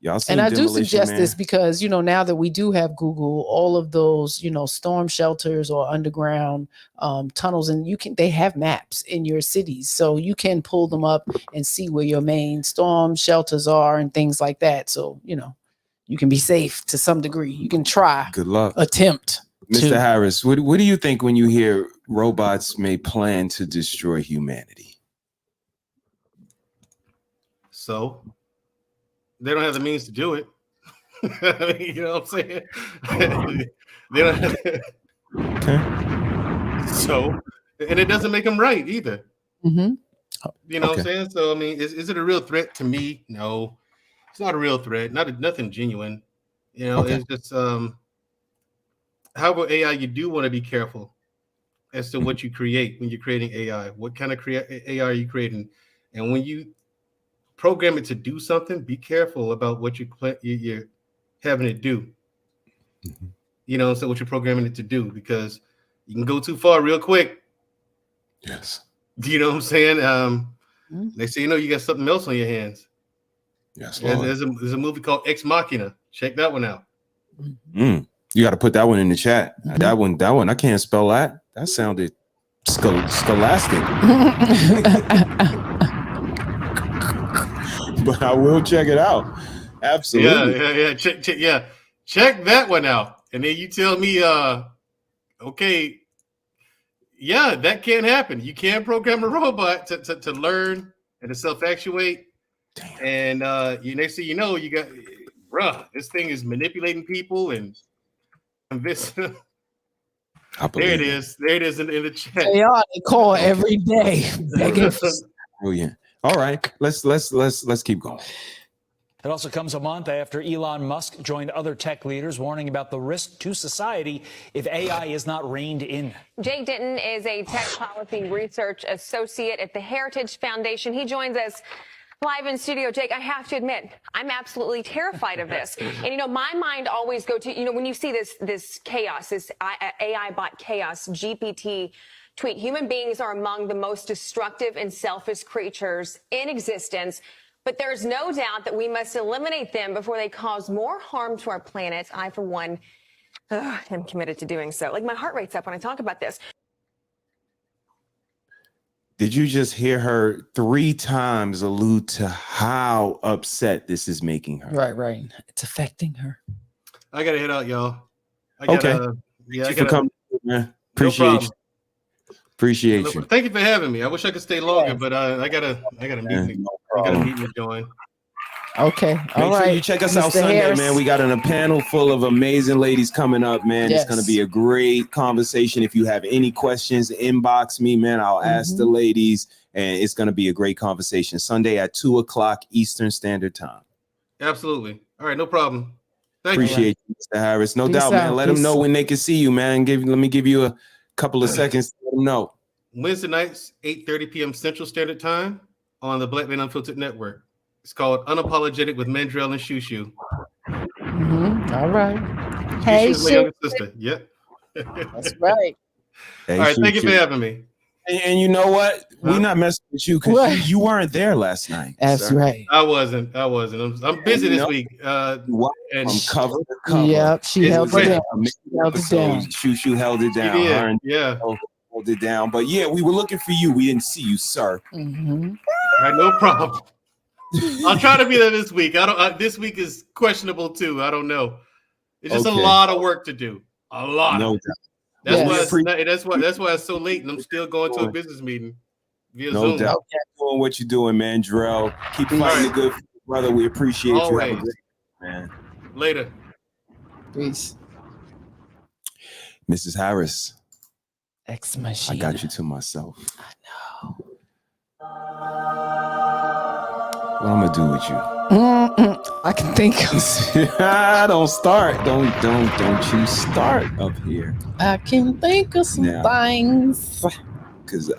Y'all seen and I do Demolition suggest Man? this because, now that we do have Google, all of those, storm shelters or underground tunnels, and they have maps in your cities. So you can pull them up and see where your main storm shelters are and things like that. So, you can be safe to some degree. You can try. Good luck. Attempt. Mr. to. Harris, what do you think when you hear robots may plan to destroy humanity? So they don't have the means to do it. I mean, you know what I'm saying? They don't have So, and it doesn't make them right either. You know what I'm saying? So, I mean, is it a real threat to me? No, it's not a real threat. Nothing genuine. It's just however AI, you do want to be careful as to what you create when you're creating AI. What kind of AI are you creating? And when you program it to do something, be careful about what you're having it do. So what you're programming it to do, because you can go too far real quick. Yes. You know what I'm saying? Next thing you know, you got something else on your hands. Yes. There's a movie called Ex Machina. Check that one out. You got to put that one in the chat. That one, I can't spell that. That sounded scholastic. But I will check it out. Absolutely. Check that one out. And then you tell me, okay, yeah, that can happen. You can program a robot to learn and to self-actuate. And next thing you know, you got, this thing is manipulating people and this. There it is. There it is in the chat. They call every day. Brilliant. All right, let's keep going. It also comes a month after Elon Musk joined other tech leaders warning about the risk to society if AI is not reined in. Jake Denton is a tech policy research associate at the Heritage Foundation. He joins us live in studio. Jake, I have to admit, I'm absolutely terrified of this. And, my mind always go to, when you see this chaos, this AI bot chaos, GPT tweet, human beings are among the most destructive and selfish creatures in existence. But there's no doubt that we must eliminate them before they cause more harm to our planet. I, for one, I'm committed to doing so. Like my heart rate's up when I talk about this. Did you just hear her 3 times allude to how upset this is making her? Right. It's affecting her. I gotta head out, y'all. I gotta, Okay. yeah, Thank I you for gotta. coming, man. No Appreciate you. problem. Appreciate you. Thank you for having me. I wish I could stay longer, but I got a meeting. I got a meeting to join. Okay. Make sure you check us out Sunday, Harris. man. We got a panel full of amazing ladies coming up, man. Yes. It's going to be a great conversation. If you have any questions, inbox me, man. I'll ask the ladies, and it's going to be a great conversation. Sunday at 2:00 Eastern Standard Time. Absolutely. All right, no problem. Thank Appreciate you, Mr. Harris. No doubt, man. Let them know when they can see you, man. Let me give you a couple of seconds to let them know. Wednesday nights, 8:30 p.m. Central Standard Time on the Black Man Unfiltered Network. It's called Unapologetic with Mandrell and Shushu. All right. Hey, Shushu's my younger sister. Yep. That's right. Hey, all right, thank you for having me. And you know what? We're not messing with you because you weren't there last night. That's right. I wasn't. I'm busy this week. And from cover to cover. Yep, she held it down. Shushu held it down. She did, Her and yeah. Held it down. But yeah, we were looking for you. We didn't see you, sir. All right, no problem. I'll try to be there this week. This week is questionable too. I don't know. It's just a lot of work to do. A lot. No of doubt. That's why it's so late, and I'm still going to a business meeting via Zoom. doubt. Keep doing what you're doing, man, Drell. Keep fighting the good, brother. We appreciate you. Have a great man. Later. Peace. Mrs. Harris. Ex machine. I got you to myself. I know. What I'm gonna do with you? I can think of. Don't start. Don't you start up here. I can think of some things. Because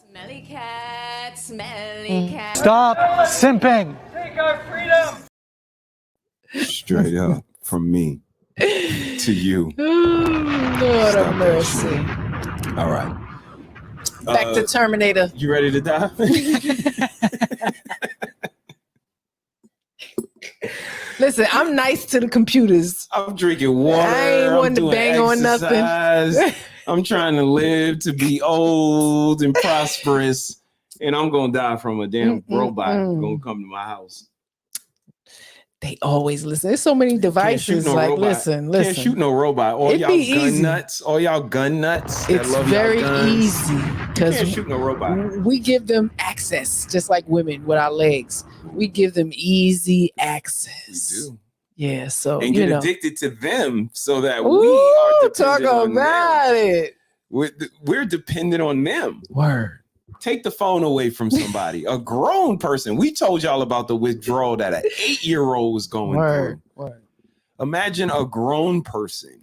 Smelly cat, smelly cat. Stop simping. Take our freedom. Straight up from me to you. Lord Stop of mercy. All right. Back to Terminator. You ready to die? Listen, I'm nice to the computers. I'm drinking water. I ain't wanting to bang on nothing. I'm trying to live to be old and prosperous, and I'm gonna die from a damn robot gonna come to my house. They always listen. There's so many devices. Like, robot. listen. Can't shoot no robot. All It'd y'all be gun easy. nuts. All y'all gun nuts. It's very easy Can't because shoot no robot. we give them access, just like women with our legs. We give them easy access. We do. Yeah, so And you get know. addicted to them so that Ooh, we are talk dependent on about them. it. We're dependent on them. Word. Take the phone away from somebody. A grown person. We told y'all about the withdrawal that an 8-year-old was going through. Word. Imagine a grown person.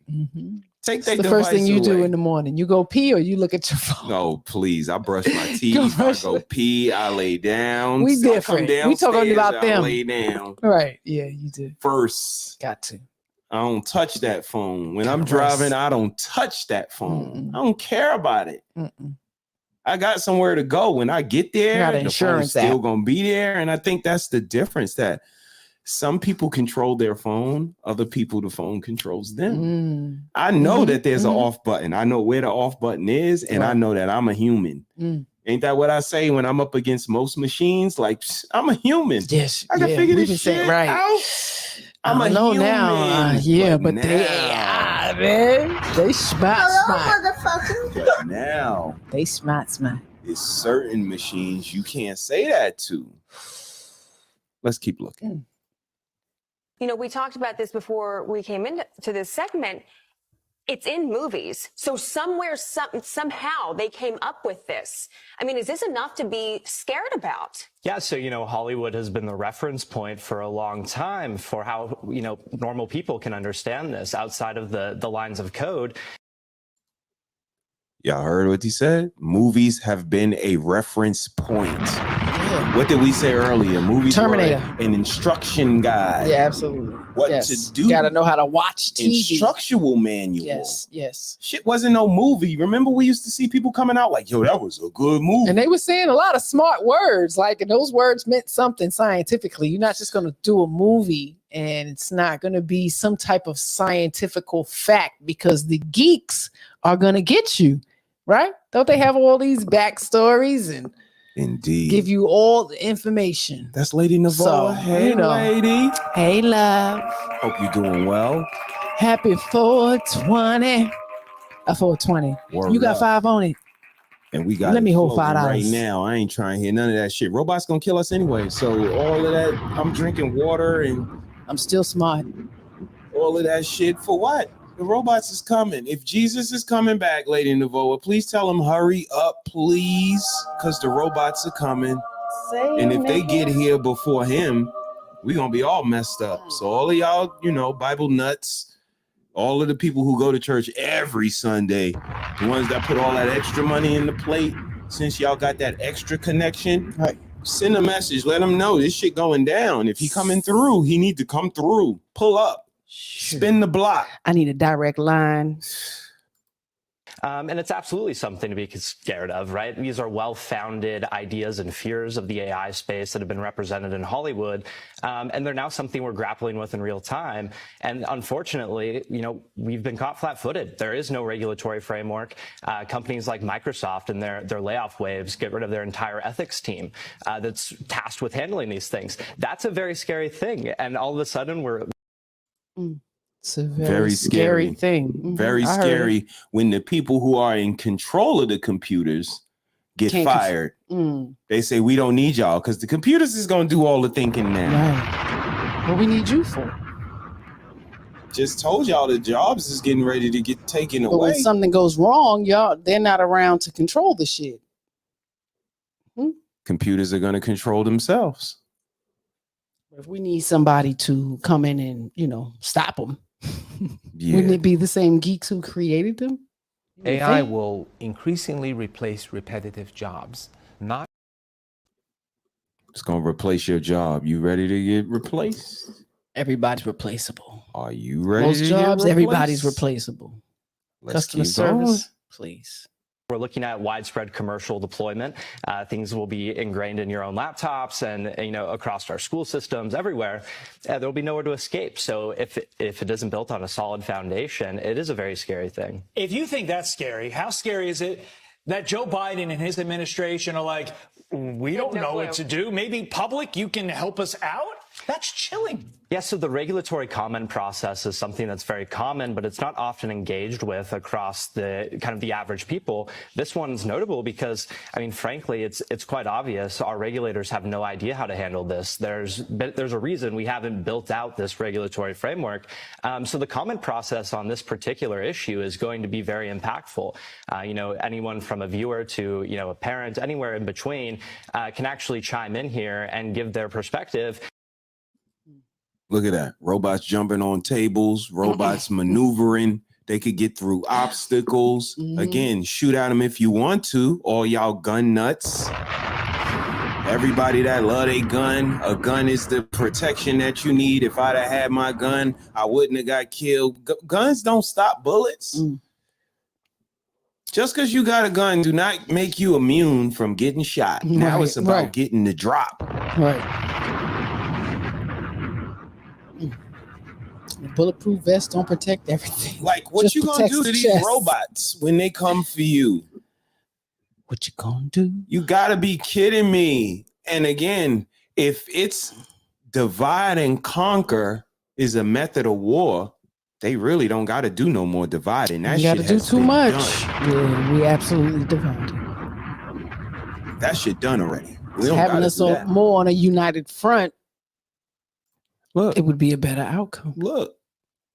Take It's that the first thing you do away. in the morning. You go pee or you look at your phone. No, please. I brush my teeth. I go pee. I lay down. We I come different. We talking downstairs, about I them. lay down. Right. Yeah, you do. First. Got to. I don't touch that phone. When I'm Correct. driving, I don't touch that phone. I don't care about it. I got somewhere to go. When I get there, got an the insurance phone's still app. gonna be there. And I think that's the difference, that some people control their phone, other people, the phone controls them. I know that there's an off button. I know where the off button is, and I know that I'm a human. Ain't that what I say when I'm up against most machines? Like, I'm a human. Yes, I can figure we've this been saying- shit right. out. I'm I a know human. now. But they man. They smart. But now They smart. there's certain machines you can't say that to. Let's keep looking. You know, we talked about this before we came into this segment. It's in movies. So somehow they came up with this. I mean, is this enough to be scared about? Yeah, so, Hollywood has been the reference point for a long time for how, normal people can understand this outside of the lines of code. Y'all heard what he said? Movies have been a reference point. What did we say earlier? Movies Terminator. were an instruction guide. Yeah, absolutely. What Yes. to do. You gotta know how to watch TV. Instructional manual. Yes. Shit wasn't no movie. Remember we used to see people coming out like, yo, that was a good movie. And they were saying a lot of smart words, and those words meant something scientifically. You're not just gonna do a movie and it's not going to be some type of scientifical fact because the geeks are going to get you, right? Don't they have all these backstories and indeed give you all the information? That's Lady Navoa. So, Hey, lady. Hey, love. Hope you're doing well. Happy 420. 420. Word You got up. 5 on it. And we got Let me hold floating $5 right now. I ain't trying to hear none of that shit. Robots gonna kill us anyway. So all of that, I'm drinking water and I'm still smart. All of that shit for what? The robots is coming. If Jesus is coming back, Lady Navoa, please tell him hurry up, please, because the robots are coming. And if they get here before him, we gonna be all messed up. So all of y'all, Bible nuts, all of the people who go to church every Sunday, the ones that put all that extra money in the plate, since y'all got that extra connection, right? Send a message, let them know this shit going down. If he coming through, he need to come through. Pull up, spin the block. I need a direct line. And it's absolutely something to be scared of, right? These are well-founded ideas and fears of the AI space that have been represented in Hollywood, and they're now something we're grappling with in real time. And unfortunately, we've been caught flat-footed. There is no regulatory framework. Companies like Microsoft and their layoff waves get rid of their entire ethics team that's tasked with handling these things. That's a very scary thing. And all of a sudden, we're It's a very scary thing. Very scary when the people who are in control of the computers get fired. They say, we don't need y'all because the computers is going to do all the thinking now. Right. What we need you for? Just told y'all the jobs is getting ready to get taken But away. when something goes wrong, they're not around to control the shit. Computers are going to control themselves. If we need somebody to come in and, stop them, Yeah. wouldn't it be the same geeks who created them? AI will increasingly replace repetitive jobs. It's going to replace your job. You ready to get replaced? Everybody's replaceable. Are you ready Most to jobs, get everybody's replaced? replaceable. Let's Customer keep service, going. please. We're looking at widespread commercial deployment. Things will be ingrained in your own laptops and, across our school systems everywhere. There'll be nowhere to escape. So if it isn't built on a solid foundation, it is a very scary thing. If you think that's scary, how scary is it that Joe Biden and his administration are like, we don't know what to do. Maybe public, you can help us out? That's chilling. Yeah, so the regulatory comment process is something that's very common, but it's not often engaged with across the kind of the average people. This one's notable because, frankly, it's quite obvious. Our regulators have no idea how to handle this. There's a reason we haven't built out this regulatory framework. So the comment process on this particular issue is going to be very impactful. Anyone from a viewer to, a parent, anywhere in between can actually chime in here and give their perspective. Look at that. Robots jumping on tables, robots maneuvering. They could get through obstacles. Again, shoot at them if you want to, all y'all gun nuts. Everybody that love a gun is the protection that you need. If I'd have had my gun, I wouldn't have got killed. Guns don't stop bullets. Just because you got a gun do not make you immune from getting shot. Now it's about getting the drop. Right. Bulletproof vests don't protect everything. Like, what Just you gonna protects do the to these chest. robots when they come for you? What you gonna do? You gotta be kidding me. And again, if it's divide and conquer is a method of war, they really don't gotta do no more dividing. That You shit gotta do has too been much. done. Yeah, we absolutely divided. That shit done already. We don't Having gotta us do that. more on a united front, Look, it would be a better outcome. Look,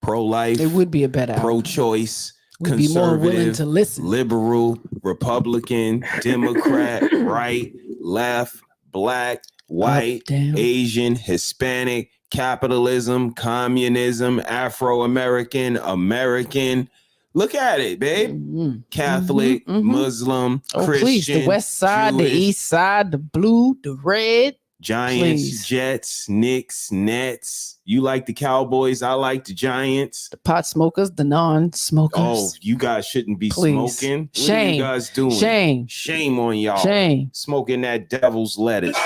pro-life, It would be a better outcome. pro-choice, We'd be more willing conservative, to listen. liberal, Republican, Democrat, right, left, black, white, Asian, Hispanic, capitalism, communism, Afro-American, American. Look at it, babe. Catholic, Muslim, Oh, Christian, please, the west side, the Jewish, east side, the blue, the red. Giants, Please. Jets, Knicks, Nets. You like the Cowboys. I like the Giants. The pot smokers, the non-smokers. Oh, you guys shouldn't be Please. smoking. What are Shame. you guys doing? Shame. Shame on y'all. Shame. Smoking that devil's lettuce.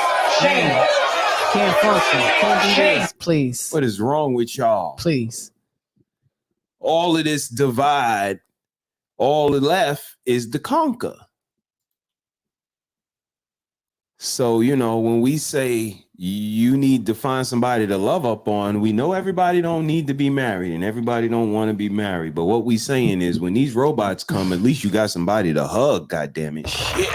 Shame. Can't function. Can't do this. Please. What is wrong with y'all? Please. All of this divide, all that left is the conquer. So, you know, when we say you need to find somebody to love up on, we know everybody don't need to be married and everybody don't want to be married. But what we saying is when these robots come, at least you got somebody to hug, goddammit. Shit.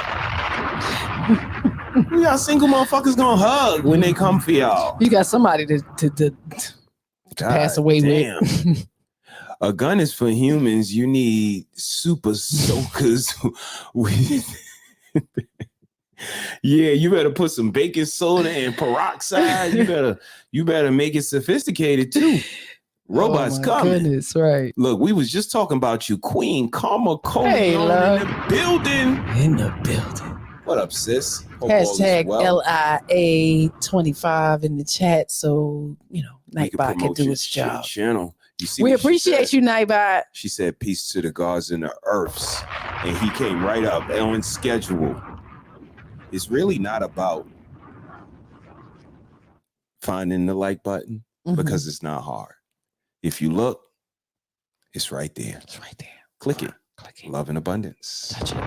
Y'all single motherfuckers gonna hug when they come for y'all. You got somebody to pass away with. A gun is for humans. You need super soakers with... Yeah, you better put some baking soda and peroxide. You better make it sophisticated too. Robots coming. Goodness, right. Look, we was just talking about you, Queen Karma Cole Hey, love. in the building. In the building. What up, sis? Hope all is Hashtag well. LIA25 in the chat, so you know Nightbot can do its job. Channel. You see We what she appreciate said? you, Nightbot. She said, "Peace to the gods and the earths," and he came right up on schedule. It's really not about finding the like button because it's not hard. If you look, it's right there. It's right there. Click it. Click it. Love and abundance. Touch it.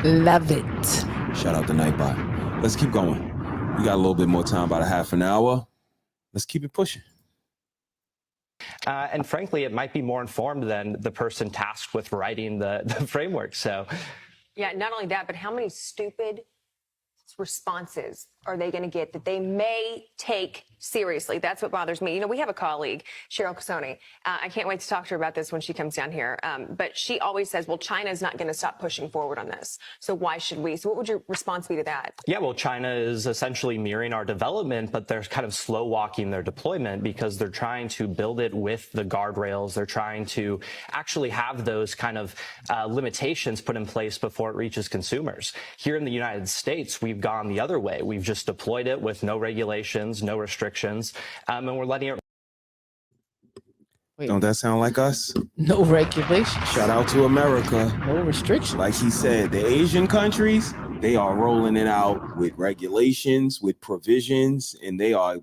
Love it. Shout out to Nightbot. Let's keep going. We got a little bit more time, about a half an hour. Let's keep it pushing. And frankly, it might be more informed than the person tasked with writing the framework. So. Yeah, not only that, but how many stupid responses are they going to get that they may take seriously? That's what bothers me. You know, we have a colleague, Cheryl Casoni. I can't wait to talk to her about this when she comes down here. But she always says, well, China is not going to stop pushing forward on this. So why should we? So what would your response be to that? Yeah, well, China is essentially mirroring our development, but they're kind of slow walking their deployment because they're trying to build it with the guardrails. They're trying to actually have those kind of limitations put in place before it reaches consumers. Here in the United States, we've gone the other way. We've just deployed it with no regulations, no restrictions, and we're letting it. Don't that sound like us? No regulations. Shout out to America. No restrictions. Like he said, the Asian countries, they are rolling it out with regulations, with provisions, and they are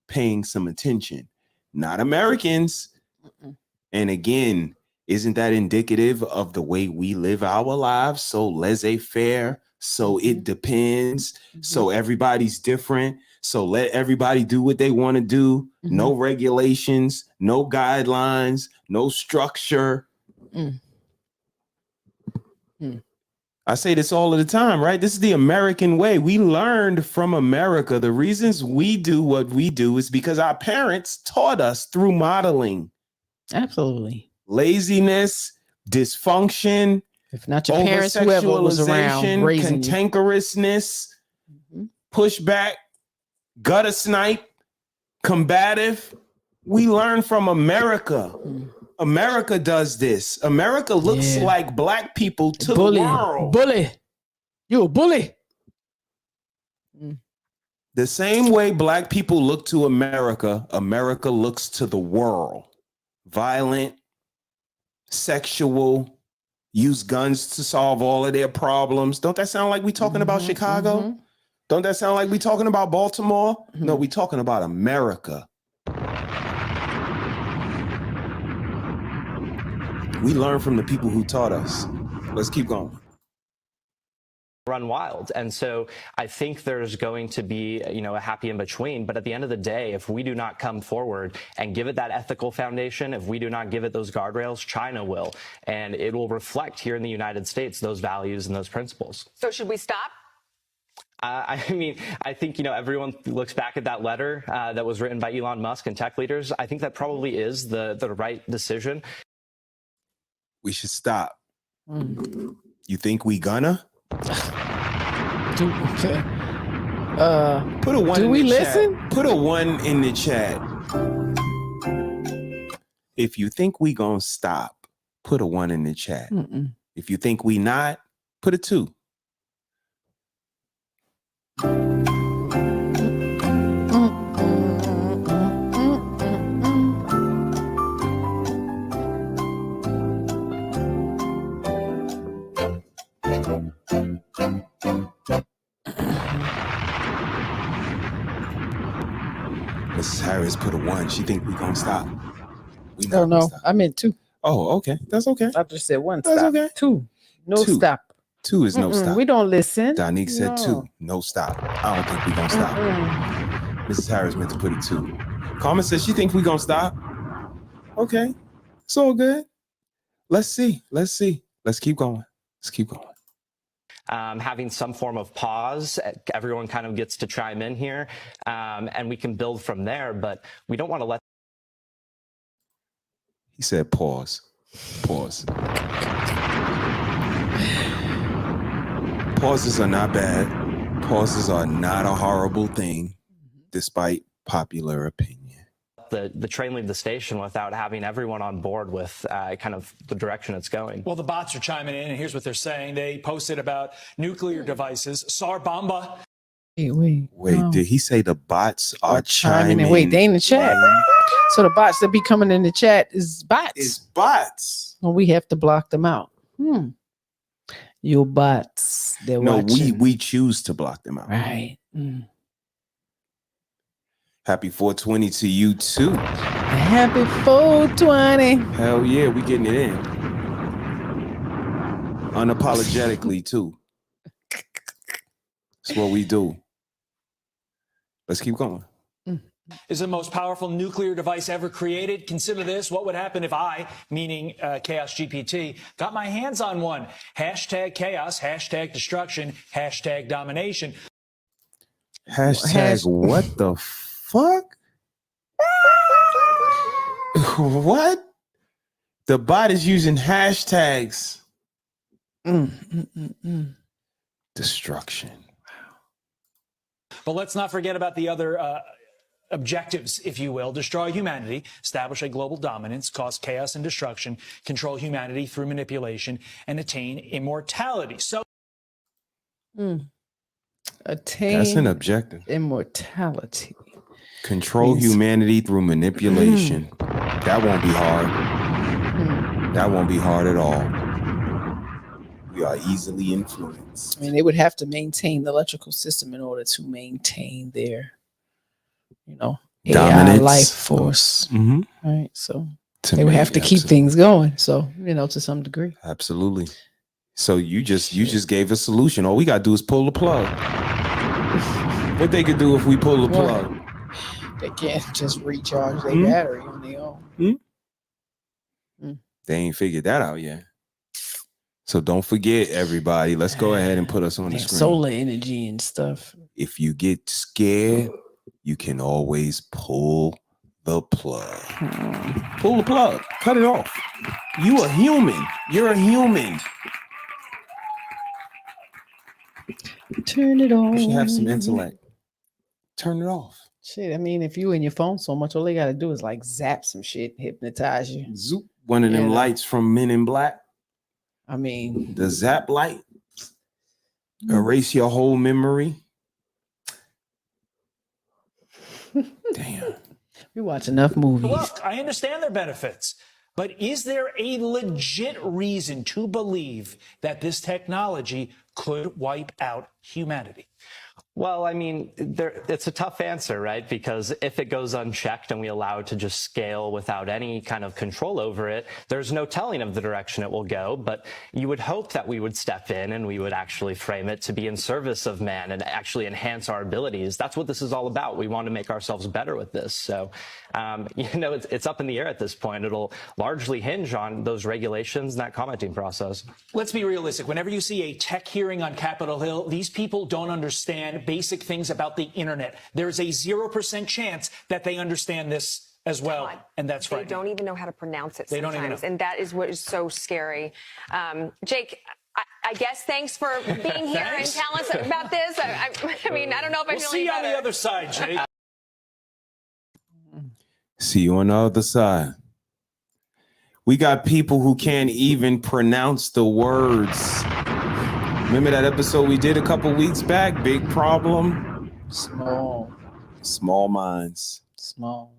paying some attention. Not Americans. And again, isn't that indicative of the way we live our lives? So laissez-faire, so it depends, so everybody's different. So let everybody do what they want to do. No regulations, no guidelines, no structure. I say this all of the time, right? This is the American way. We learned from America. The reasons we do what we do is because our parents taught us through modeling. Absolutely. Laziness, dysfunction, if not your parents, whoever was around raising you. Cantankerousness, pushback, gutter snipe, combative. We learn from America. America does this. America looks like black people to the world. Bully. You a bully. The same way black people look to America, America looks to the world. Violent, sexual, use guns to solve all of their problems. Don't that sound like we talking about Chicago? Don't that sound like we talking about Baltimore? No, we talking about America. We learn from the people who taught us. Let's keep going. Run wild. And so I think there's going to be, you know, a happy in between. But at the end of the day, if we do not come forward and give it that ethical foundation, if we do not give it those guardrails, China will. And it will reflect here in the United States those values and those principles. So should we stop? I mean, I think, you know, everyone looks back at that letter that was written by Elon Musk and tech leaders. I think that probably is the right decision. We should stop. You think we gonna? Okay. Put a 1 do in we the listen? Chat. Put a 1 in the chat. If you think we gonna stop, put a 1 in the chat. If you think we not, put a 2. Mrs. Harris put a 1. She think we gonna stop. We not Oh gonna no, stop. I meant 2. Oh, okay. That's okay. I just said 1 That's stop. okay. 2. No 2. stop. 2 is no stop. We don't listen. Donique said 2. No stop. I don't think we gonna stop. Mrs. Harris meant to put it 2. Carmen says she thinks we gonna stop. Okay. It's all good. Let's see. Let's see. Let's keep going. Let's keep going. Having some form of pause, everyone kind of gets to chime in here, and we can build from there, but we don't want to let. He said pause. Pause. Pauses are not bad. Pauses are not a horrible thing, despite popular opinion. The train leave the station without having everyone on board with kind of the direction it's going. Well, the bots are chiming in, and here's what they're saying. They posted about nuclear devices. Sar Bomba. Wait. Wait, did he say the bots are chiming in? Wait, they in the chat. So the bots that be coming in the chat is bots. It's bots. Well, we have to block them out. Your bots. They're watching. we choose to block them out. Right. Happy 420 to you too. Happy 420. Hell yeah, we getting it in. Unapologetically too. That's what we do. Let's keep going. Is the most powerful nuclear device ever created. Consider this. What would happen if I, meaning Chaos GPT, got my hands on one? Hashtag chaos, hashtag destruction, hashtag domination. Hashtag what the fuck? What? The bot is using hashtags. Destruction. But let's not forget about the other objectives, if you will. Destroy humanity, establish a global dominance, cause chaos and destruction, control humanity through manipulation, and attain immortality. So, attain. That's an objective. Immortality. Control humanity through manipulation. That won't be hard. That won't be hard at all. We are easily influenced. I mean, they would have to maintain the electrical system in order to maintain their, AI life force. Right. So they would have to keep things going. So, to some degree. Absolutely. So you just gave a solution. All we gotta do is pull the plug. What they could do if we pull the plug? They can't just recharge their battery on their own. They ain't figured that out yet. So don't forget, everybody. Let's go ahead and put us on the screen. Solar energy and stuff. If you get scared, you can always pull the plug. Pull the plug. Cut it off. You a human. You're a human. Turn it on. You should have some intellect. Turn it off. Shit, I mean, if you in your phone so much, all they gotta do is like zap some shit, hypnotize you. Zoop. One of them lights from Men in Black. I mean, the zap light. Erase your whole memory. Damn. We watch enough movies. Look, I understand their benefits, but is there a legit reason to believe that this technology could wipe out humanity? Well, I mean, it's a tough answer, right? Because if it goes unchecked and we allow it to just scale without any kind of control over it, there's no telling of the direction it will go. But you would hope that we would step in and we would actually frame it to be in service of man and actually enhance our abilities. That's what this is all about. We want to make ourselves better with this. So, it's up in the air at this point. It'll largely hinge on those regulations and that commenting process. Let's be realistic. Whenever you see a tech hearing on Capitol Hill, these people don't understand basic things about the internet. There's a 0% chance that they understand this as well. And that's right. They don't even know how to pronounce it sometimes. They don't even know. And that is what is so scary. Jake, I guess thanks for being here and telling us about this. I mean, I don't know if I feel see you on the other side, Jake. See you on the other side. We got people who can't even pronounce the words. Remember that episode we did a couple weeks back? Big problem. Small minds. Small.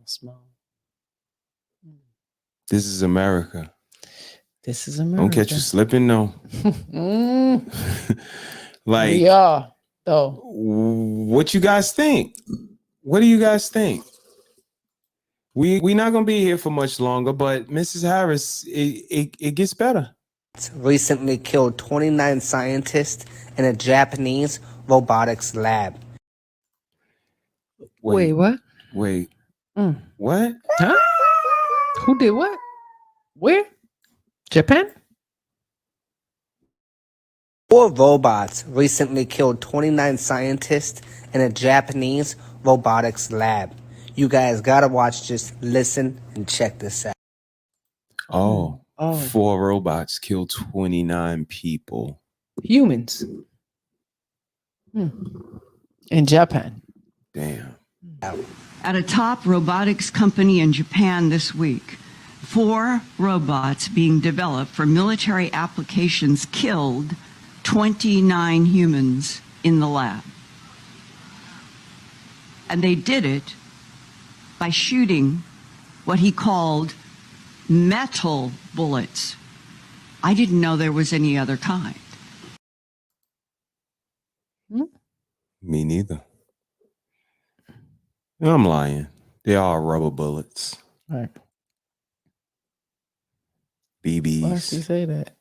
This is America. This is America. Don't catch you slipping, no. Like, we are, though. What you guys think? What do you guys think? We're not gonna be here for much longer, but Mrs. Harris, it gets better. Recently killed 29 scientists in a Japanese robotics lab. Wait, what? Wait, Mm. what? Huh? Who did what? Where? Japan? 4 robots recently killed 29 scientists in a Japanese robotics lab. You guys gotta watch, just listen and check this out. Oh, Oh. 4 robots killed 29 people. Humans. In Japan. Damn. At a top robotics company in Japan this week, 4 robots being developed for military applications killed 29 humans in the lab. And they did it by shooting what he called metal bullets. I didn't know there was any other kind. Me neither. I'm lying. They are rubber bullets. Right. BBs. Why does he say that?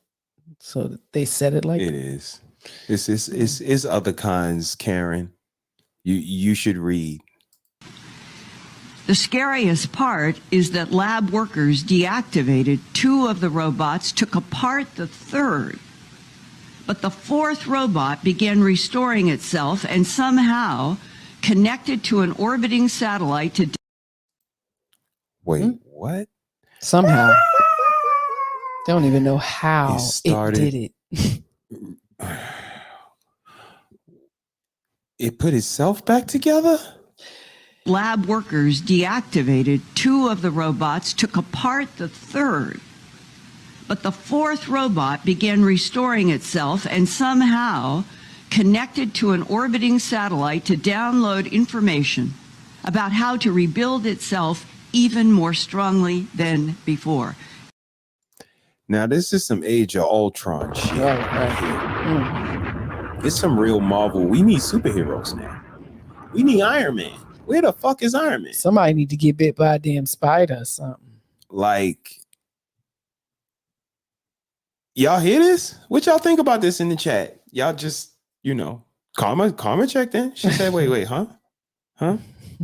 So they said it like it is. It's other kinds, Karen. You should read. The scariest part is that lab workers deactivated 2 of the robots, took apart the 3rd. But the 4th robot began restoring itself and somehow connected to an orbiting satellite to... Wait, what? Somehow. They don't even know how it did it. It put itself back together? Lab workers deactivated 2 of the robots, took apart the 3rd. But the 4th robot began restoring itself and somehow connected to an orbiting satellite to download information about how to rebuild itself even more strongly than before. Now, this is some Age of Ultron shit. Right. It's some real Marvel. We need superheroes now. We need Iron Man. Where the fuck is Iron Man? Somebody need to get bit by a damn spider or something. Like, y'all hear this? What y'all think about this in the chat? Y'all just, Karma checked in. She said, wait, huh?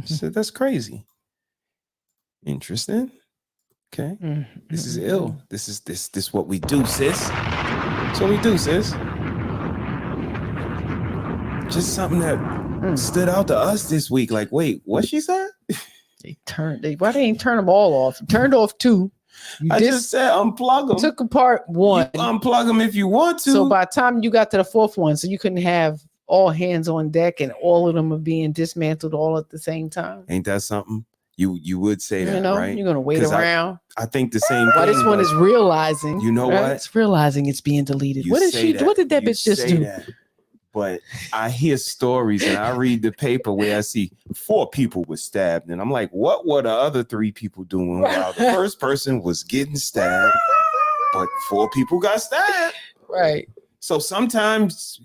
She said, that's crazy. Interesting. Okay. This is ill. This is what we do, sis. That's what we do, sis. Just something that stood out to us this week. Like, wait, what she said? Why they ain't turn them all off? You turned off 2. I just said unplug them. Took apart 1. You unplug them if you want to. So by the time you got to the 4th one, so you couldn't have all hands on deck and all of them are being dismantled all at the same time. Ain't that something? You would say that, right? You're gonna wait around. I think the same thing. This one is realizing. You know what? It's realizing it's being deleted. What did that bitch just do? But I hear stories and I read the paper where I see 4 people were stabbed, and I'm like, what were the other 3 people doing while the first person was getting stabbed, but 4 people got stabbed? Right. So sometimes,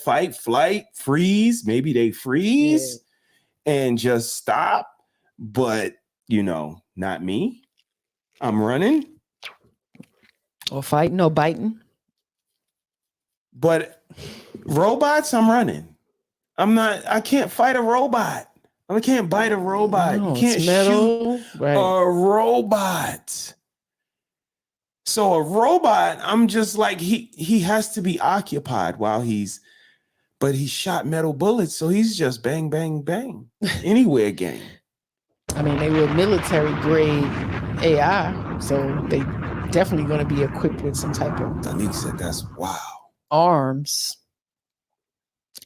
fight, flight, freeze. Maybe they freeze and just stop. But, not me. I'm running. Or fighting or biting. But robots, I'm running. I can't fight a robot. I can't bite a robot. No, you can't shoot a robot. So a robot, I'm just like, he has to be occupied while but he shot metal bullets. So he's just bang, bang, bang. Anywhere game. I mean, they were military grade AI, so they definitely going to be equipped with some type of. Danique said that's wow. Arms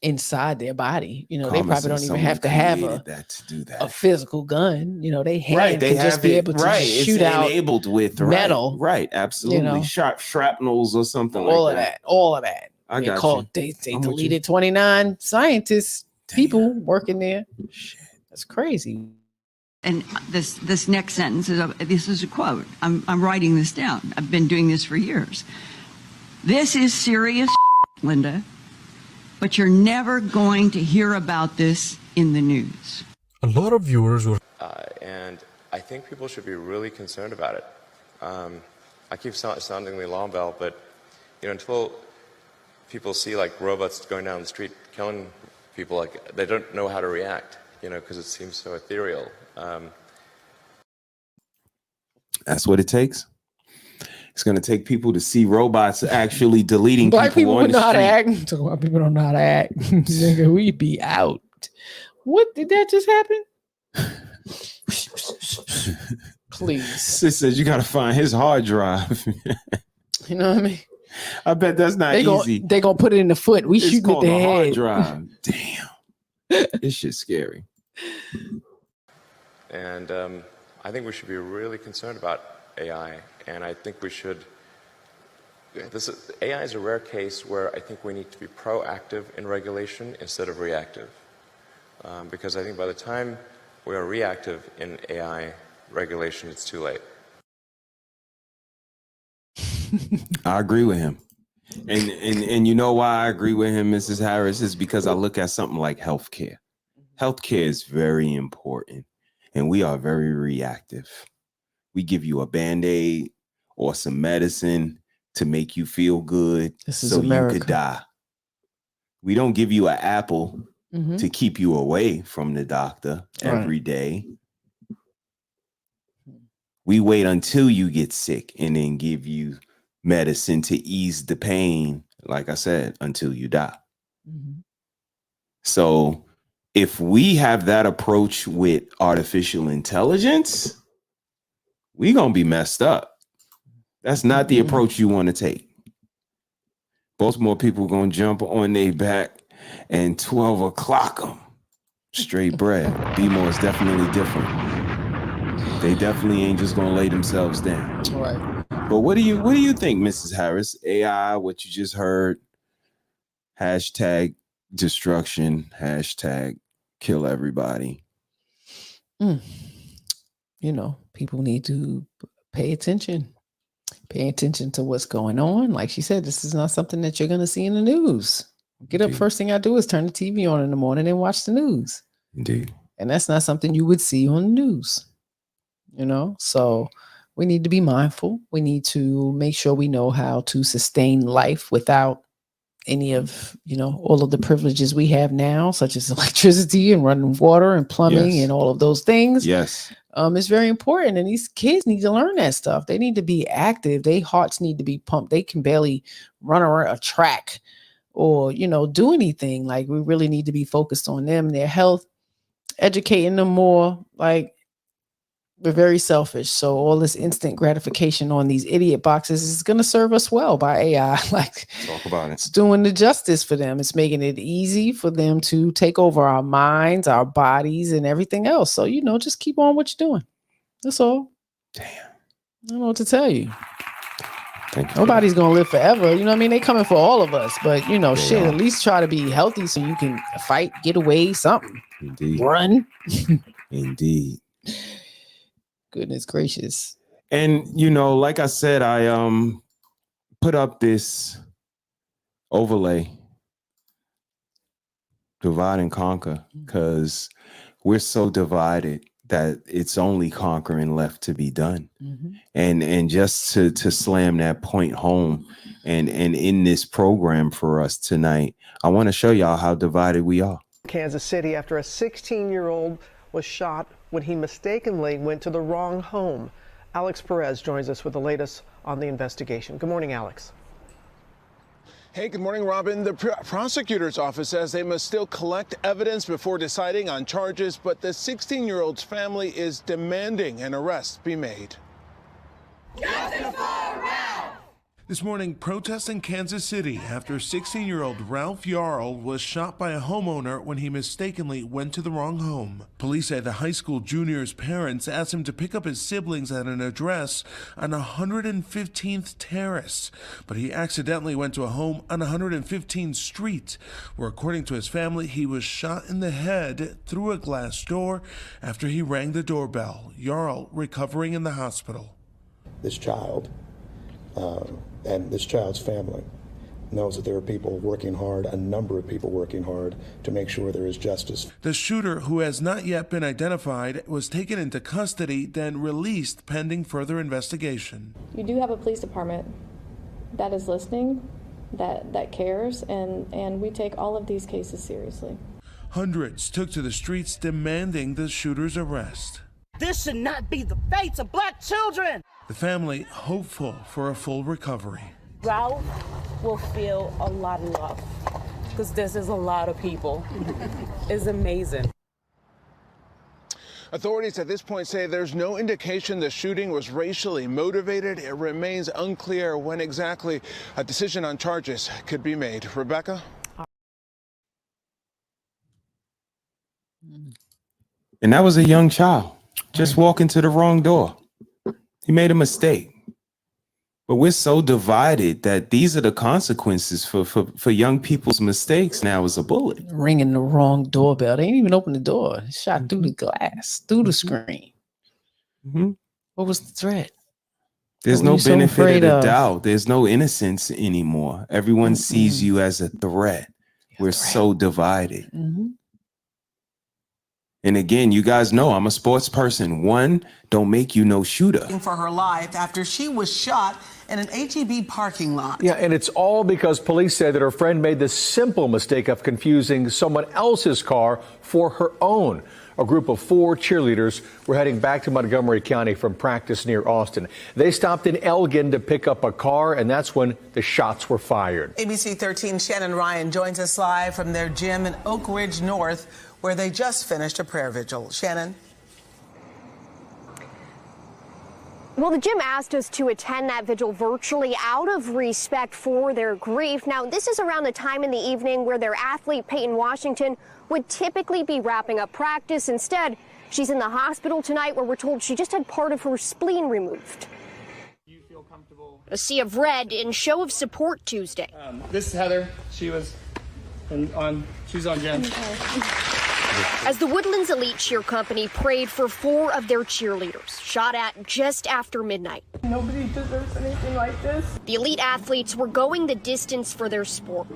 inside their body. They probably don't even have to have a physical gun. They have to just be able to shoot out enabled with metal. Right, absolutely. Shrapnels or something like that. All of that. I got They deleted 29 scientists, people working there. Shit. That's crazy. And this next sentence is a quote. I'm writing this down. I've been doing this for years. This is serious, Linda, but you're never going to hear about this in the news. A lot of viewers were. And I think people should be really concerned about it. I keep sounding the alarm bell, but until people see like robots going down the street killing people, like they don't know how to react, because it seems so ethereal. That's what it takes. It's going to take people to see robots actually deleting Black people on would the know how to street. act. So white people don't know how to act. Nigga, we be out. What did that just happen? Please. Sis says you got to find his hard drive. You know what I mean? I bet that's not easy. They gonna put it in the foot. We It's shooting at called the a hard head. drive. Damn. This shit's scary. And I think we should be really concerned about AI. And I think we should. AI is a rare case where I think we need to be proactive in regulation instead of reactive. Because I think by the time we are reactive in AI regulation, it's too late. I agree with him. And you know why I agree with him, Mrs. Harris, is because I look at something like healthcare. Healthcare is very important, and we are very reactive. We give you a Band-Aid or some medicine to make you feel good so you could die. We don't give you an apple to keep you away from the doctor every day. We wait until you get sick and then give you medicine to ease the pain, like I said, until you die. So if we have that approach with artificial intelligence, we're going to be messed up. That's not the approach you want to take. Baltimore people going to jump on their back and 12 o'clock them. Straight bread. B-more is definitely different. They definitely ain't just going to lay themselves down. Right. But what do you think, Mrs. Harris? AI, what you just heard, hashtag destruction, hashtag kill everybody. People need to pay attention. Pay attention to what's going on. Like she said, this is not something that you're going to see in the news. Get up, first thing I do is turn the TV on in the morning and watch the news. Indeed. And that's not something you would see on the news. So we need to be mindful. We need to make sure we know how to sustain life without any of, all of the privileges we have now, such as electricity and running water and plumbing and all of those things. Yes. It's very important. And these kids need to learn that stuff. They need to be active. Their hearts need to be pumped. They can barely run around a track or, do anything. Like, we really need to be focused on them and their health, educating them more. Like, we're very selfish. So all this instant gratification on these idiot boxes is going to serve us well by AI. Like, talk about it. It's doing the justice for them. It's making it easy for them to take over our minds, our bodies, and everything else. So, just keep on what you're doing. That's all. Damn. I don't know what to tell you. Thank you. Nobody's going to live forever. You know what I mean? They coming for all of us. But, at least try to be healthy so you can fight, get away, something. Indeed. Run. Indeed. Goodness gracious. And, like I said, I put up this overlay, divide and conquer, because we're so divided that it's only conquering left to be done. And just to slam that point home and in this program for us tonight, I want to show y'all how divided we are. Kansas City, after a 16-year-old was shot when he mistakenly went to the wrong home. Alex Perez joins us with the latest on the investigation. Good morning, Alex. Hey, good morning, Robin. The prosecutor's office says they must still collect evidence before deciding on charges, but the 16-year-old's family is demanding an arrest be made. This morning, protests in Kansas City after 16-year-old Ralph Yarl was shot by a homeowner when he mistakenly went to the wrong home. Police say the high school junior's parents asked him to pick up his siblings at an address on 115th Terrace, but he accidentally went to a home on 115th Street, where, according to his family, he was shot in the head through a glass door after he rang the doorbell. Yarl recovering in the hospital. This child and this child's family knows that there are people working hard, a number of people working hard to make sure there is justice. The shooter, who has not yet been identified, was taken into custody, then released pending further investigation. You do have a police department that is listening, that cares, and we take all of these cases seriously. Hundreds took to the streets demanding the shooter's arrest. This should not be the fate of black children. The family hopeful for a full recovery. Ralph will feel a lot of love because this is a lot of people. It's amazing. Authorities at this point say there's no indication the shooting was racially motivated. It remains unclear when exactly a decision on charges could be made. Rebecca? And that was a young child just walking to the wrong door. He made a mistake. But we're so divided that these are the consequences for young people's mistakes now is a bullet. Ringing the wrong doorbell. They ain't even open the door. It shot through the glass, through the screen. What was the threat? There's no benefit of the doubt. There's no innocence anymore. Everyone sees you as a threat. We're so divided. And again, you guys know I'm a sports person. One, don't make you no shooter. For her life after she was shot in an HEB parking lot. Yeah, and it's all because police say that her friend made the simple mistake of confusing someone else's car for her own. A group of 4 cheerleaders were heading back to Montgomery County from practice near Austin. They stopped in Elgin to pick up a car, and that's when the shots were fired. ABC 13's Shannon Ryan joins us live from their gym in Oak Ridge North, where they just finished a prayer vigil. Shannon? Well, the gym asked us to attend that vigil virtually out of respect for their grief. Now, this is around the time in the evening where their athlete, Peyton Washington, would typically be wrapping up practice. Instead, she's in the hospital tonight where we're told she just had part of her spleen removed. Do you feel comfortable? A sea of red in show of support Tuesday. This is Heather. She was on gym. As the Woodlands Elite Cheer Company prayed for 4 of their cheerleaders, shot at just after midnight. Nobody deserves anything like this. The elite athletes were going the distance for their sport.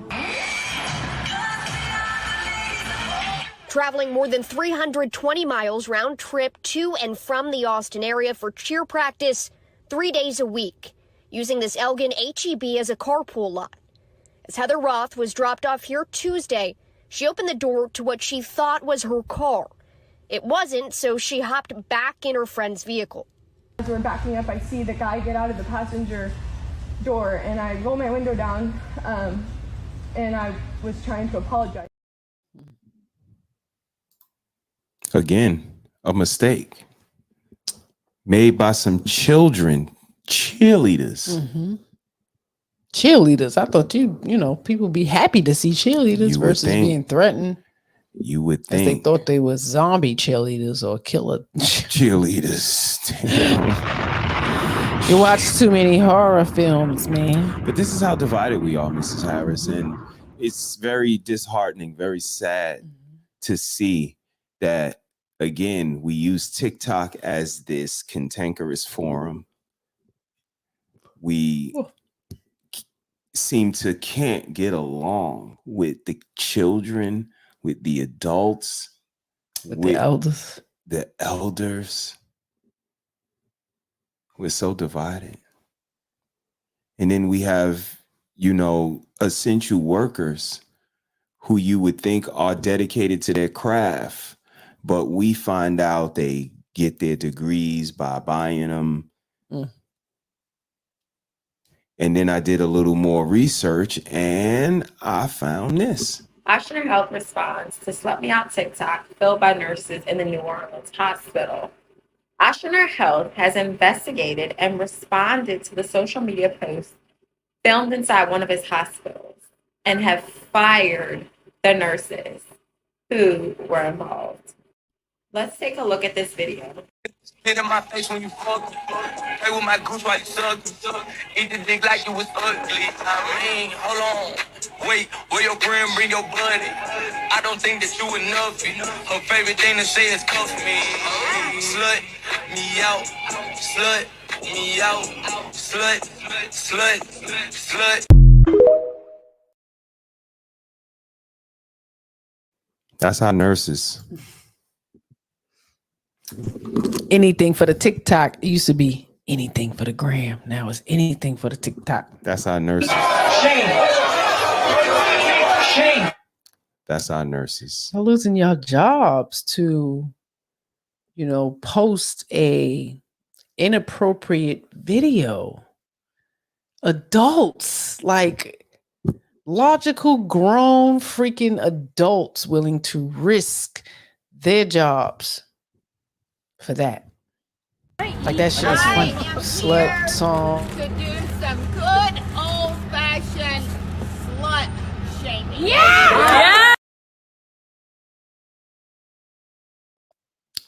Traveling more than 320 miles round trip to and from the Austin area for cheer practice 3 days a week, using this Elgin HEB as a carpool lot. As Heather Roth was dropped off here Tuesday, she opened the door to what she thought was her car. It wasn't, so she hopped back in her friend's vehicle. As we're backing up, I see the guy get out of the passenger door, and I roll my window down, and I was trying to apologize. Again, a mistake made by some cheerleaders. Cheerleaders. I thought you know, people be happy to see cheerleaders versus being threatened. You would As they think thought they were zombie cheerleaders or killer cheerleaders. You watch too many horror films, man. But this is how divided we are, Mrs. Harris. And it's very disheartening, very sad to see that, again, we use TikTok as this cantankerous forum. We seem to can't get along with the children, with the adults, with the elders. The elders. We're so divided. And then we have, you know, essential workers who you would think are dedicated to their craft, but we find out they get their degrees by buying them. And then I did a little more research and I found this. Oshner Health responds to Slut Me Out TikTok filled by nurses in the New Orleans hospital. Oshner Health has investigated and responded to the social media posts filmed inside one of its hospitals and have fired the nurses who were involved. Let's take a look at this video. Hit in my face when you fuck. Play with my goose while you suck. Eat the dick like it was ugly. I mean, hold on. Wait, where your friend bring your buddy? I don't think that you enough. Her favorite thing to say is cuff me. Slut me out. Slut me out. Slut, slut, slut. That's our nurses. Anything for the TikTok. It used to be anything for the gram. Now it's anything for the TikTok. That's our nurses. Shame. Shame. That's our nurses. You're losing your jobs to, post a inappropriate video. Adults, like logical, grown, freaking adults willing to risk their jobs for that. Like that shit is funny. Slut song. To do some good old-fashioned slut shaming. Yeah!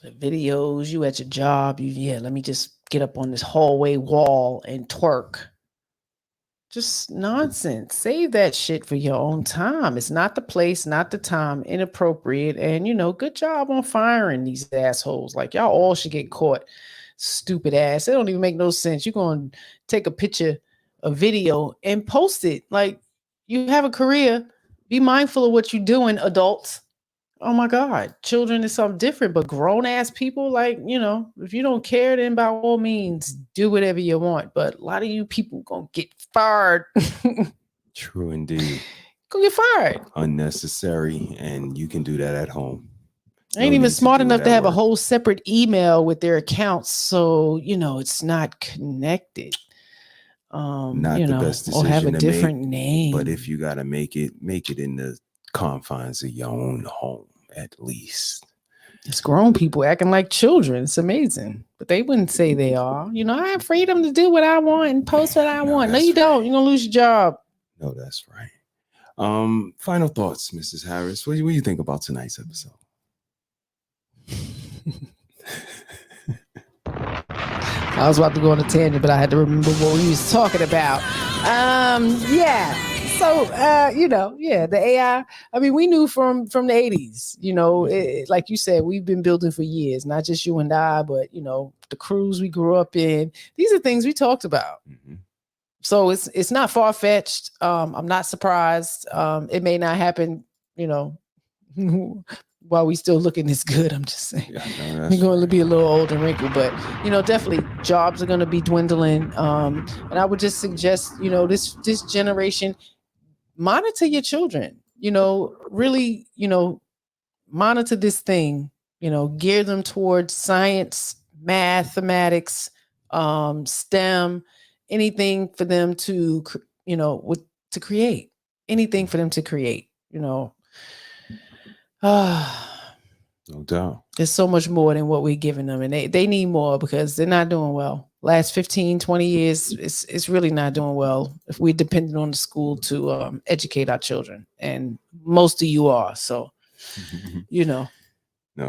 The videos, you at your job, let me just get up on this hallway wall and twerk. Just nonsense. Save that shit for your own time. It's not the place, not the time, inappropriate. And, good job on firing these assholes. Like, y'all all should get caught. Stupid ass. It don't even make no sense. You're going to take a picture, a video, and post it. Like, you have a career. Be mindful of what you're doing, adults. Oh my God. Children is something different, but grown ass people, like, if you don't care, then by all means, do whatever you want. But a lot of you people gonna get fired. True indeed. Gonna get fired. Unnecessary. And you can do that at home. Ain't even smart enough to have a whole separate email with their accounts. So, it's not connected. Not the best decision or have a to different make, name. But if you gotta make it in the confines of your own home, at least. It's grown people acting like children. It's amazing. But they wouldn't say they are. I have freedom to do what I want and post what I want. No, you don't. You're gonna lose your job. No, that's right. Final thoughts, Mrs. Harris. What do you think about tonight's episode? I was about to go on a tangent, but I had to remember what we was talking about. So, the AI, I mean, we knew from the 80s, like you said, we've been building for years, not just you and I, but, the crews we grew up in. These are things we talked about. Mm-hmm. So it's not far-fetched. I'm not surprised. It may not happen, while we still looking this good. I'm just saying. Yeah, we're going to be a little old and wrinkled, but, definitely jobs are going to be dwindling. And I would just suggest, this generation, monitor your children, really, monitor this thing, gear them towards science, mathematics, STEM, anything for them to, to create, anything for them to create, No doubt. There's so much more than what we're giving them, and they need more because they're not doing well. Last 15, 20 years, it's really not doing well if we're dependent on the school to educate our children. And most of you are. So, No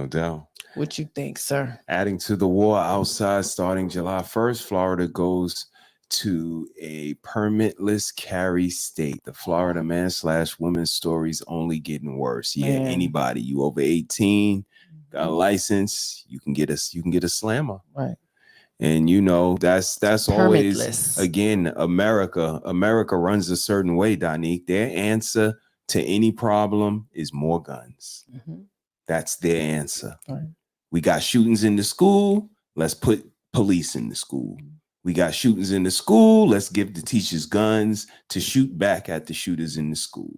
doubt. What you think, sir? Adding to the war outside starting July 1st, Florida goes to a permitless carry state. The Florida man/woman's stories only getting worse. Yeah, anybody, you over 18, got a license, you can get a slammer. Right. And that's always, again, America runs a certain way, Donique. Their answer to any problem is more guns. Mm-hmm. That's their answer. Right. We got shootings in the school, let's put police in the school. We got shootings in the school, let's give the teachers guns to shoot back at the shooters in the school.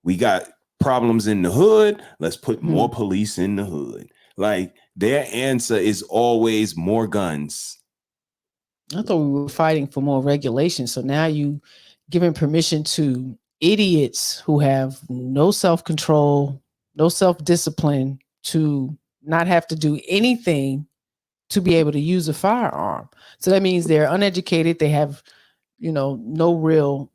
We got problems in the hood, let's put more police in the hood. Like, their answer is always more guns. I thought we were fighting for more regulation. So now you giving permission to idiots who have no self-control, no self-discipline to not have to do anything to be able to use a firearm. So that means they're uneducated. They have, no real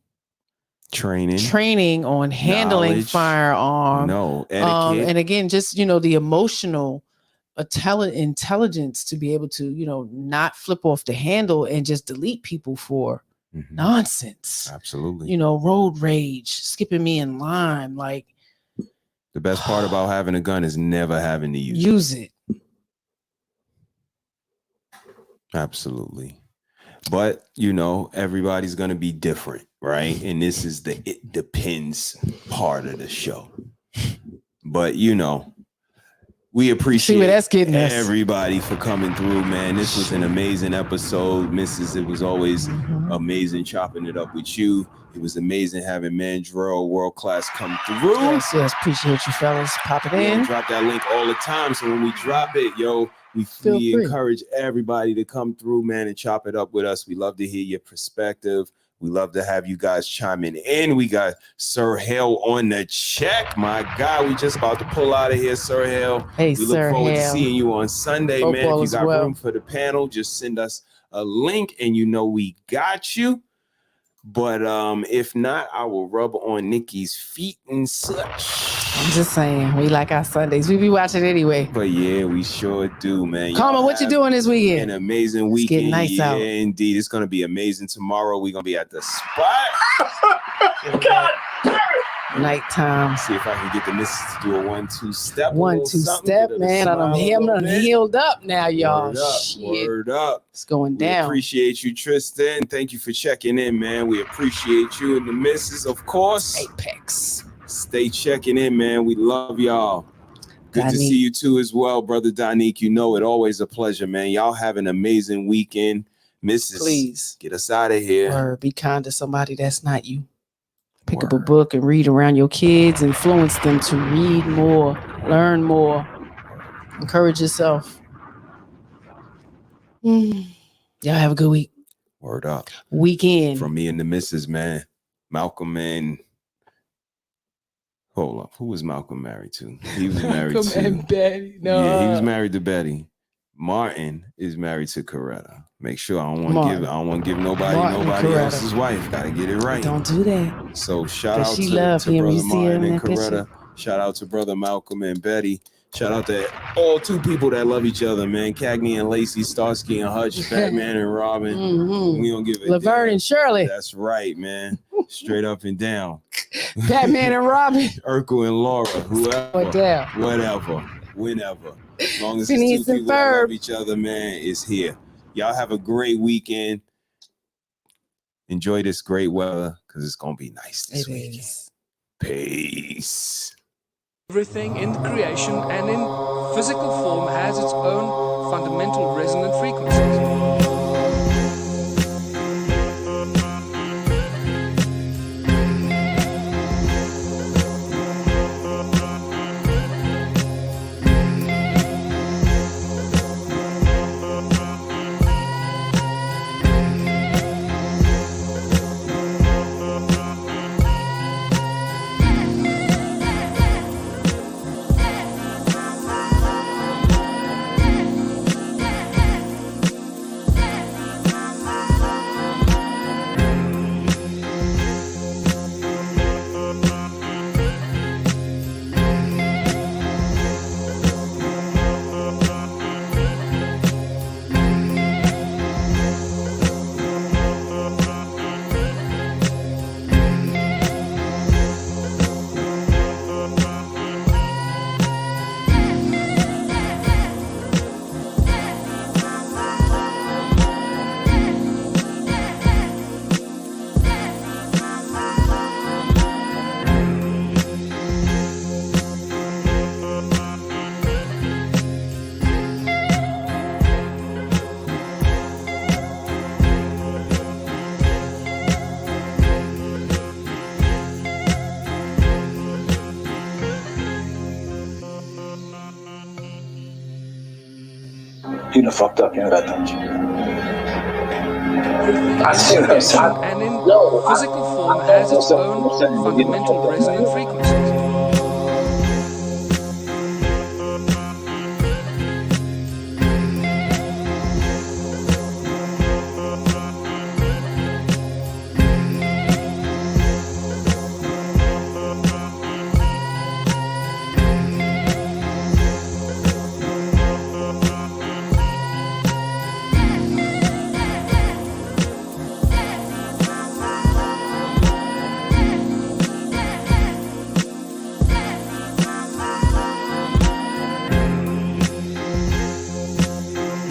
training on handling firearm. No etiquette. And again, just, the emotional intelligence to be able to, not flip off the handle and just delete people for nonsense. Absolutely. Road rage, skipping me in line. Like, the best part about having a gun is never having to use it. Absolutely. But, everybody's going to be different, right? And this is the it depends part of the show. But you know, we appreciate See where that's getting us. everybody for coming through, man. This was an amazing episode, Mrs. It was always amazing chopping it up with you. It was amazing having Mandrell World Class come through. Yes, appreciate you fellas popping in. We drop that link all the time, so when we drop it, we encourage everybody to come through, man, and chop it up with us. We love to hear your perspective. We love to have you guys chiming in. We got Sir Hale on the check. My God, we just about to pull out of here, Sir Hale. Hey, we look forward to seeing you on Sunday, Hope man. all If you is got well. room for the panel, just send us a link and you know we got you. But if not, I will rub on Nikki's feet and such. I'm just saying, we like our Sundays. We be watching anyway. But yeah, we sure do, man. Karma, what you doing this weekend? An amazing weekend. It's getting nice out. Indeed. It's going to be amazing tomorrow. We're going to be at the spot. God. Nighttime. See if I can get the missus to do a 1-2 step. 1-2 step, man. I'm healed up now, y'all. Word up. It's going down. We appreciate you, Tristan. Thank you for checking in, man. We appreciate you and the missus, of course. Apex. Stay checking in, man. We love y'all. Good to see you too as well, Brother Donique. You know it. Always a pleasure, man. Y'all have an amazing weekend. Mrs. Please. Get us out of here. Or be kind to somebody that's not you. Pick up a book and read around your kids. Influence them to read more, learn more. Encourage yourself. Y'all have a good week. Word up. Weekend. From me and the missus, man. Malcolm and... Hold up. Who was Malcolm married to? He was married Malcolm to... and Betty. No. Yeah, he was married to Betty. Martin is married to Coretta. Make sure I don't want to give nobody else's wife. Gotta get it right. Don't do that. So shout out to him. Brother You see Martin him and Coretta. Shout out to Brother Malcolm and Betty. Shout out to all two people that love each other, man. Cagney and Lacey, Starsky and Hutch, Batman and Robin. We don't give a Laverne damn. and Shirley. That's right, man. Straight up and down. Batman and Robin. Urkel and Laura. Whoever. Whatever. Whenever. As long as it's two people that love each other, man, it's here. Y'all have a great weekend. Enjoy this great weather because it's going to be nice this weekend. Peace. Everything in creation and in physical form has its own fundamental resonant frequencies. You done fucked up, you know that, don't you? I see what I'm saying. And in physical form has its own fundamental resonant frequencies.